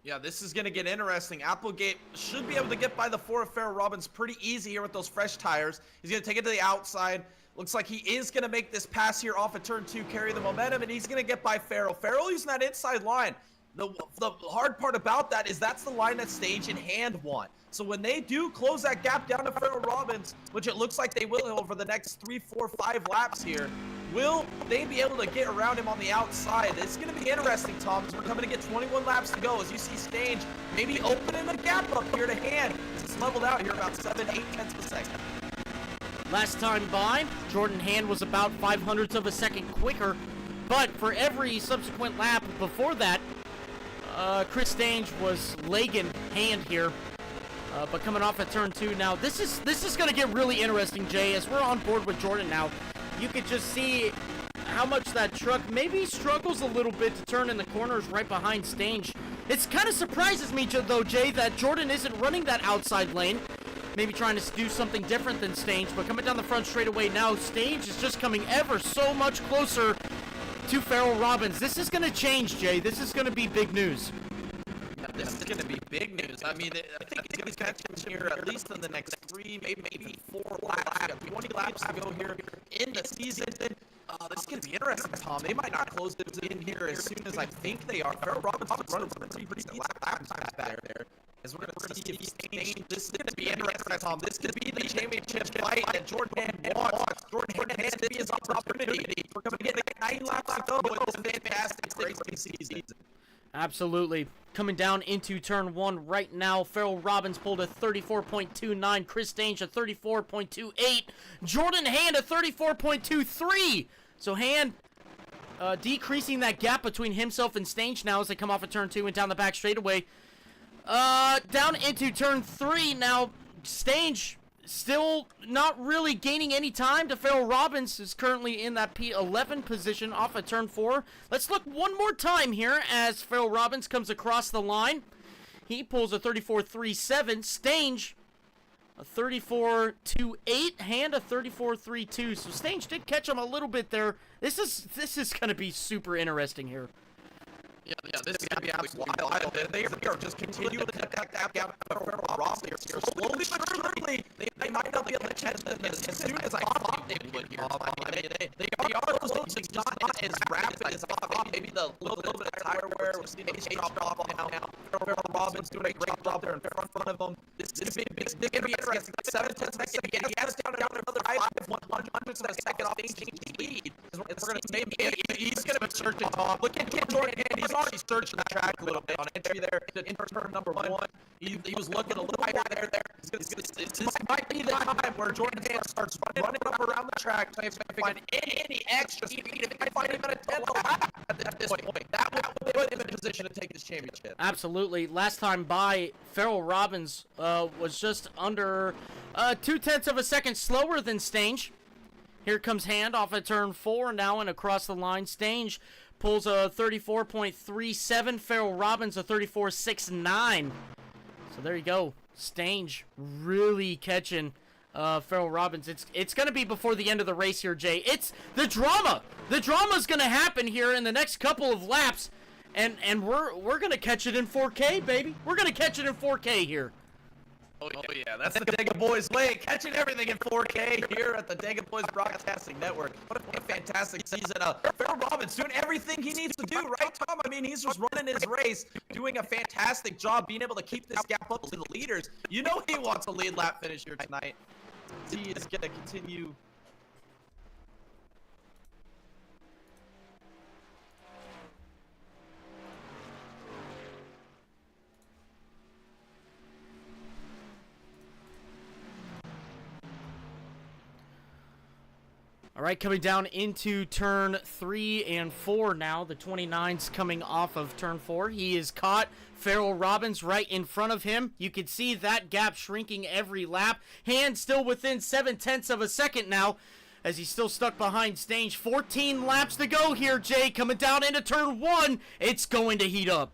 Yeah, this is going to get interesting. Applegate should be able to get by the 4 of Farrell Robbins pretty easy here with those fresh tires. He's going to take it to the outside. Looks like he is going to make this pass here off of turn 2, carry the momentum, and he's going to get by Farrell. Farrell using that inside line. The hard part about that is that's the line that Stange and Hand want. So when they do close that gap down to Farrell Robbins, which it looks like they will over the next 3, 4, 5 laps here, will they be able to get around him on the outside? It's going to be interesting, Tom, as we're coming to get 21 laps to go. As you see Stange maybe opening the gap up here to Hand. It's leveled out here about 7, 8 tenths of a second. Last time by, Jordan Hand was about 0.05 of a second quicker, but for every subsequent lap before that, Chris Stange was legging Hand here. But coming off at turn 2 now, this is going to get really interesting, Jay. As we're on board with Jordan now, you could just see how much that truck maybe struggles a little bit to turn in the corners right behind Stange. It kind of surprises me, though, Jay, that Jordan isn't running that outside lane. Maybe trying to do something different than Stange, but coming down the front straightaway now, Stange is just coming ever so much closer to Farrell Robbins. This is going to change, Jay. This is going to be big news. This is going to be big news. I mean, I think it's going to be catching here at least in the next 3, maybe 4 laps. We got 20 laps to go here in the season. This is going to be interesting, Tom. They might not close this in here as soon as I think they are. Farrell Robbins is running for a pretty decent lap time back there. As we're going to see if Stange, this is going to be interesting, Tom. This could be the championship fight that Jordan Hand wants. Jordan Hand has to be his opportunity. We're going to get 9 laps to go with this fantastic racing season. Absolutely. Coming down into turn 1 right now, Farrell Robbins pulled a 34.29, Chris Stange a 34.28, Jordan Hand a 34.23. So Hand decreasing that gap between himself and Stange now as they come off of turn 2 and down the back straightaway. Down into turn 3 now, Stange still not really gaining any time to Farrell Robbins, is currently in that P11 position off of turn 4. Let's look one more time here as Farrell Robbins comes across the line. He pulls a 34.37. Stange a 34.28, Hand a 34.32. So Stange did catch him a little bit there. This is going to be super interesting here. Yeah, this is gonna be absolutely wild. They are just continuing to cut that gap for Ross here. Slowly but surely, they might not be able to catch them as soon as I thought they would here. I mean, they are closing, just not as rapid as I thought. Maybe the little bit of tire wear, we're seeing Ace drop off now. Farrell Robbins doing a great job there in front of them. This is gonna be interesting. 7/10 seconds. He gets down another 5/100ths of a second off Stage lead. He's gonna be searching off. Look at Jordan Hand. He's already searching the track a little bit on entry there. In turn number 1, he was looking a little higher there. This might be the time where Jordan Hand starts running up around the track, trying to find any extra speed. If he can find even a 10th lap at this point, that will put him in position to take this championship. Absolutely. Last time by, Farrell Robbins was just under 0.2 of a second slower than Stange. Here comes Hand off of turn 4 now and across the line. Stange pulls a 34.37. Farrell Robbins a 34.69. So there you go. Stange really catching Farrell Robbins. It's going to be before the end of the race here, Jay. It's the drama. The drama's going to happen here in the next couple of laps. And we're going to catch it in 4K, baby. We're going to catch it in 4K here. Oh yeah, that's the Dega Boys way, catching everything in 4K here at the Dega Boys Broadcasting Network. What a fantastic season. Farrell Robbins doing everything he needs to do, right, Tom? I mean, he's just running his race, doing a fantastic job, being able to keep this gap up to the leaders. You know he wants a lead lap finish here tonight. He is going to continue. All right, coming down into turn 3 and 4 now. The 29's coming off of turn 4. He is caught. Farrell Robbins right in front of him. You can see that gap shrinking every lap. Hand still within 0.7 of a second now as he's still stuck behind Stange. 14 laps to go here, Jay. Coming down into turn 1. It's going to heat up.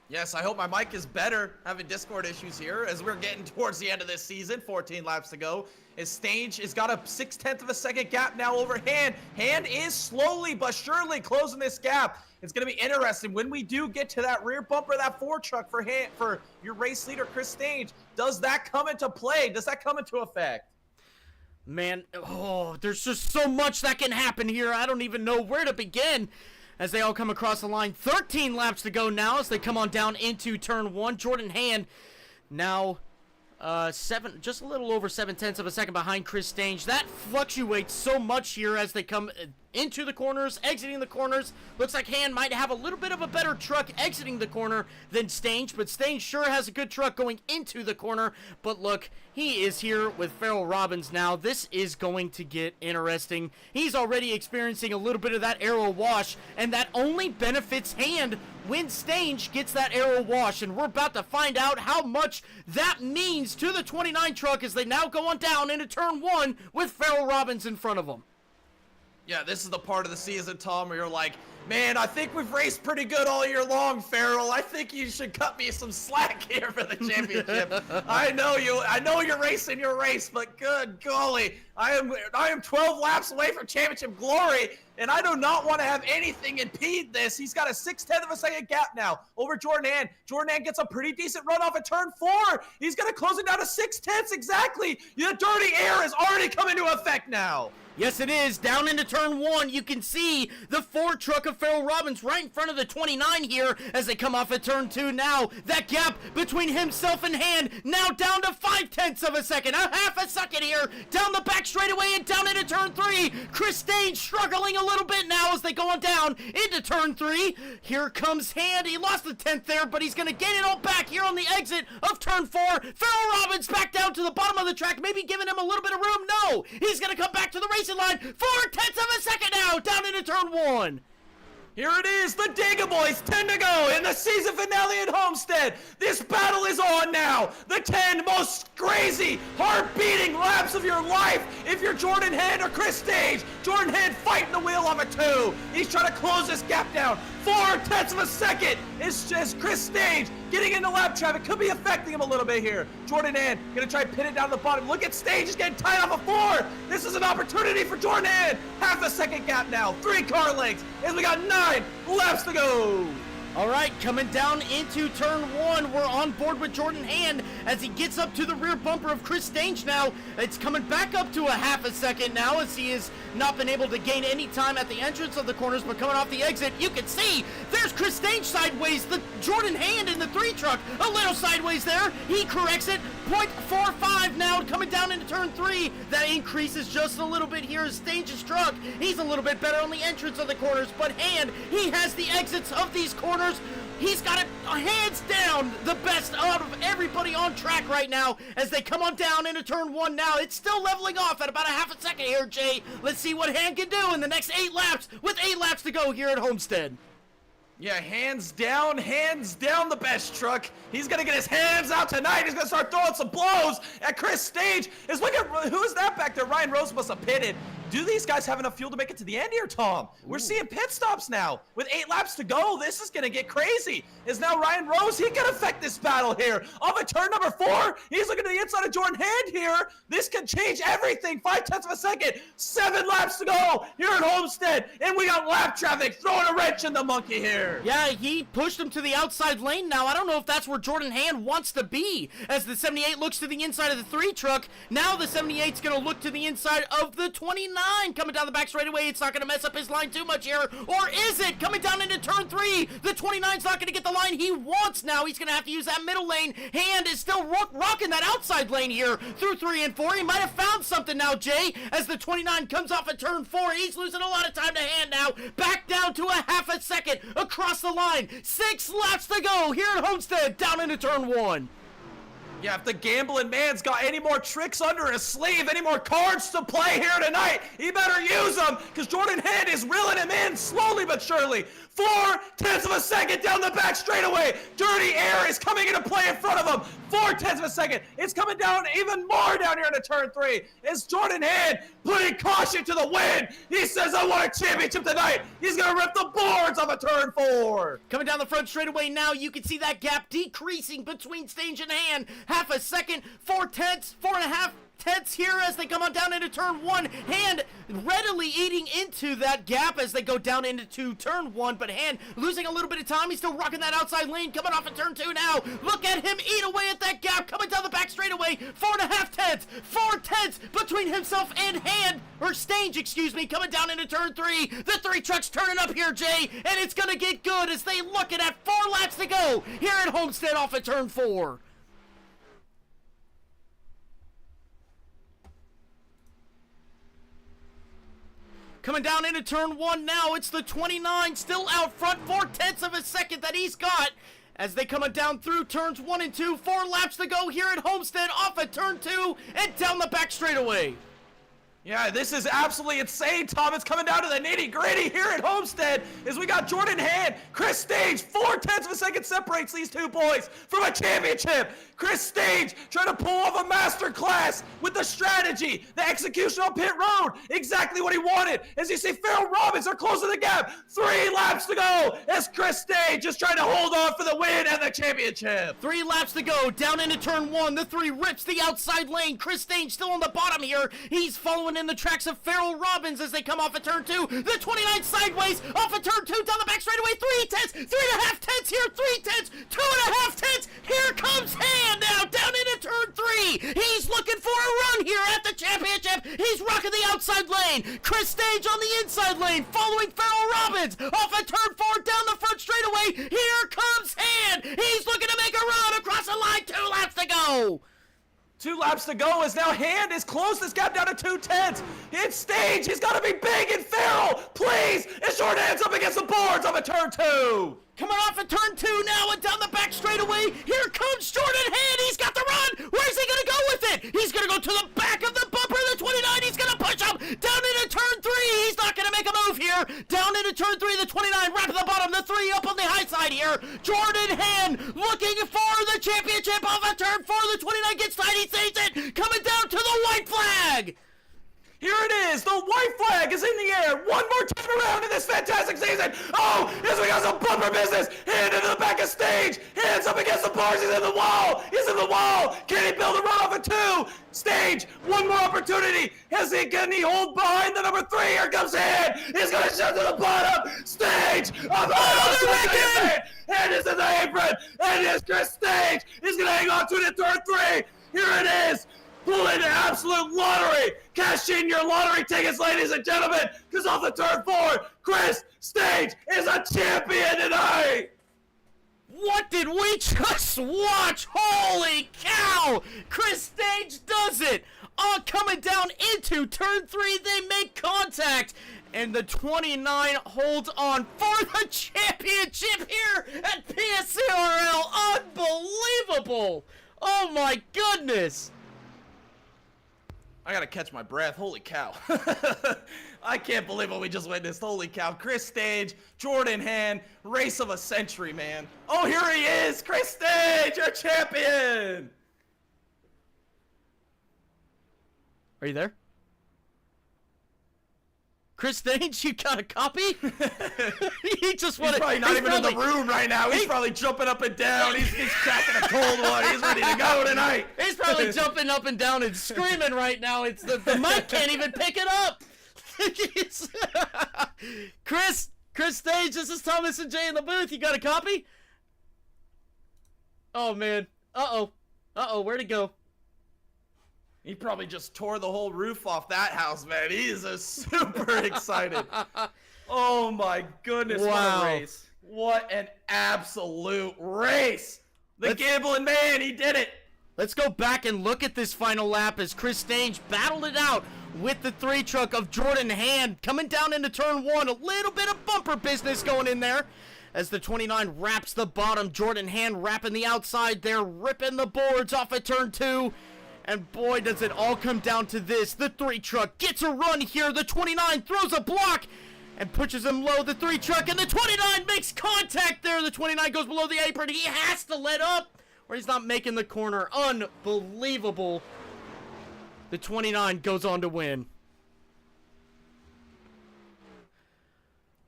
Yes, I hope my mic is better. Having Discord issues here as we're getting towards the end of this season. 14 laps to go. As Stange has got a 0.6 of a second gap now over Hand. Hand is slowly but surely closing this gap. It's going to be interesting when we do get to that rear bumper, that Ford truck for your race leader, Chris Stange. Does that come into play? Does that come into effect? Man, there's just so much that can happen here. I don't even know where to begin. As they all come across the line. 13 laps to go now as they come on down into turn 1. Jordan Hand now just a little over 0.7 of a second behind Chris Stange. That fluctuates so much here as they come into the corners, exiting the corners. Looks like Hand might have a little bit of a better truck exiting the corner than Stange, but Stange sure has a good truck going into the corner. But look, he is here with Farrell Robbins now. This is going to get interesting. He's already experiencing a little bit of that aero wash, and that only benefits Hand when Stange gets that aero wash, and we're about to find out how much that means to the 29 truck as they now go on down into turn 1 with Farrell Robbins in front of them. Yeah, this is the part of the season, Tom, where you're like, man, I think we've raced pretty good all year long, Farrell. I think you should cut me some slack here for the championship. I know you're racing your race, but good golly, I am 12 laps away from championship glory, and I do not want to have anything impede this. He's got a 0.6 of a second gap now over Jordan Hand. Jordan Hand gets a pretty decent run off at turn 4. He's going to close it down to 0.6 exactly. The dirty air has already come into effect now. Yes, it is. Down into turn 1, you can see the Ford truck of Farrell Robbins right in front of the 29 here as they come off at turn 2 now. That gap between himself and Hand now down to 0.5 of a second. A half a second here. Down the back straightaway and down into turn 3. Chris Stange struggling a little bit now as they go on down into turn 3. Here comes Hand. He lost the 10th there, but he's going to gain it all back here on the exit of turn 4. Farrell Robbins back down to the bottom of the track, maybe giving him a little bit of room. No, he's going to come back to the race line. 0.4 of a second now, down into turn 1. Here it is, the Dega Boys, 10 to go in the season finale at Homestead. This battle is on now. The 10 most crazy, heart-beating laps of your life. If you're Jordan Hand or Chris Stange, Jordan Hand fighting the wheel on a 2. He's trying to close this gap down. 4/10 of a second is just Chris Stage getting into lap traffic. Could be affecting him a little bit here. Jordan Hand gonna try and pin it down to the bottom. Look at Stage, he's getting tied off a 4. This is an opportunity for Jordan Hand. Half a second gap now, 3 car lengths, as we got 9 laps to go. All right, coming down into turn 1, we're on board with Jordan Hand as he gets up to the rear bumper of Chris Stange now. It's coming back up to a half a second now as he has not been able to gain any time at the entrance of the corners, but coming off the exit, you can see there's Chris Stange sideways, the Jordan Hand in the 3 truck, a little sideways there. He corrects it, 0.45 now coming down into turn 3. That increases just a little bit here as Stange's truck. He's a little bit better on the entrance of the corners, but Hand, he has the exits of these corners. He's got it hands down the best out of everybody on track right now as they come on down into turn 1 now. It's still leveling off at about a half a second here, Jay. Let's see what Hand can do in the next 8 laps with 8 laps to go here at Homestead. Yeah, hands down the best truck. He's gonna get his hands out tonight. He's gonna start throwing some blows at Chris Stage. Look at who's that back there? Ryan Rose must have pitted. Do these guys have enough fuel to make it to the end here, Tom? We're seeing pit stops now. With 8 laps to go, this is gonna get crazy. Is now Ryan Rose, he can affect this battle here. Off of turn number 4, he's looking to the inside of Jordan Hand here. This can change everything. 0.5 of a second. 7 laps to go here at Homestead. And we got lap traffic throwing a wrench in the monkey here. Yeah, he pushed him to the outside lane now. I don't know if that's where Jordan Hand wants to be as the 78 looks to the inside of the 3 truck. Now the 78's going to look to the inside of the 29 coming down the back straightaway. It's not going to mess up his line too much here. Or is it? Coming down into turn 3. The 29's not going to get the line he wants now. He's going to have to use that middle lane. Hand is still rocking that outside lane here through 3 and 4. He might have found something now, Jay, as the 29 comes off of turn 4. He's losing a lot of time to Hand now. Back down to a half a second across the line. 6 laps to go here at Homestead down into turn 1. Yeah, if the gambling man's got any more tricks under his sleeve, any more cards to play here tonight, he better use them, because Jordan Hand is reeling him in slowly but surely. 0.4 of a second down the back straightaway. Dirty air is coming into play in front of him. 0.4 of a second. It's coming down even more down here into turn 3. It's Jordan Hand putting caution to the wind. He says, I want a championship tonight. He's going to rip the boards off of turn 4. Coming down the front straightaway now, you can see that gap decreasing between Stage and Hand. Half a second, 4.5 tenths here as they come on down into turn 1. Hand readily eating into that gap as they go down into turn 1, but Hand losing a little bit of time. He's still rocking that outside lane coming off of turn 2 now. Look at him eat away at that gap coming down the back straightaway. 4.5 tenths, 4 tenths between himself and Hand, or Stage, excuse me, coming down into turn 3. The 3 trucks turning up here, Jay, and it's gonna get good as they looking at 4 laps to go here at Homestead off of turn 4. Coming down into turn 1 now, it's the 29 still out front, 0.4 of a second that he's got as they coming down through turns 1 and 2. 4 laps to go here at Homestead off of turn 2 and down the back straightaway. Yeah, this is absolutely insane, Tom. It's coming down to the nitty-gritty here at Homestead as we got Jordan Hand, Chris Stage. 0.4 of a second separates these 2 boys from a championship. Chris Stage trying to pull off a master class with the strategy, the execution on pit road. Exactly what he wanted. As you see, Farrell Robbins are closing the gap. 3 laps to go as Chris Stage is trying to hold on for the win and the championship. 3 laps to go down into turn 1. The 3 rips the outside lane. Chris Stage still on the bottom here. He's following in the tracks of Farrell Robbins as they come off of turn 2. The 29 sideways off of turn 2 down the back straightaway. 3 tenths, 3.5 tenths here, 3 tenths, 2.5 tenths. Here comes Hand now down into turn 3. He's looking for a run here at the championship. He's rocking the outside lane. Chris Stage on the inside lane following Farrell Robbins off of turn 4 down the front straightaway. Here comes Hand. He's looking to make a run across the line. 2 laps to go. 2 laps to go as now Hand is close this gap down to 2 tenths. It's Stage. He's got to be big and Farrell. Please. As Jordan Hand's up against the boards of a turn 2. Coming off of turn 2 now and down the back straightaway. Here comes Jordan Hand. He's got the run. Where's he going to go with it? He's going to go to the back of the bumper of the 29. He's going to push him down into turn 3. He's not going to make a move here. Down into turn 3, the 29 right at the bottom. The 3 up on the high side here. Jordan Hand looking for the championship off of turn 4. The 29 gets tight. He saves it. Coming down to the white flag. Here it is. The white flag is in the air. One more time around in this fantastic season. Oh, this we got some bumper business. Hand into the back of stage. Hands up against the bars. He's in the wall. He's in the wall. Can he build a run off a 2? Stage. One more opportunity. Can he hold behind the number 3? Here comes Hand. He's going to shove to the bottom. Stage. Hand is in the apron. And it's Chris Stage. He's going to hang on to it in turn 3. Here it is. Pull in the absolute lottery. Cash in your lottery tickets, ladies and gentlemen, because off the turn 4, Chris Stage is a champion tonight. What did we just watch? Holy cow! Chris Stage does it! Coming down into turn 3, they make contact. And the 29 holds on for the championship here at PSRL. Unbelievable! Oh my goodness! I gotta catch my breath. Holy cow. I can't believe what we just witnessed. Holy cow. Chris Stage, Jordan Hand, race of a century, man. Oh, here he is. Chris Stage, your champion. Are you there? Chris Stage, you got a copy? He just He's probably not even in the room right now. He's probably jumping up and down. He's cracking a cold one. He's ready to go tonight. He's probably jumping up and down and screaming right now. It's the mic can't even pick it up. Chris Stage, this is Thomas and Jay in the booth. You got a copy? Oh man. Uh-oh, where'd it go? He probably just tore the whole roof off that house, man. He is super excited. Oh my goodness, wow. What a race. What an absolute race. The gambling man, he did it. Let's go back and look at this final lap as Chris Stage battled it out with the 3 truck of Jordan Hand coming down into turn 1. A little bit of bumper business going in there as the 29 wraps the bottom. Jordan Hand wrapping the outside there, ripping the boards off at turn 2. And boy, does it all come down to this. The 3 truck gets a run here. The 29 throws a block and pushes him low. The 3 truck and the 29 makes contact there. The 29 goes below the apron. He has to let up or he's not making the corner. Unbelievable. The 29 goes on to win.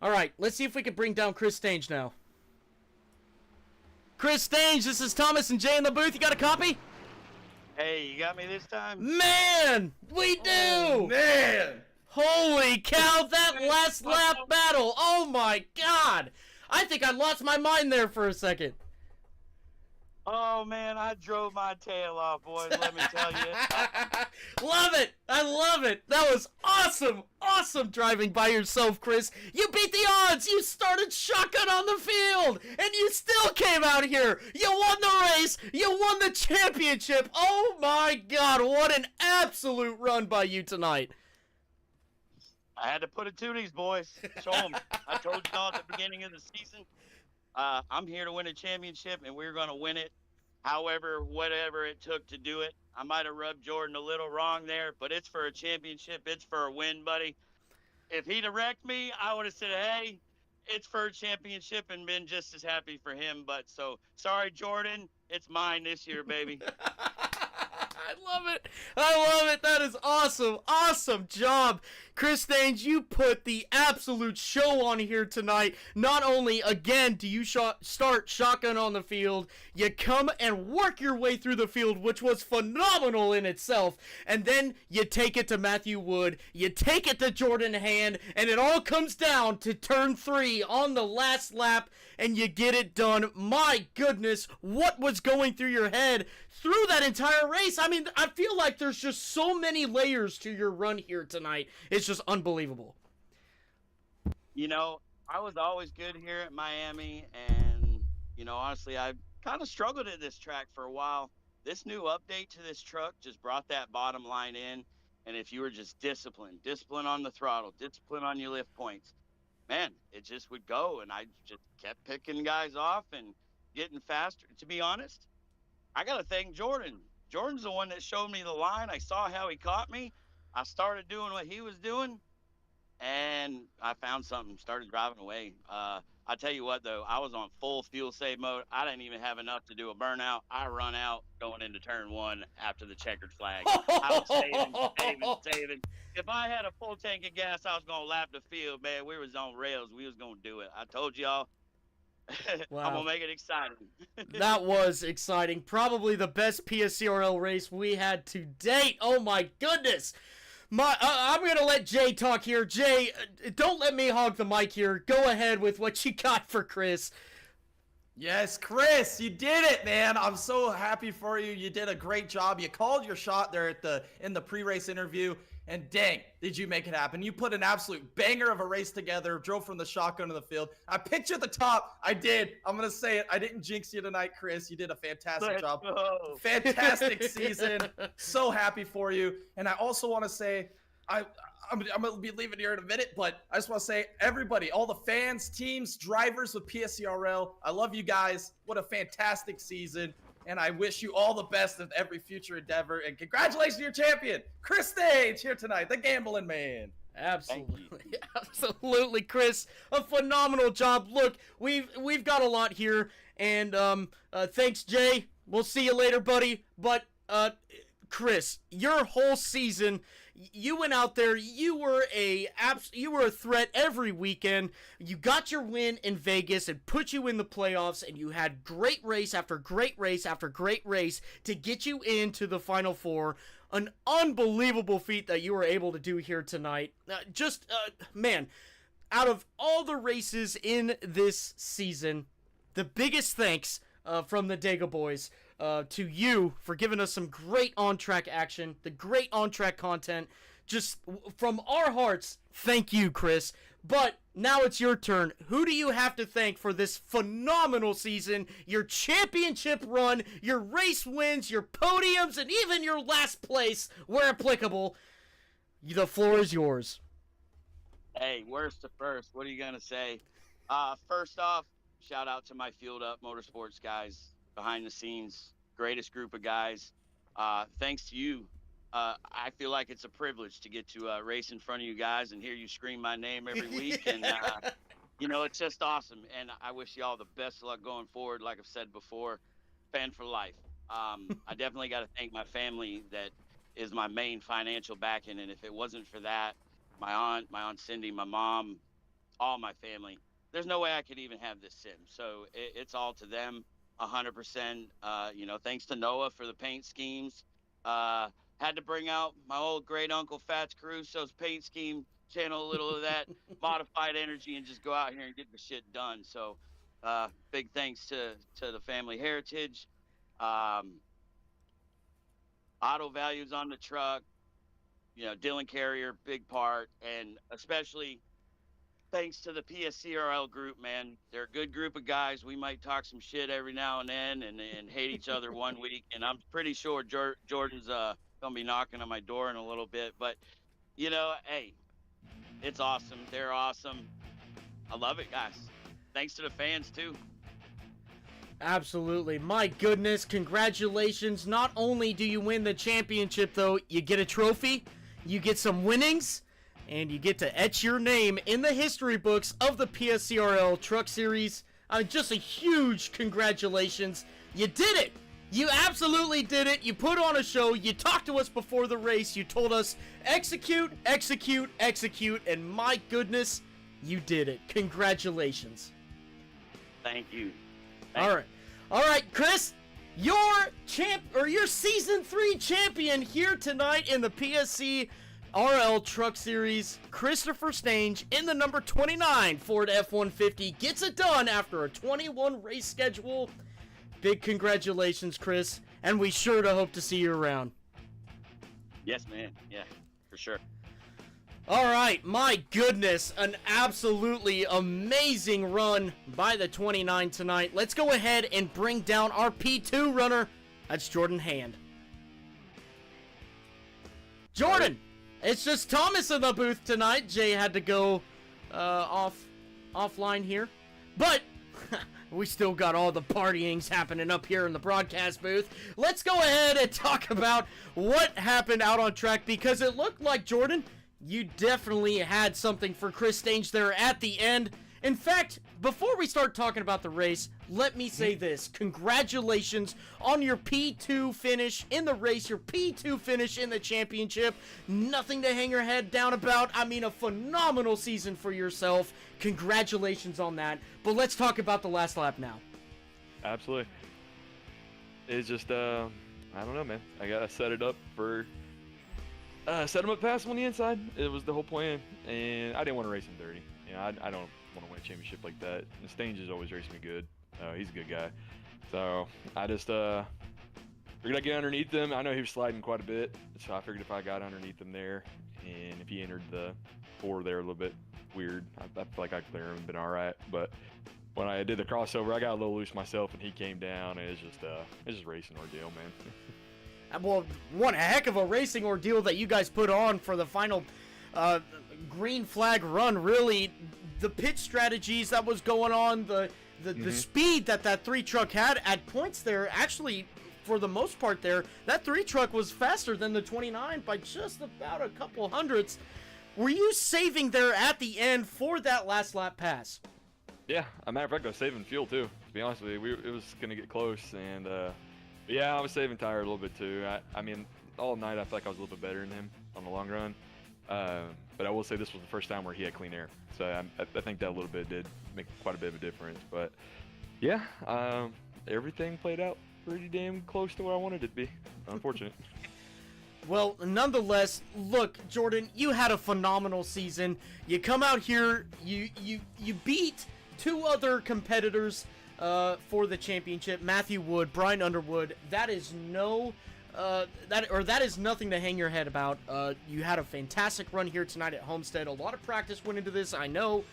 All right, let's see if we can bring down Chris Stage now. Chris Stage, this is Thomas and Jay in the booth. You got a copy? Hey, you got me this time? Man, we do! Oh, man! Holy cow, that last lap battle! Oh my god! I think I lost my mind there for a second. Oh man, I drove my tail off, boys, let me tell you. Love it! I love it! That was awesome! Awesome driving by yourself, Chris. You beat the odds! You started shotgun on the field! And you still came out here! You won the race! You won the championship! Oh my god, what an absolute run by you tonight! I had to put it to these boys. Show them. I told you all at the beginning of the season, I'm here to win a championship, and we're going to win it however, whatever it took to do it. I might have rubbed Jordan a little wrong there, but it's for a championship. It's for a win, buddy. If he'd have wrecked me, I would have said, hey, it's for a championship and been just as happy for him. But so, sorry, Jordan. It's mine this year, baby. I love it. I love it. That is awesome. Awesome job. Chris Stage, you put the absolute show on here tonight. Not only, again, do you start shotgun on the field, you come and work your way through the field, which was phenomenal in itself. And then you take it to Matthew Wood, you take it to Jordan Hand, and it all comes down to turn 3 on the last lap, and you get it done. My goodness, what was going through your head through that entire race? I mean, I feel like there's just so many layers to your run here tonight. It's just unbelievable. You know, I was always good here at Miami, and, you know, honestly, I kind of struggled at this track for a while. This new update to this truck just brought that bottom line in, and if you were just discipline on the throttle, discipline on your lift points, man, it just would go, and I just kept picking guys off and getting faster. To be honest, I got to thank Jordan. Jordan's the one that showed me the line. I saw how he caught me. I started doing what he was doing, and I found something, started driving away. I tell you what, though, I was on full fuel save mode. I didn't even have enough to do a burnout. I run out going into turn 1 after the checkered flag. I was saving. if I had a full tank of gas, I was gonna lap the field, man. We was on rails. We was gonna do it. I told y'all. I'm Wow. gonna make it exciting. That was exciting. Probably the best PSCRL race we had to date. Oh my goodness. I'm going to let Jay talk here. Jay, don't let me hog the mic here. Go ahead with what you got for Chris. Yes, Chris, you did it, man. I'm so happy for you. You did a great job. You called your shot there in the pre-race interview, and dang, did you make it happen. You put an absolute banger of a race together, drove from the shotgun to the field. I picked you at the top. I did. I'm going to say it. I didn't jinx you tonight, Chris. You did a fantastic job. Go. Fantastic season. So happy for you. And I also want to say, I'm going to be leaving here in a minute, but I just want to say, everybody, all the fans, teams, drivers with PSCRL, I love you guys. What a fantastic season. And I wish you all the best of every future endeavor. And congratulations to your champion, Chris Stage, here tonight, the gambling man. Absolutely. Absolutely, Chris. A phenomenal job. Look, we've got a lot here. And thanks, Jay. We'll see you later, buddy. But Chris, your whole season, you went out there, you were a threat every weekend. You got your win in Vegas and put you in the playoffs, and you had great race after great race after great race to get you into the Final Four. An unbelievable feat that you were able to do here tonight. Man, out of all the races in this season, the biggest thanks from the Dega boys to you for giving us some great on-track action, the great on-track content. Just from our hearts, thank you, Chris. But now it's your turn. Who do you have to thank for this phenomenal season, your championship run, your race wins, your podiums, and even your last place, where applicable? The floor is yours. Hey, worst to first. What are you gonna say? First off, shout out to my Fueled Up Motorsports guys behind the scenes. Greatest group of guys. Thanks to you. I feel like it's a privilege to get to race in front of you guys and hear you scream my name every week. And, it's just awesome. And I wish you all the best of luck going forward. Like I've said before, fan for life. I definitely got to thank my family that is my main financial backing. And if it wasn't for that, my aunt Cindy, my mom, all my family, there's no way I could even have this sim. So it's all to them 100%. Thanks to Noah for the paint schemes. Had to bring out my old great uncle Fats Caruso's paint scheme, channel a little of that modified energy and just go out here and get the shit done. So big thanks to the family heritage. Auto values on the truck, Dylan Carrier, big part. And especially thanks to the PSCRL group, man. They're a good group of guys. We might talk some shit every now and then and hate each other one week. And I'm pretty sure Jordan's going to be knocking on my door in a little bit. But, hey, it's awesome. They're awesome. I love it, guys. Thanks to the fans, too. Absolutely. My goodness, congratulations. Not only do you win the championship, though, you get a trophy, you get some winnings, and you get to etch your name in the history books of the PSCRL Truck Series. Just a huge congratulations. You did it! You absolutely did it. You put on a show. You talked to us before the race. You told us, execute, execute, execute, and my goodness, you did it. Congratulations. Thank you. All right, Chris, your season 3 champion here tonight in the PSC RL Truck Series, Christopher Stange in the number 29 Ford F-150 gets it done after a 21 race schedule. Big congratulations, Chris, and we sure to hope to see you around. Yes, man. Yeah, for sure. All right, my goodness, an absolutely amazing run by the 29 tonight. Let's go ahead and bring down our P2 runner. That's Jordan Hand. Jordan, it's just Thomas in the booth tonight. Jay had to go offline here, but we still got all the partyings happening up here in the broadcast booth. Let's go ahead and talk about what happened out on track, because it looked like, Jordan, you definitely had something for Chris Stange there at the end. In fact, before we start talking about the race, let me say this. Congratulations on your P2 finish in the race, your P2 finish in the championship. Nothing to hang your head down about. I mean, a phenomenal season for yourself. Congratulations on that. But let's talk about the last lap now. Absolutely. It's just, I don't know, man. I gotta set it up for, set him up past him on the inside. It was the whole plan, and I didn't want to race him dirty. You know, I don't want to win a championship like that. And Stange has always raced me good. He's a good guy. So I just figured I'd get underneath him. I know he was sliding quite a bit, so I figured if I got underneath him there, and if he entered the 4 there a little bit weird, I feel like I clear him and been all right. But when I did the crossover, I got a little loose myself, and he came down, and it's just racing ordeal, man. Well, one heck of a racing ordeal that you guys put on for the final green flag run. Really, the pit strategies that was going on, the speed that 3 truck had at points there, actually, for the most part there, that 3 truck was faster than the 29 by just about a couple hundredths. Were you saving there at the end for that last lap pass? Yeah, as a matter of fact, I was saving fuel too. To be honest with you, it was gonna get close, and yeah, I was saving tire a little bit too. I mean, all night I felt like I was a little bit better than him on the long run. But I will say this was the first time where he had clean air, so I think that a little bit did make quite a bit of a difference. But yeah, everything played out pretty damn close to where I wanted it to be. Unfortunate. Well, nonetheless, look, Jordan, you had a phenomenal season. You come out here, you beat 2 other competitors for the championship, Matthew Wood, Brian Underwood. That is that is nothing to hang your head about. You had a fantastic run here tonight at Homestead. A lot of practice went into this, I know,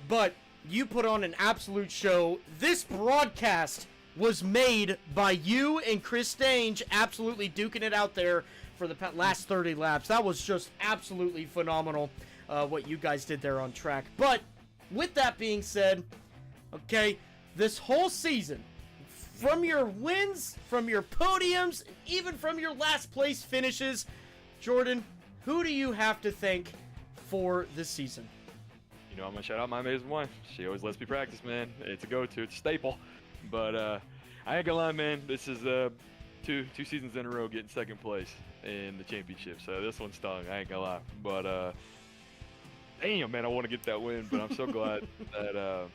but you put on an absolute show. This broadcast was made by you and Chris Stange, absolutely duking it out there for the last 30 laps. That was just absolutely phenomenal, what you guys did there on track. But with that being said, okay, this whole season, from your wins, from your podiums, and even from your last place finishes, Jordan, who do you have to thank for this season? You know, I'm gonna shout out my amazing wife. She always lets me practice, man. It's a go-to, it's a staple. But I ain't gonna lie, man. This is two seasons in a row getting second place in the championship. So this one stung. I ain't gonna lie. But damn, man, I want to get that win. But I'm so glad that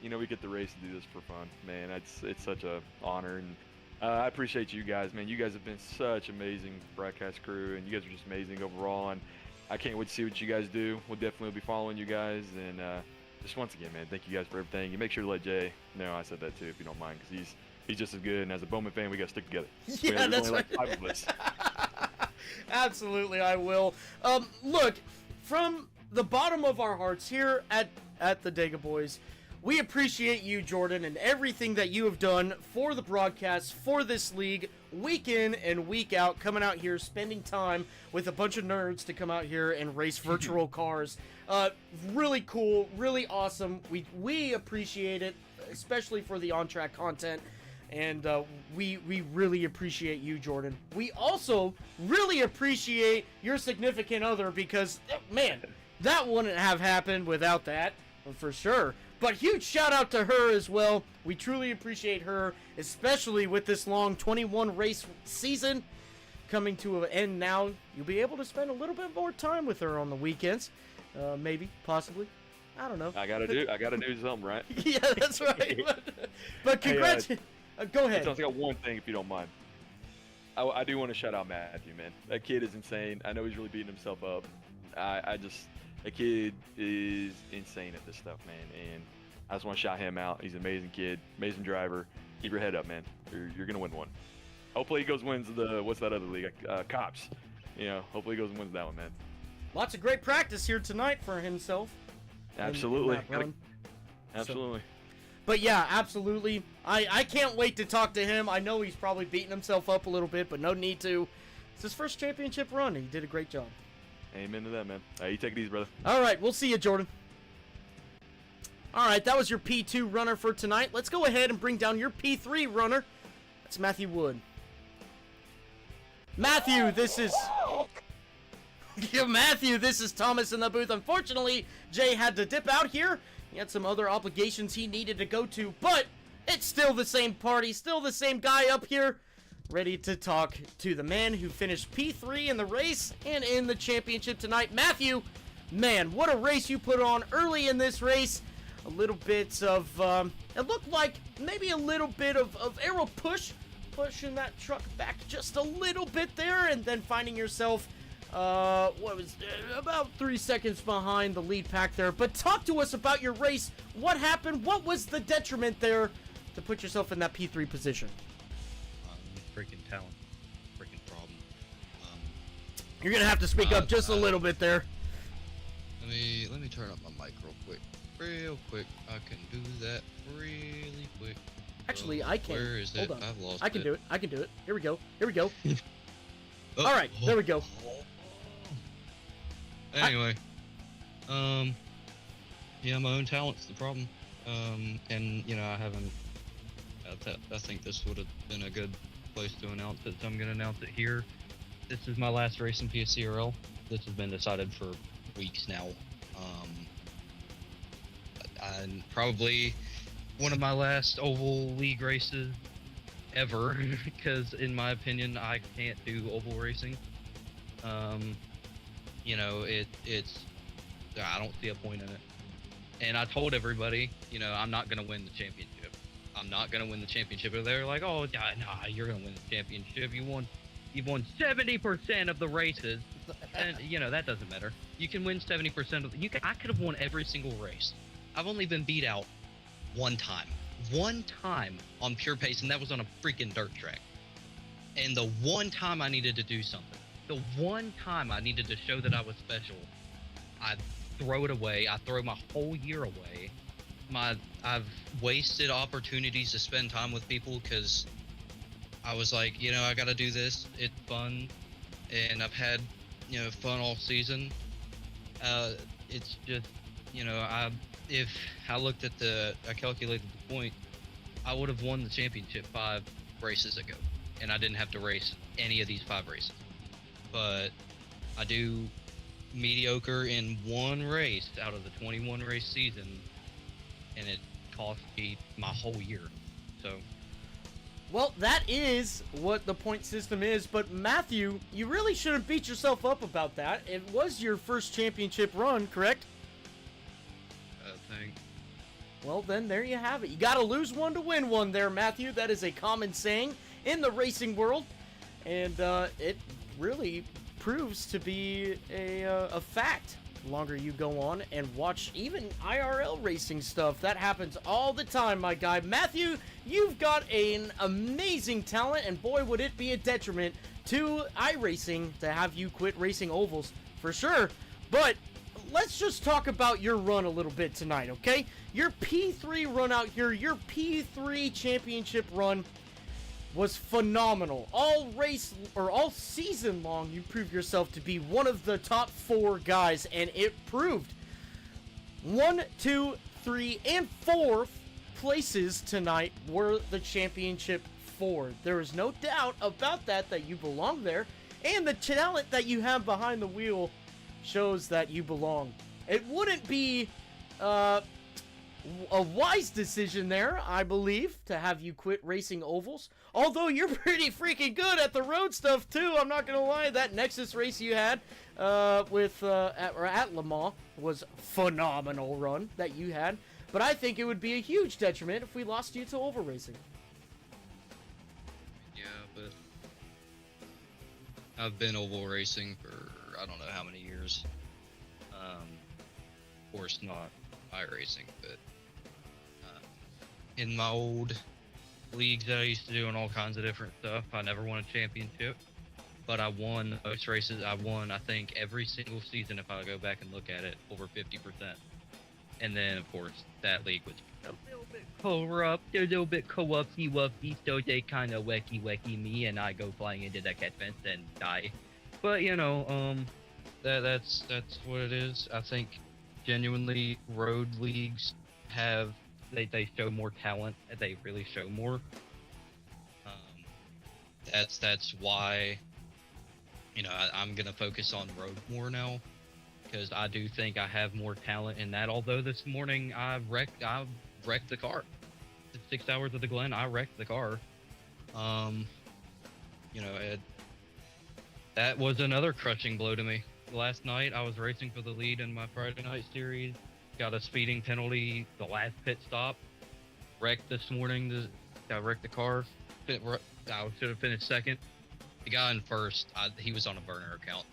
you know, we get the race and do this for fun, man. It's such a honor, and I appreciate you guys, man. You guys have been such amazing broadcast crew, and you guys are just amazing overall. And I can't wait to see what you guys do. We'll definitely be following you guys, and just once again, man, thank you guys for everything. You make sure to let Jay know I said that too, if you don't mind, because he's just as good. And as a Bowman fan, we got to stick together. Yeah, that's only right. like 5 of us. Absolutely, I will. Look, from the bottom of our hearts here at the Dega Boys, we appreciate you, Jordan, and everything that you have done for the broadcast, for this league, week in and week out, coming out here, spending time with a bunch of nerds to come out here and race virtual cars. Really cool, really awesome. We appreciate it, especially for the on-track content. And we really appreciate you, Jordan. We also really appreciate your significant other, because, man, that wouldn't have happened without that, for sure. But huge shout out to her as well. We truly appreciate her, especially with this long 21 race season coming to an end now. You'll be able to spend a little bit more time with her on the weekends. Maybe, possibly. I don't know. I gotta do something, right? Yeah, that's right. But congrats. Go ahead. I got one thing, if you don't mind. I do want to shout out Matthew, man. That kid is insane. I know he's really beating himself up. That kid is insane at this stuff, man. And I just want to shout him out. He's an amazing kid, amazing driver. Keep your head up, man. You're gonna win one. Hopefully he goes wins the what's that other league? Cops. You know, hopefully he goes and wins that one, man. Lots of great practice here tonight for himself. Absolutely. So, Absolutely. but yeah, absolutely. I can't wait to talk to him. I know he's probably beating himself up a little bit, but no need to. It's his first championship run. He did a great job. Amen to that, man. You take it easy, brother. All right, we'll see you, Jordan. All right, that was your P2 runner for tonight. Let's go ahead and bring down your P3 runner. That's Matthew Wood. Matthew, this is... Yeah, Matthew, this is Thomas in the booth. Unfortunately, Jay had to dip out here. He had some other obligations he needed to go to, but it's still the same party, still the same guy up here, ready to talk to the man who finished P3 in the race and in the championship tonight. Matthew, man, what a race you put on early in this race. A little bit of, it looked like maybe a little bit of aero pushing that truck back just a little bit there, and then finding yourself, about 3 seconds behind the lead pack there. But talk to us about your race. What happened? What was the detriment there to put yourself in that P3 position? Freaking talent. Freaking problem. You're gonna have to speak up just a little bit there. Let me turn up my mic real quick. I can do that really quick. Actually, I can. Where is Hold it? on. I've lost I can it. do it. I can do it. Here we go. Here we go. Oh, All right, there we go. Anyway, yeah, my own talent's the problem. And you know, I haven't. I think this would have been a good place to announce it. So I'm gonna announce it here. This is my last race in PSCRL. This has been decided for weeks now. And probably one of my last Oval League races ever, because in my opinion, I can't do oval racing. You know, it's I don't see a point in it. And I told everybody, you know, I'm not gonna win the championship. I'm not gonna win the championship. And they're like, oh, nah, you're gonna win the championship. You've won 70% of the races, and you know that doesn't matter. You can win 70% of. I could have won every single race. I've only been beat out one time on pure pace, and that was on a freaking dirt track. And the one time I needed to do something, the one time I needed to show that I was special, I throw it away. I throw my whole year away. I've wasted opportunities to spend time with people because I was like, you know, I gotta do this. It's fun, and I've had, you know, fun all season. It's just, you know, if I looked at I calculated the point, I would have won the championship 5 races ago, and I didn't have to race any of these 5 races. But I do mediocre in one race out of the 21 race season, and it cost me my whole year. So. Well, that is what the point system is, but Matthew, you really shouldn't beat yourself up about that. It was your first championship run, correct? I think. Well, then there you have it. You gotta lose one to win one there, Matthew. That is a common saying in the racing world, and it really proves to be a fact. The longer you go on and watch even IRL racing stuff, that happens all the time, my guy. Matthew, you've got an amazing talent, and boy, would it be a detriment to iRacing to have you quit racing ovals, for sure. But let's just talk about your run a little bit tonight, okay? Your P3 run out here, your P3 championship run was phenomenal. All season long, you proved yourself to be one of the top 4 guys, and it proved. 1, 2, 3, and 4th places tonight were the championship 4. There is no doubt about that you belong there, and the talent that you have behind the wheel shows that you belong. It wouldn't be a wise decision there, I believe, to have you quit racing ovals. Although you're pretty freaking good at the road stuff too, I'm not gonna lie. That Nexus race you had at Le Mans was phenomenal run that you had. But I think it would be a huge detriment if we lost you to oval racing. Yeah, but I've been oval racing for I don't know how many years. Of course, not iRacing, but in my old leagues that I used to do and all kinds of different stuff, I never won a championship, but I won most races. I won, I think, every single season, if I go back and look at it, over 50%. And then, of course, that league was a little bit corrupt, a little bit co-uppy-wuppy, so they kind of wacky me, and I go flying into the cat fence and die. But, you know, that's what it is. I think, genuinely, road leagues have, they show more talent, they really show more. That's why, I'm gonna focus on road more now because I do think I have more talent in that. Although this morning I wrecked the car. The 6 hours of the Glen, I wrecked the car. That was another crushing blow to me. Last night I was racing for the lead in my Friday night series. Got a speeding penalty the last pit stop. Wrecked this morning. I wrecked the car. I should have finished second. The guy in first, he was on a burner account.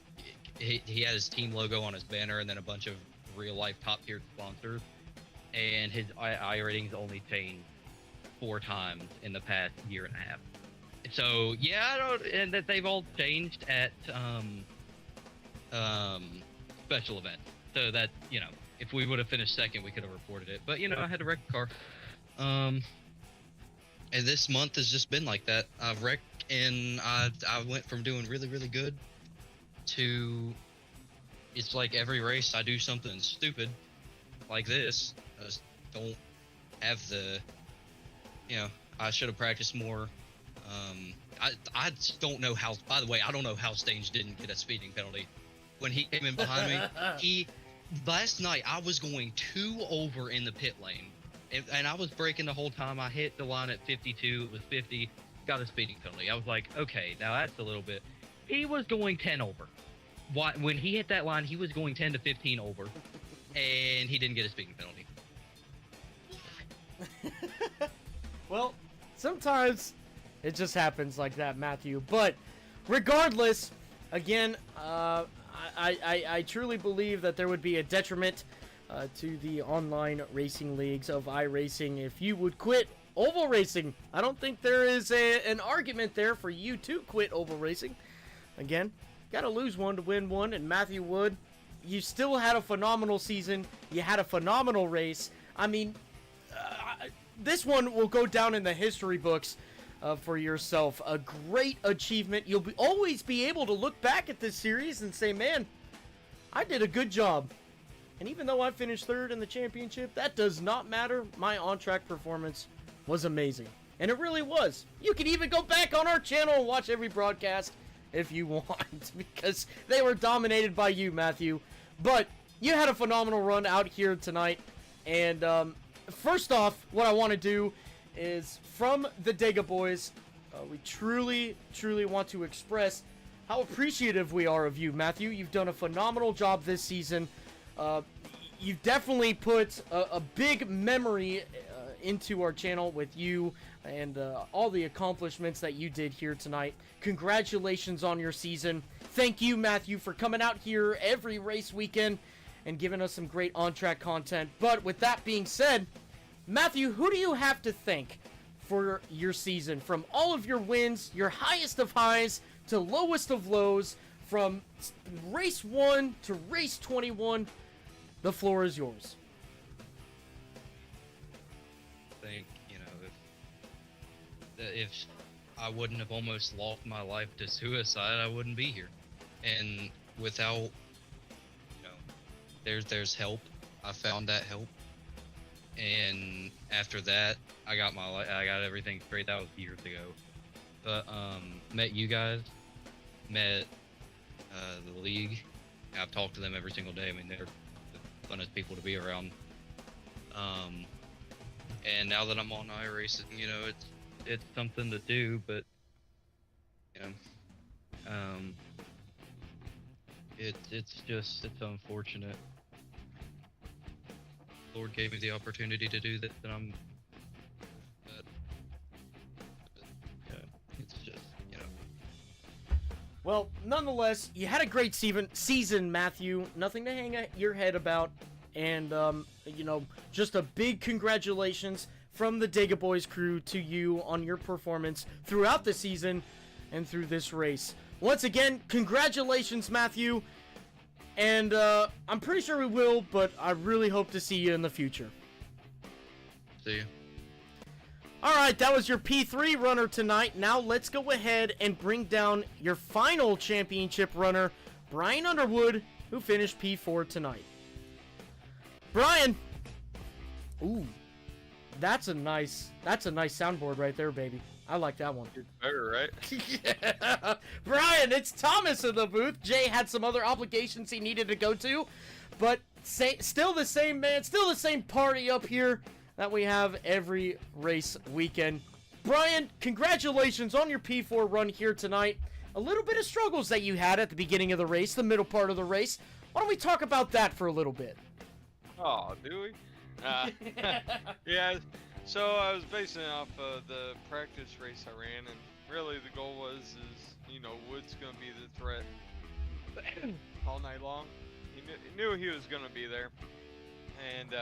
He had his team logo on his banner and then a bunch of real life top tier sponsors. And his I ratings only changed 4 times in the past year and a half. So yeah, and that they've all changed at special events. So that, if we would have finished second, we could have reported it. But I had to wreck the car. And this month has just been like that. I've wrecked, and I went from doing really, really good to, it's like every race I do something stupid like this. I just don't have the, I should have practiced more. I just don't know how, by the way, I don't know how Stange didn't get a speeding penalty. When he came in behind me, last night I was going 2 over in the pit lane. And I was braking the whole time. I hit the line at 52. It was 50. Got a speeding penalty. I was like, okay, now that's a little bit. He was going 10 over. When he hit that line, he was going 10 to 15 over. And he didn't get a speeding penalty. Well, sometimes it just happens like that, Matthew. But regardless, again, I truly believe that there would be a detriment to the online racing leagues of iRacing if you would quit oval racing. I don't think there is an argument there for you to quit oval racing. Again, gotta lose one to win one, and Matthew Wood, you still had a phenomenal season. You had a phenomenal race. I mean, this one will go down in the history books for yourself. A great achievement. You'll always be able to look back at this series and say, man, I did a good job. And even though I finished third in the championship, that does not matter. My on-track performance was amazing. And it really was. You can even go back on our channel and watch every broadcast if you want, because they were dominated by you, Matthew. But you had a phenomenal run out here tonight. And first off, what I want to do is, from the Dega Boys, we truly, truly want to express how appreciative we are of you, Matthew. You've done a phenomenal job this season. You've definitely put a big memory into our channel with you and all the accomplishments that you did here tonight. Congratulations on your season. Thank you, Matthew, for coming out here every race weekend and giving us some great on-track content. But with that being said, Matthew, who do you have to thank for your season? From all of your wins, your highest of highs to lowest of lows, from race 1 to race 21, the floor is yours. I think, if I wouldn't have almost lost my life to suicide, I wouldn't be here. And without, there's help. I found that help. And after that, I got everything straight. That was years ago. But met you guys, met the league. I've talked to them every single day. I mean, they're the funnest people to be around. And now that I'm on iRacing, it's something to do, but it's unfortunate. Lord gave me the opportunity to do this, and it's just, Well, nonetheless, you had a great season, Matthew. Nothing to hang your head about. And, just a big congratulations from the Dega Boys crew to you on your performance throughout the season and through this race. Once again, congratulations, Matthew. And I'm pretty sure we will, but I really hope to see you in the future. See you. Alright, that was your P3 runner tonight. Now let's go ahead and bring down your final championship runner, Brian Underwood, who finished P4 tonight. Brian! Ooh, that's a nice soundboard right there, baby. I like that one. It's better, right? Yeah. Brian, it's Thomas in the booth. Jay had some other obligations he needed to go to, but still the same man, still the same party up here that we have every race weekend. Brian, congratulations on your P4 run here tonight. A little bit of struggles that you had at the beginning of the race, the middle part of the race. Why don't we talk about that for a little bit? Oh, do we? Yeah, so I was basing it off of the practice race I ran, and really the goal was, Wood's going to be the threat all night long. He knew he was going to be there, and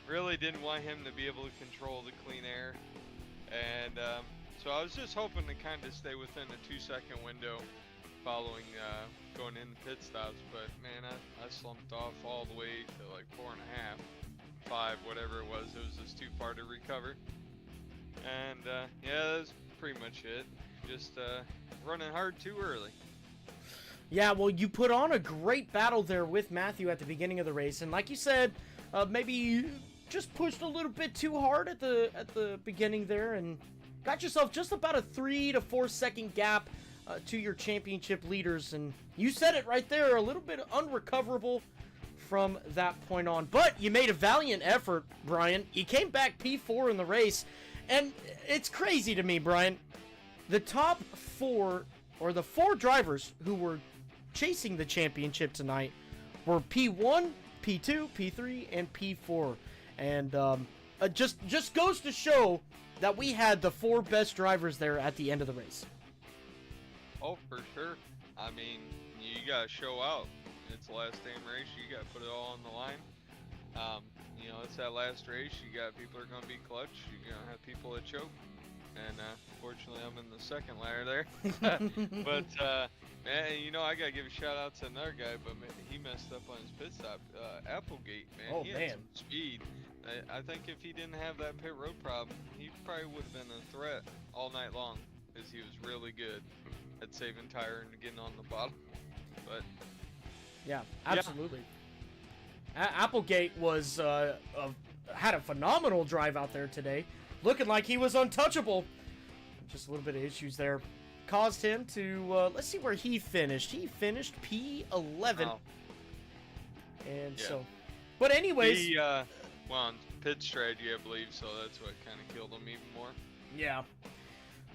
really didn't want him to be able to control the clean air. And so I was just hoping to kind of stay within a 2-second window following going in the pit stops, but man, I slumped off all the way to like 4.5, 5, whatever it was. It was just too far to recover. And yeah, that's pretty much it. Just running hard too early. Yeah, well, you put on a great battle there with Matthew at the beginning of the race, and like you said, maybe you just pushed a little bit too hard at the beginning there, and got yourself just about a 3 to 4 second gap to your championship leaders, and you said it right there, a little bit unrecoverable from that point on. But you made a valiant effort, Brian. You came back P4 in the race, and it's crazy to me, Brian. The top 4, or the 4 drivers who were chasing the championship tonight were P1, P2, P3, and P4. And just goes to show that we had the 4 best drivers there at the end of the race. Oh, for sure. I mean, you gotta show out. It's the last damn race. You gotta put it all on the line. It's that last race. You got people are gonna be clutch. You're gonna have people that choke. And fortunately, I'm in the second ladder there. But man, I gotta give a shout out to another guy. But man, he messed up on his pit stop. Applegate, man. Oh, He had some speed. I think if he didn't have that pit road problem, he probably would have been a threat all night long, because he was really good at saving tire and getting on the bottom. But yeah, absolutely. Applegate was had a phenomenal drive out there today, looking like he was untouchable. Just a little bit of issues there caused him to let's see where he finished. He finished P11. Oh. And Yeah. so, but anyways, on pit strategy, I believe, so that's what kind of killed him even more. yeah.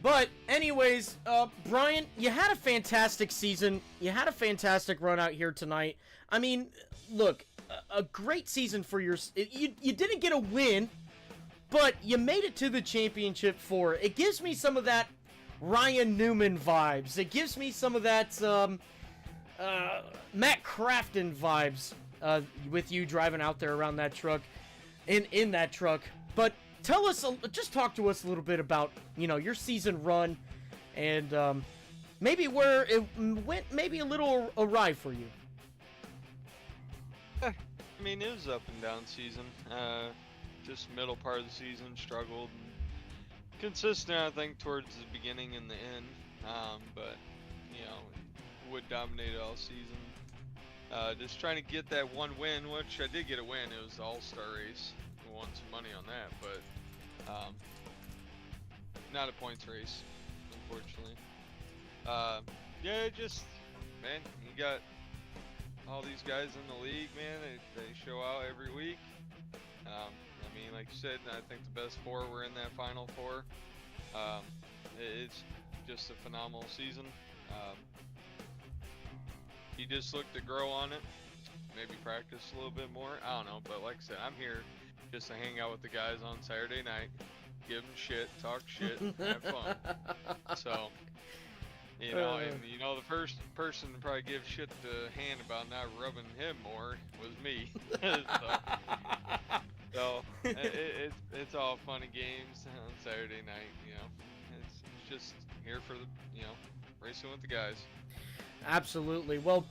But anyways, Brian, you had a fantastic season. You had a fantastic run out here tonight. I mean, look, a great season for your. You didn't get a win, but you made it to the championship 4. It gives me some of that Ryan Newman vibes. It gives me some of that Matt Crafton vibes with you driving out there around that truck, in that truck. But tell us, just talk to us a little bit about, your season run, and maybe where it went maybe a little awry for you. I mean, it was up and down season. Just middle part of the season struggled. And consistent, I think, towards the beginning and the end. But Wood dominated all season. Just trying to get that one win, which I did get a win. It was the All-Star race. We won some money on that, but not a points race, unfortunately. Yeah, man, you got all these guys in the league, man. They show out every week. I mean, like you said, I think the best 4 were in that final 4. It's just a phenomenal season. He just looked to grow on it, maybe practice a little bit more. I don't know, but like I said, I'm here just to hang out with the guys on Saturday night, give them shit, talk shit, have fun. So, and the first person to probably give shit to Han about not rubbing him more was me. So it's all fun and games on Saturday night. It's just here for the racing with the guys. Absolutely. Well,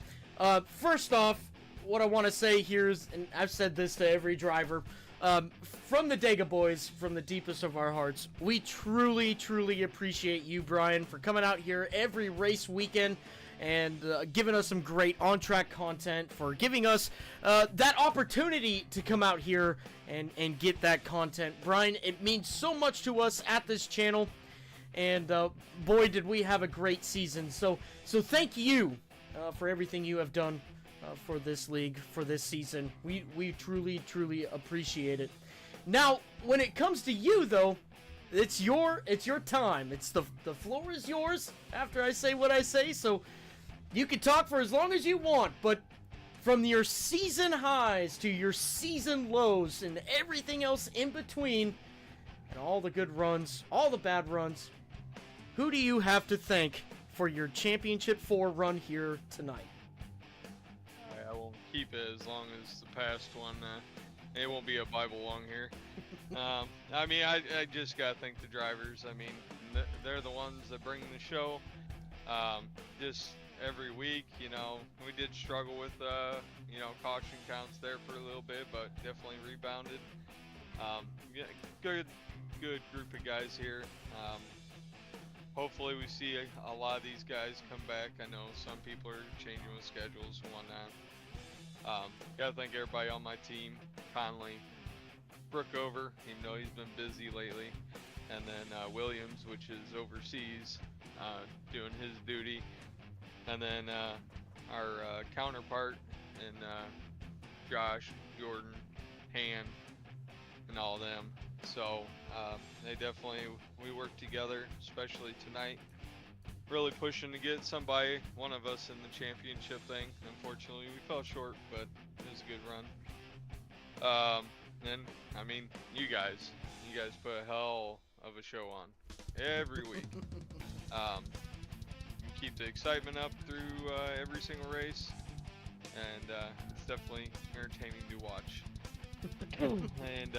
first off, what I want to say here is, and I've said this to every driver, from the Dega boys, from the deepest of our hearts, we truly, truly appreciate you, Brian, for coming out here every race weekend and giving us some great on-track content, for giving us that opportunity to come out here and get that content. Brian, it means so much to us at this channel. and boy, did we have a great season. So thank you for everything you have done for this league, for this season. We truly appreciate it. Now, when it comes to you, though, it's your time. It's the floor is yours after I say what I say, so you can talk for as long as you want, but from your season highs to your season lows and everything else in between, and all the good runs, all the bad runs, who do you have to thank for your Championship 4 run here tonight? I will keep it as long as the past one. It won't be a Bible long here. I mean, I just gotta thank the drivers. I mean, they're the ones that bring the show. Just every week, you know, we did struggle with, you know, caution counts there for a little bit, but definitely rebounded. Yeah, good group of guys here. Hopefully we see a lot of these guys come back. I know some people are changing with schedules and whatnot. Gotta thank everybody on my team. Conley, Brookover, even though he's been busy lately, and then Williams, which is overseas, doing his duty, and then our counterpart in Josh, Jordan, Han, and all of them. So they definitely, we work together, especially tonight. Really pushing to get somebody, one of us, in the championship thing. Unfortunately, we fell short, but it was a good run. And I mean, you guys put a hell of a show on every week. You keep the excitement up through every single race, and it's definitely entertaining to watch. And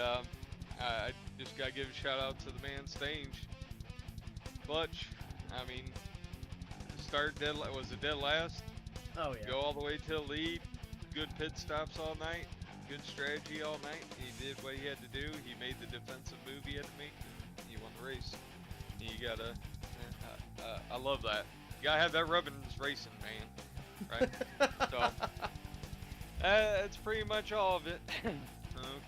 I just gotta give a shout out to the man Stange. Clutch. I mean, start dead. Was it dead last? Oh yeah. Go all the way to the lead. Good pit stops all night. Good strategy all night. He did what he had to do. He made the defensive move he had to make. He won the race. You gotta. I love that. You gotta have that rubbing racing, man. Right? So that's pretty much all of it.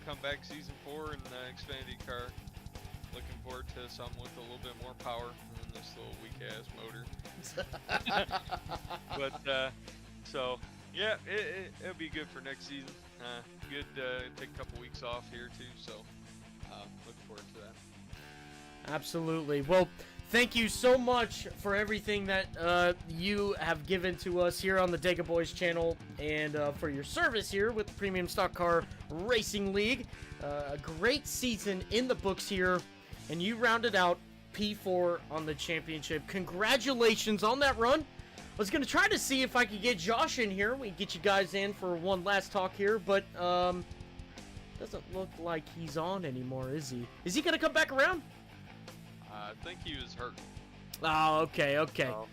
Come back season 4 in the Xfinity car. Looking forward to something with a little bit more power than this little weak ass motor. But so yeah, it'll be good for next season. Good take a couple weeks off here too. So look forward to that. Absolutely. Well, thank you so much for everything that you have given to us here on the Dega Boys channel, and for your service here with the Premium Stock Car Racing League. A great season in the books here, and you rounded out P4 on the championship. Congratulations on that run. I was going to try to see if I could get Josh in here. We can get you guys in for one last talk here, but doesn't look like he's on anymore, is he? Is he going to come back around? I think he was hurt. Oh, okay. So,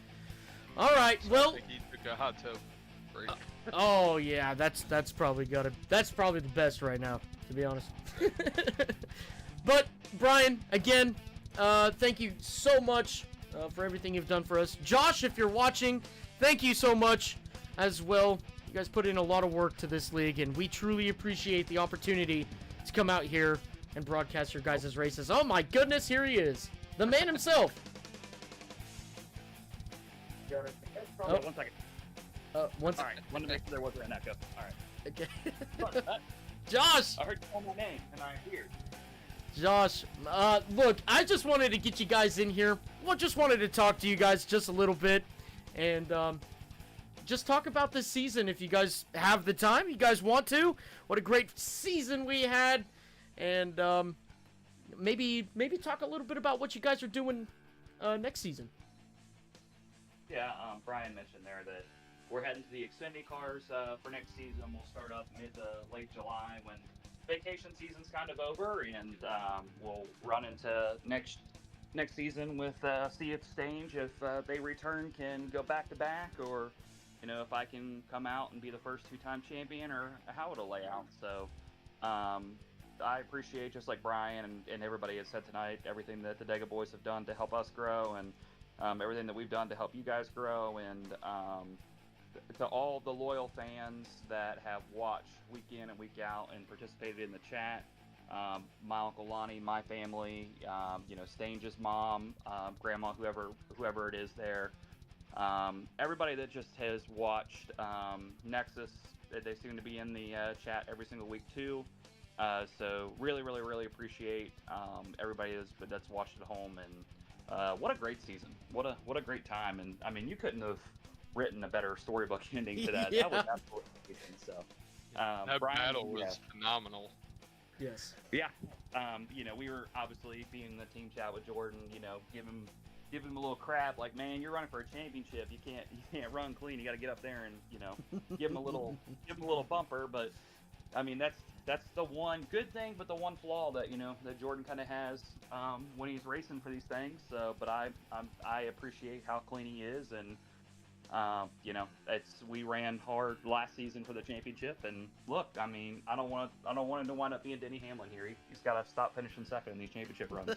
all right. Well, I think he took a hot tub break. oh yeah, that's probably the best right now, to be honest. But Brian, again, thank you so much for everything you've done for us. Josh, if you're watching, thank you so much as well. You guys put in a lot of work to this league, and we truly appreciate the opportunity to come out here and broadcast your guys' races. Oh my goodness, here he is. The man himself. Oh. 1 second. One second. Alright, wanted to make sure there wasn't an echo. Alright. Okay. Josh! I heard you call my name, and I'm here. Josh, look, I just wanted to get you guys in here. Well, just wanted to talk to you guys just a little bit, and just talk about this season if you guys have the time, you guys want to. What a great season we had, and maybe talk a little bit about what you guys are doing next season. Yeah, Brian mentioned there that we're heading to the Xfinity cars for next season. We'll start up mid to late July when vacation season's kind of over, and we'll run into next season with see if Stange, if they return, can go back to back, or if I can come out and be the first 2-time champion, or how it'll lay out. So I appreciate, just like Brian and everybody has said tonight, everything that the Dega Boys have done to help us grow, and everything that we've done to help you guys grow, and to all the loyal fans that have watched week in and week out and participated in the chat. my Uncle Lonnie, my family, Stange's mom, grandma, whoever it is there. Everybody that just has watched Nexus, they seem to be in the chat every single week too. So really, really, really appreciate everybody that's watched at home, and what a great season! What a great time! And I mean, you couldn't have written a better storybook ending to that. Yeah. That was absolutely amazing. So That Brian, battle yeah. was phenomenal. Yes. Yeah. We were obviously being in the team chat with Jordan, give him a little crap, like, man, you're running for a championship. You can't run clean. You got to get up there and, give him a little bumper. But I mean, that's the one good thing, but the one flaw that, that Jordan kind of has when he's racing for these things. So, but I appreciate how clean he is, and we ran hard last season for the championship, and look, I mean, I don't want him to wind up being Denny Hamlin here. He's got to stop finishing second in these championship runs.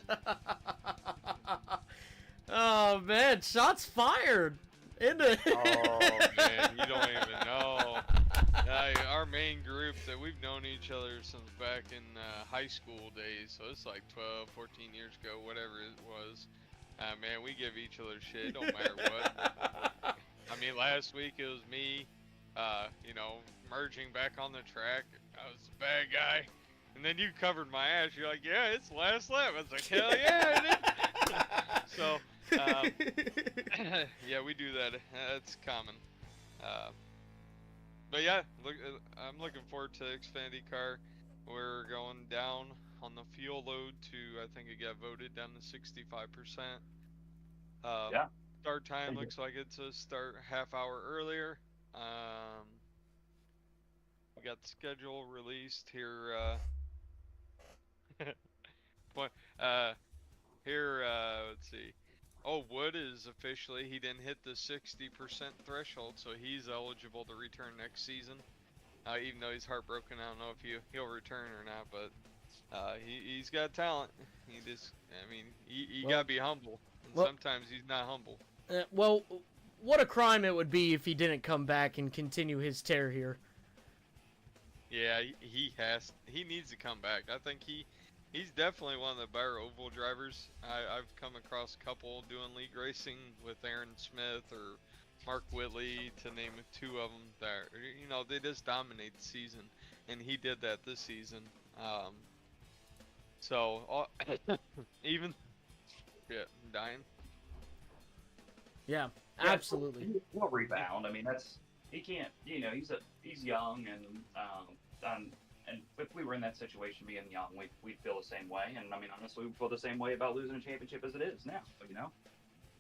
Oh man, shots fired. Oh man, you don't even know. Our main group that we've known each other since back in high school days, so it's like 12, 14 years ago, whatever it was. Man, we give each other shit, don't matter what. I mean, last week it was me, merging back on the track. I was the bad guy. And then you covered my ass. You're like, yeah, it's last lap. I was like, hell yeah, it is. So, yeah, we do that. That's common. But yeah, I'm looking forward to Xfinity car. We're going down on the fuel load to, I think it got voted down to 65%. Yeah. Start time looks like it's a start half hour earlier. We got the schedule released here. Let's see. Oh, Wood is officially, he didn't hit the 60% threshold, so he's eligible to return next season. Even though he's heartbroken, I don't know if he'll return or not, but he's got talent. He gotta be humble. And sometimes he's not humble. Well, what a crime it would be if he didn't come back and continue his tear here. Yeah, he needs to come back. I think he's definitely one of the better oval drivers. I've come across a couple doing league racing with Aaron Smith or Mark Whitley, to name two of them, that they just dominate the season, and he did that this season. Even dying. Yeah, absolutely. He'll rebound. I mean, he can't. He's young, and if we were in that situation being young, we'd feel the same way. And I mean, honestly, we feel the same way about losing a championship as it is now.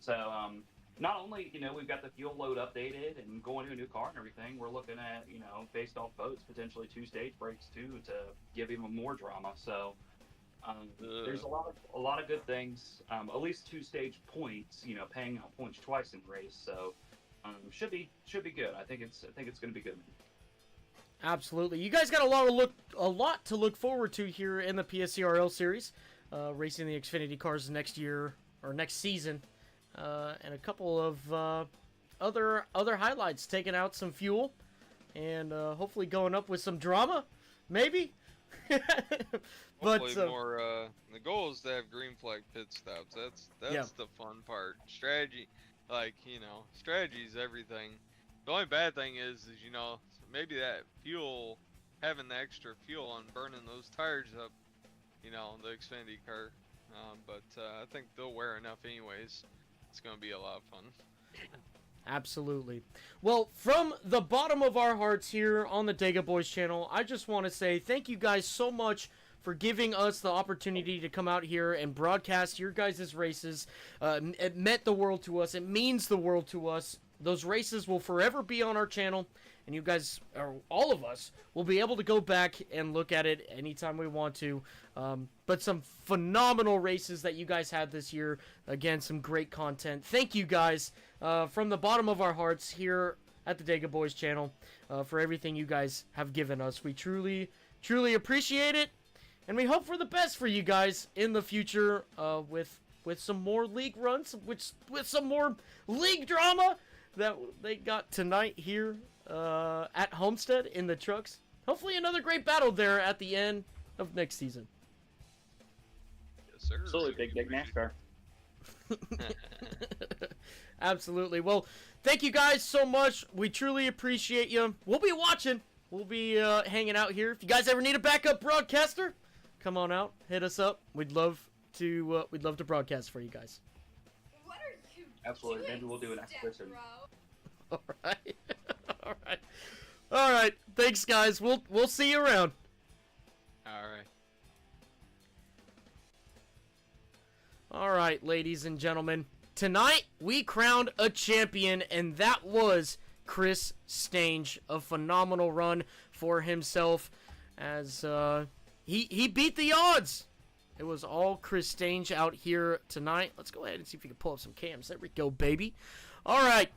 So not only we've got the fuel load updated and going to a new car and everything, we're looking at based off boats potentially 2 stage breaks too to give even more drama. So. There's a lot of good things. At least 2 stage points. Paying out points twice in the race. So should be good. I think it's going to be good. Absolutely. You guys got a lot to look forward to here in the PSCRL series, racing the Xfinity cars next year or next season, and a couple of other highlights, taking out some fuel, and hopefully going up with some drama, maybe. Hopefully more. The goal is to have green flag pit stops. That's the fun part. Strategy, strategy is everything. The only bad thing is maybe that fuel, having the extra fuel and burning those tires up, the Xfinity car. But I think they'll wear enough anyways. It's gonna be a lot of fun. Absolutely. Well, from the bottom of our hearts here on the Dega Boys channel, I just want to say thank you guys so much for giving us the opportunity to come out here and broadcast your guys' races. It meant the world to us. It means the world to us. Those races will forever be on our channel, and you guys, or all of us, will be able to go back and look at it anytime we want to. But some phenomenal races that you guys had this year. Again, some great content. Thank you guys from the bottom of our hearts here at the Dega Boys channel for everything you guys have given us. We truly, truly appreciate it, and we hope for the best for you guys in the future with some more league runs, with some more league drama that they got tonight here at Homestead in the trucks. Hopefully another great battle there at the end of next season. sir. Absolutely, Big Dick NASCAR. Absolutely. Well, thank you guys so much. We truly appreciate you. We'll be watching. We'll be hanging out here. If you guys ever need a backup broadcaster, come on out. Hit us up. We'd love to broadcast for you guys. What are you Absolutely. doing, Maybe we'll do an expedition. Bro? All right. All right. All right. Thanks, guys. We'll see you around. All right. All right, ladies and gentlemen. Tonight, we crowned a champion, and that was Chris Stange. A phenomenal run for himself as he beat the odds. It was all Chris Stange out here tonight. Let's go ahead and see if we can pull up some cams. There we go, baby. All right.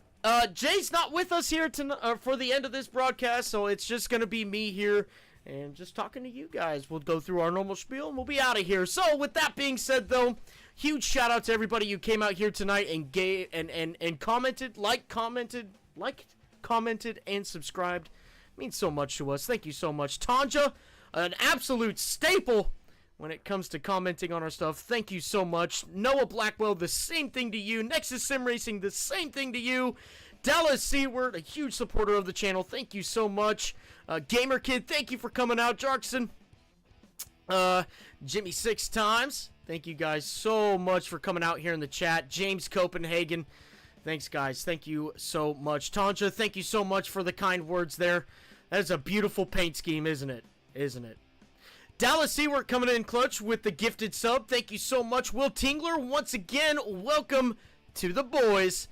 Jay's not with us here for the end of this broadcast, so it's just going to be me here and just talking to you guys. We'll go through our normal spiel, and we'll be out of here. So, with that being said, though, huge shout out to everybody who came out here tonight and gave and commented, commented, and subscribed. It means so much to us. Thank you so much. Tanja, an absolute staple when it comes to commenting on our stuff. Thank you so much. Noah Blackwell, the same thing to you. Nexus Sim Racing, the same thing to you. Dallas Seward, a huge supporter of the channel. Thank you so much. Gamer Kid, thank you for coming out. Jarkson, Jimmy 6 times. Thank you guys so much for coming out here in the chat. James Copenhagen, thanks guys. Thank you so much. Tanja, thank you so much for the kind words there. That is a beautiful paint scheme, isn't it? Isn't it? Dallas Seward coming in clutch with the gifted sub. Thank you so much. Will Tingler, once again, welcome to the boys.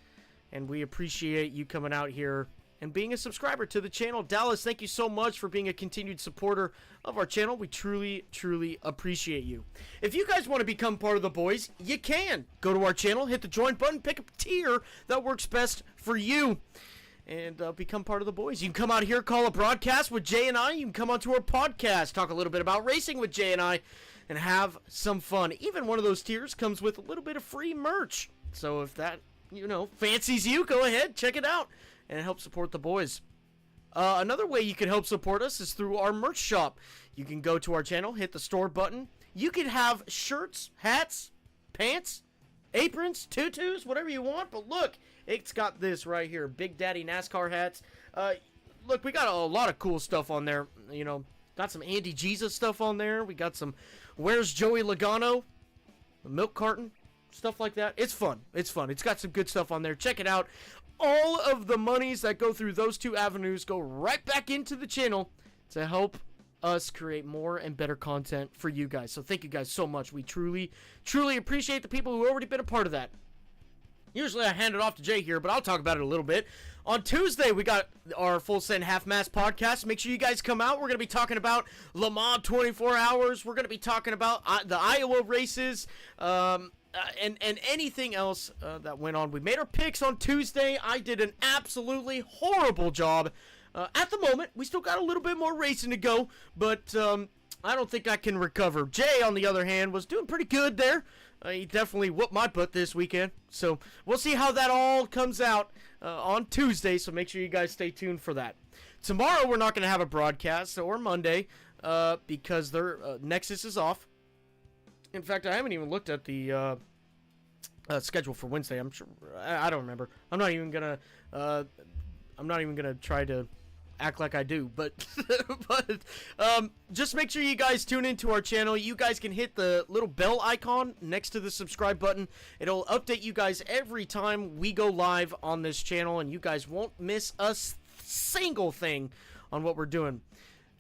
And we appreciate you coming out here and being a subscriber to the channel. Dallas, thank you so much for being a continued supporter of our channel. We truly, truly appreciate you. If you guys want to become part of the boys, you can. Go to our channel, hit the join button, pick a tier that works best for you, and become part of the boys. You can come out here, call a broadcast with Jay and I. You can come onto our podcast, talk a little bit about racing with Jay and I, and have some fun. Even one of those tiers comes with a little bit of free merch. So if that, fancies you, go ahead, check it out, and help support the boys. Another way you can help support us is through our merch shop. You can go to our channel, hit the store button. You can have shirts, hats, pants, aprons, tutus, whatever you want. But look, it's got this right here, Big Daddy NASCAR hats. Look, we got a lot of cool stuff on there. Got some Andy Jesus stuff on there. We got some Where's Joey Logano, a milk carton, stuff like that. It's fun. It's fun. It's got some good stuff on there. Check it out. All of the monies that go through those two avenues go right back into the channel to help us create more and better content for you guys. So thank you guys so much. We truly, truly appreciate the people who already been a part of that. Usually I hand it off to Jay here, but I'll talk about it a little bit. On Tuesday, we got our Full Send Half Mast podcast. Make sure you guys come out. We're going to be talking about Le Mans 24 Hours. We're going to be talking about the Iowa races, and anything else that went on. We made our picks on Tuesday. I did an absolutely horrible job. At the moment, we still got a little bit more racing to go, but I don't think I can recover. Jay, on the other hand, was doing pretty good there. He definitely whooped my butt this weekend. So we'll see how that all comes out on Tuesday, so make sure you guys stay tuned for that. Tomorrow, we're not going to have a broadcast, or Monday, because their Nexus is off. In fact, I haven't even looked at the schedule for Wednesday. I'm sure I don't remember. I'm not even gonna try to act like I do. But just make sure you guys tune into our channel. You guys can hit the little bell icon next to the subscribe button. It'll update you guys every time we go live on this channel, and you guys won't miss a single thing on what we're doing.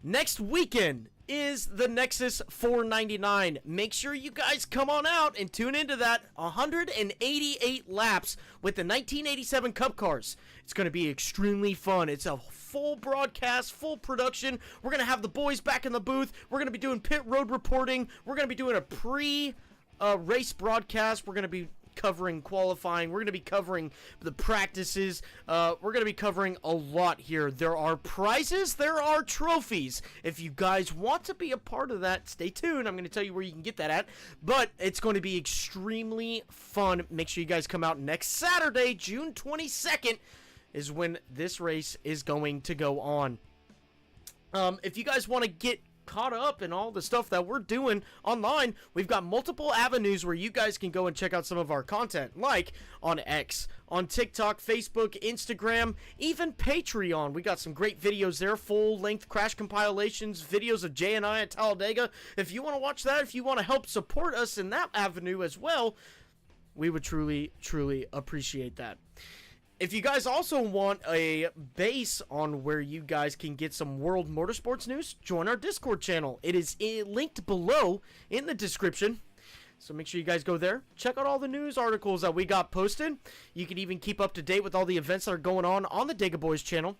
Next weekend is the Nexus 499. Make sure you guys come on out and tune into that. 188 laps with the 1987 Cup cars. It's going to be extremely fun. It's a full broadcast, full production. We're going to have the boys back in the booth. We're going to be doing pit road reporting. We're going to be doing a pre-race broadcast. We're going to be covering qualifying. We're going to be covering the practices. We're going to be covering a lot here. There are prizes. There are trophies. If you guys want to be a part of that, stay tuned. I'm going to tell you where you can get that at. But it's going to be extremely fun. Make sure you guys come out next Saturday, June 22nd, is when this race is going to go on. If you guys want to get caught up in all the stuff that we're doing online, we've got multiple avenues where you guys can go and check out some of our content, like on X, on TikTok, Facebook, Instagram, even Patreon. We got some great videos there, full-length crash compilations, videos of Jay and I at Talladega. If you want to watch that, if you want to help support us in that avenue as well, we would truly, truly appreciate that. If you guys also want a base on where you guys can get some World Motorsports news, join our Discord channel. It is linked below in the description. So make sure you guys go there. Check out all the news articles that we got posted. You can even keep up to date with all the events that are going on the Dega Boys channel.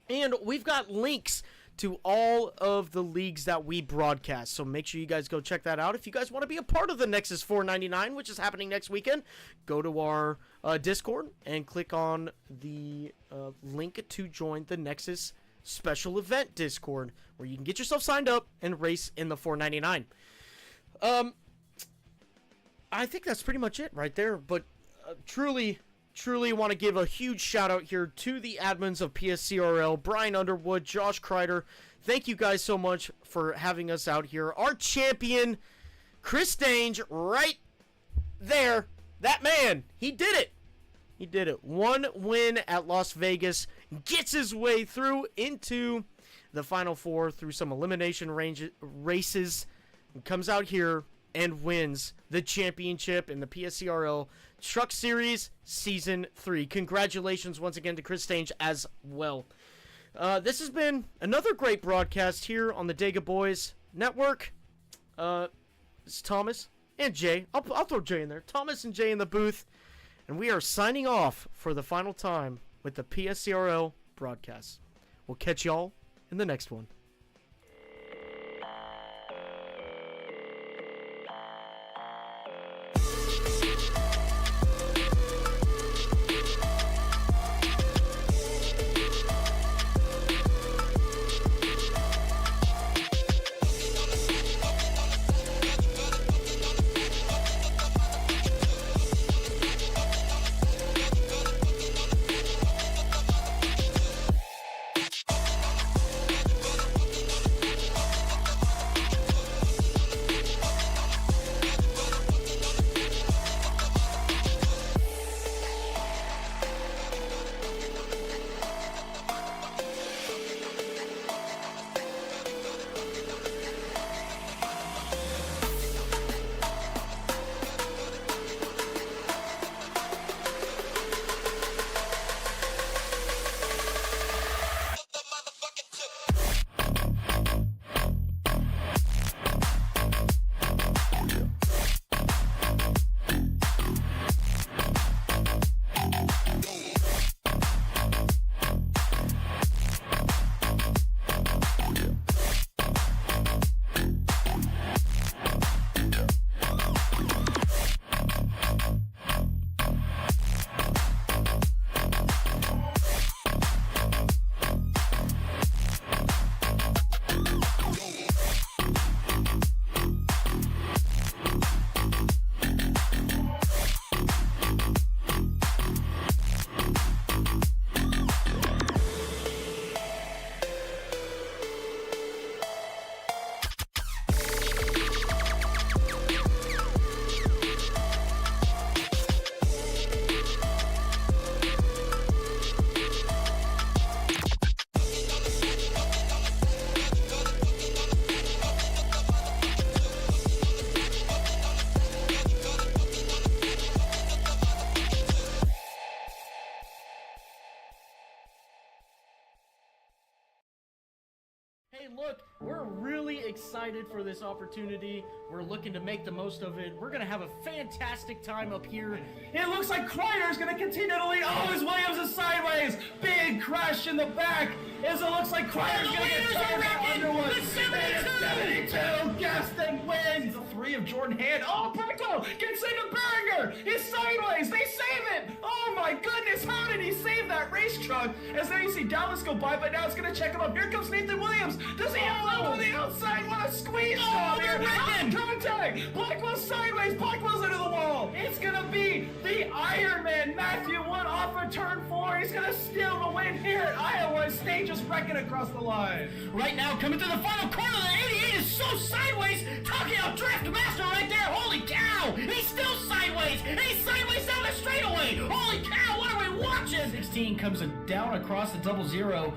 And we've got links to all of the leagues that we broadcast. So make sure you guys go check that out. If you guys want to be a part of the Nexus 499, which is happening next weekend, go to our Discord and click on the link to join the Nexus special event Discord, where you can get yourself signed up and race in the 499. I think that's pretty much it right there, but truly want to give a huge shout out here to the admins of PSCRL, Brian Underwood, Josh Kreider. Thank you guys so much for having us out here. Our champion, Chris Dange, right there. That man, he did it. He did it. One win at Las Vegas, gets his way through into the Final Four through some elimination races, and comes out here and wins the championship in the PSCRL Truck Series Season 3. Congratulations once again to Chris Dange as well. This has been another great broadcast here on the Dega Boys Network. It's Thomas and Jay. I'll throw Jay in there. Thomas and Jay in the booth. And we are signing off for the final time with the PSCRL broadcast. We'll catch y'all in the next one. Hey, look, we're really excited for this opportunity. We're looking to make the most of it. We're going to have a fantastic time up here. It looks like Kreider's going to continue to lead. Oh, as Williams is sideways. Big crash in the back. As it looks like Kreider's going to get turned by Underwood. The 72! 72! Gaston wins. The 3 of Jordan Hand. Oh, Pinnacle gets into Berger. He's sideways. They save it. Oh, my goodness. How did he save that race truck? As then you see Dallas go by, but now it's going to check him up. Here comes Nathan Williams. Does he have love on the outside? What a squeeze job here. again! Contact! Blackwell sideways! Blackwell's into the wall! It's gonna be the Iron Man, Matthew Wood off of turn 4. He's gonna steal the win here at Iowa. Stage is wrecking across the line. Right now, coming to the final corner, the 88 is so sideways. Talking about Drift Master right there. Holy cow! He's still sideways. And he's sideways down the straightaway. Holy cow, what are we watching? 16 comes down across the 00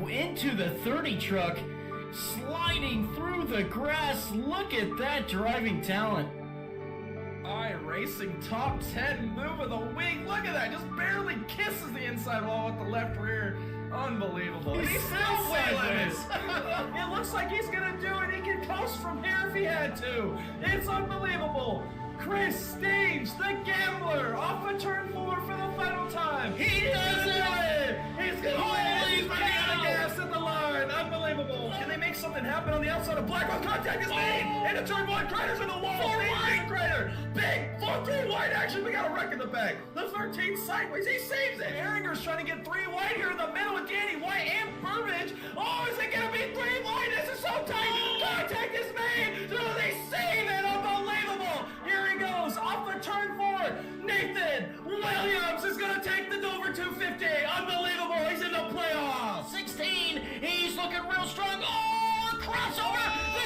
into the 30 truck. Sliding through the grass. Look at that driving talent. iRacing top 10 move of the week. Look at that. Just barely kisses the inside wall with the left rear. Unbelievable. He's still way sideways. It looks like he's going to do it. He can coast from here if he had to. It's unbelievable. Chris Stage, the gambler, off of turn 4 for the final time. He does it. He's going to win. He's running out of gas in the line. Unbelievable. Can they make something happen on the outside of Blackwell? Contact is made. Into turn 1. Craters in the wall. 4 wide crater. Big 4-3 wide action. We got a wreck in the back. The 13 sideways. He saves it. Ehringer's trying to get 3 wide here in the middle with Danny White and Burbage. Oh, is it going to be 3 wide? This is so tight. Contact is made. Do they save it? Unbelievable. Here he goes. Off of turn 4. Nathan Williams is going to take the Dover 250. Unbelievable. He's in the playoffs. 16, he's looking real strong. Oh, crossover. The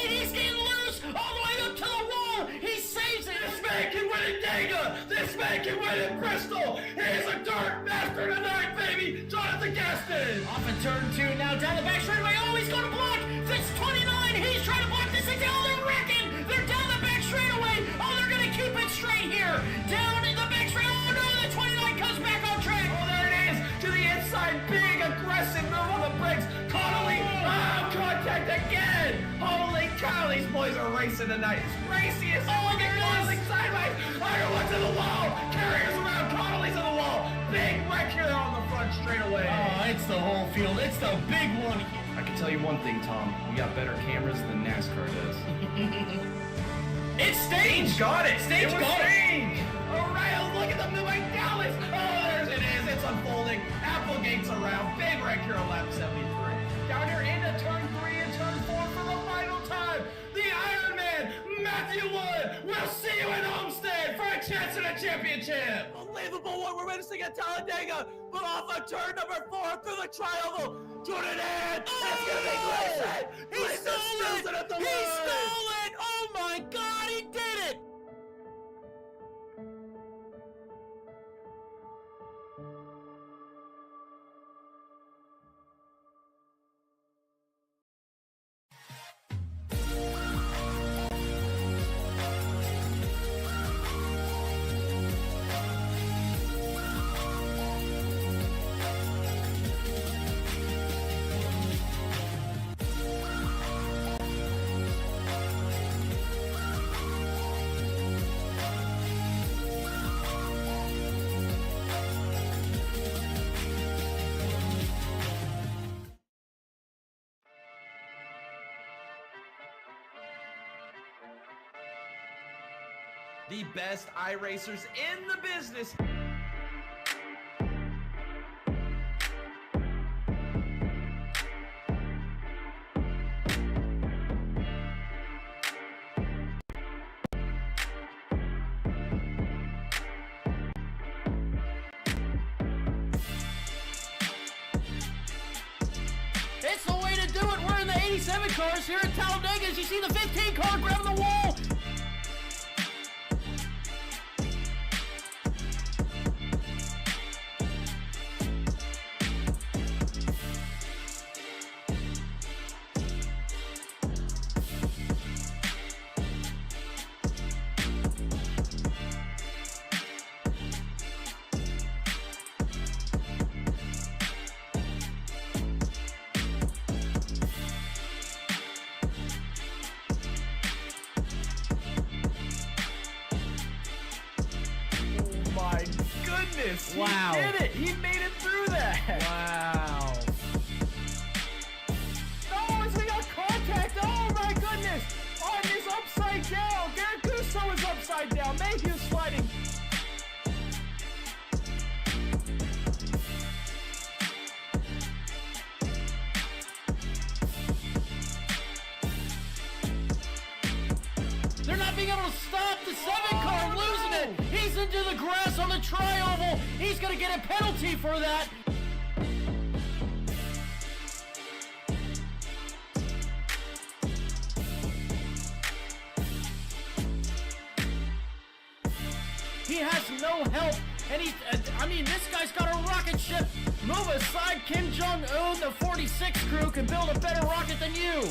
16, he's getting loose all the way up to the wall. He saves it. This man can win in Dega. This man can win in Bristol. He's a dirt master tonight, baby. Jonathan Gaston. Off of turn 2, now down the back straightaway. Oh, he's going to block. That's 29. He's trying to block this thing. Oh, they're wrecking. They're down the back straightaway. Oh, they're going to keep it straight here. Down in the back straight. Oh, no, the 29 comes back on track. Oh, there it is. To the inside. Big, aggressive move on the brakes. Connolly. Oh, contact again. Holy cow, these boys are racing tonight. It's racy as Oh, there it is. sideways. Ironwood's in the wall. Carriers around. Connolly's in the wall. Big wreck here on the front straightaway. Oh, it's the whole field. It's the big one. I can tell you one thing, Tom. We got better cameras than NASCAR does. It's Stage. Got it. Stage got it. Stage. O'Reilly, look at them moving Dallas. Oh, there's it is. It's unfolding. Applegate's around. Big wreck here on lap 73. Down here into turn 3 and turn 4 for the final time. The Iron Man, Matthew Wood. We'll see you in Homestead for a chance at a championship. Unbelievable what we're witnessing at Talladega, but off of turn number 4 through the triangle. Jordan in. It's gonna be Gleason. He stole it. At the He line. stole it. Oh my God, he did it. The best iRacers in the business. It's the way to do it. We're in the 87 cars here at Talladega. As you see the 15 car grabbing the wall. My goodness. Wow. He did it. He made it through that. Wow. Oh, it's got contact. Oh my goodness. Oh, he's upside down. Garrett Gusso is upside down. Mayhew's sliding. They're not being able to stop the 7 car, losing it. He's into the grass on the tri-oval. He's going to get a penalty for that. He has no help, and this guy's got a rocket ship. Move aside, Kim Jong-un, the 46 crew can build a better rocket than you.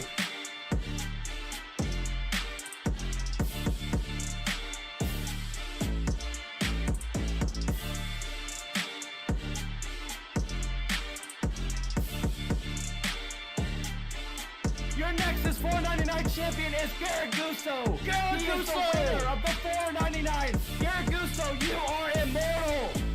Your Nexus 499 champion is Garrett Gusso. Garrett Gusso, winner of the 499. Garrett Gusso, you are immortal.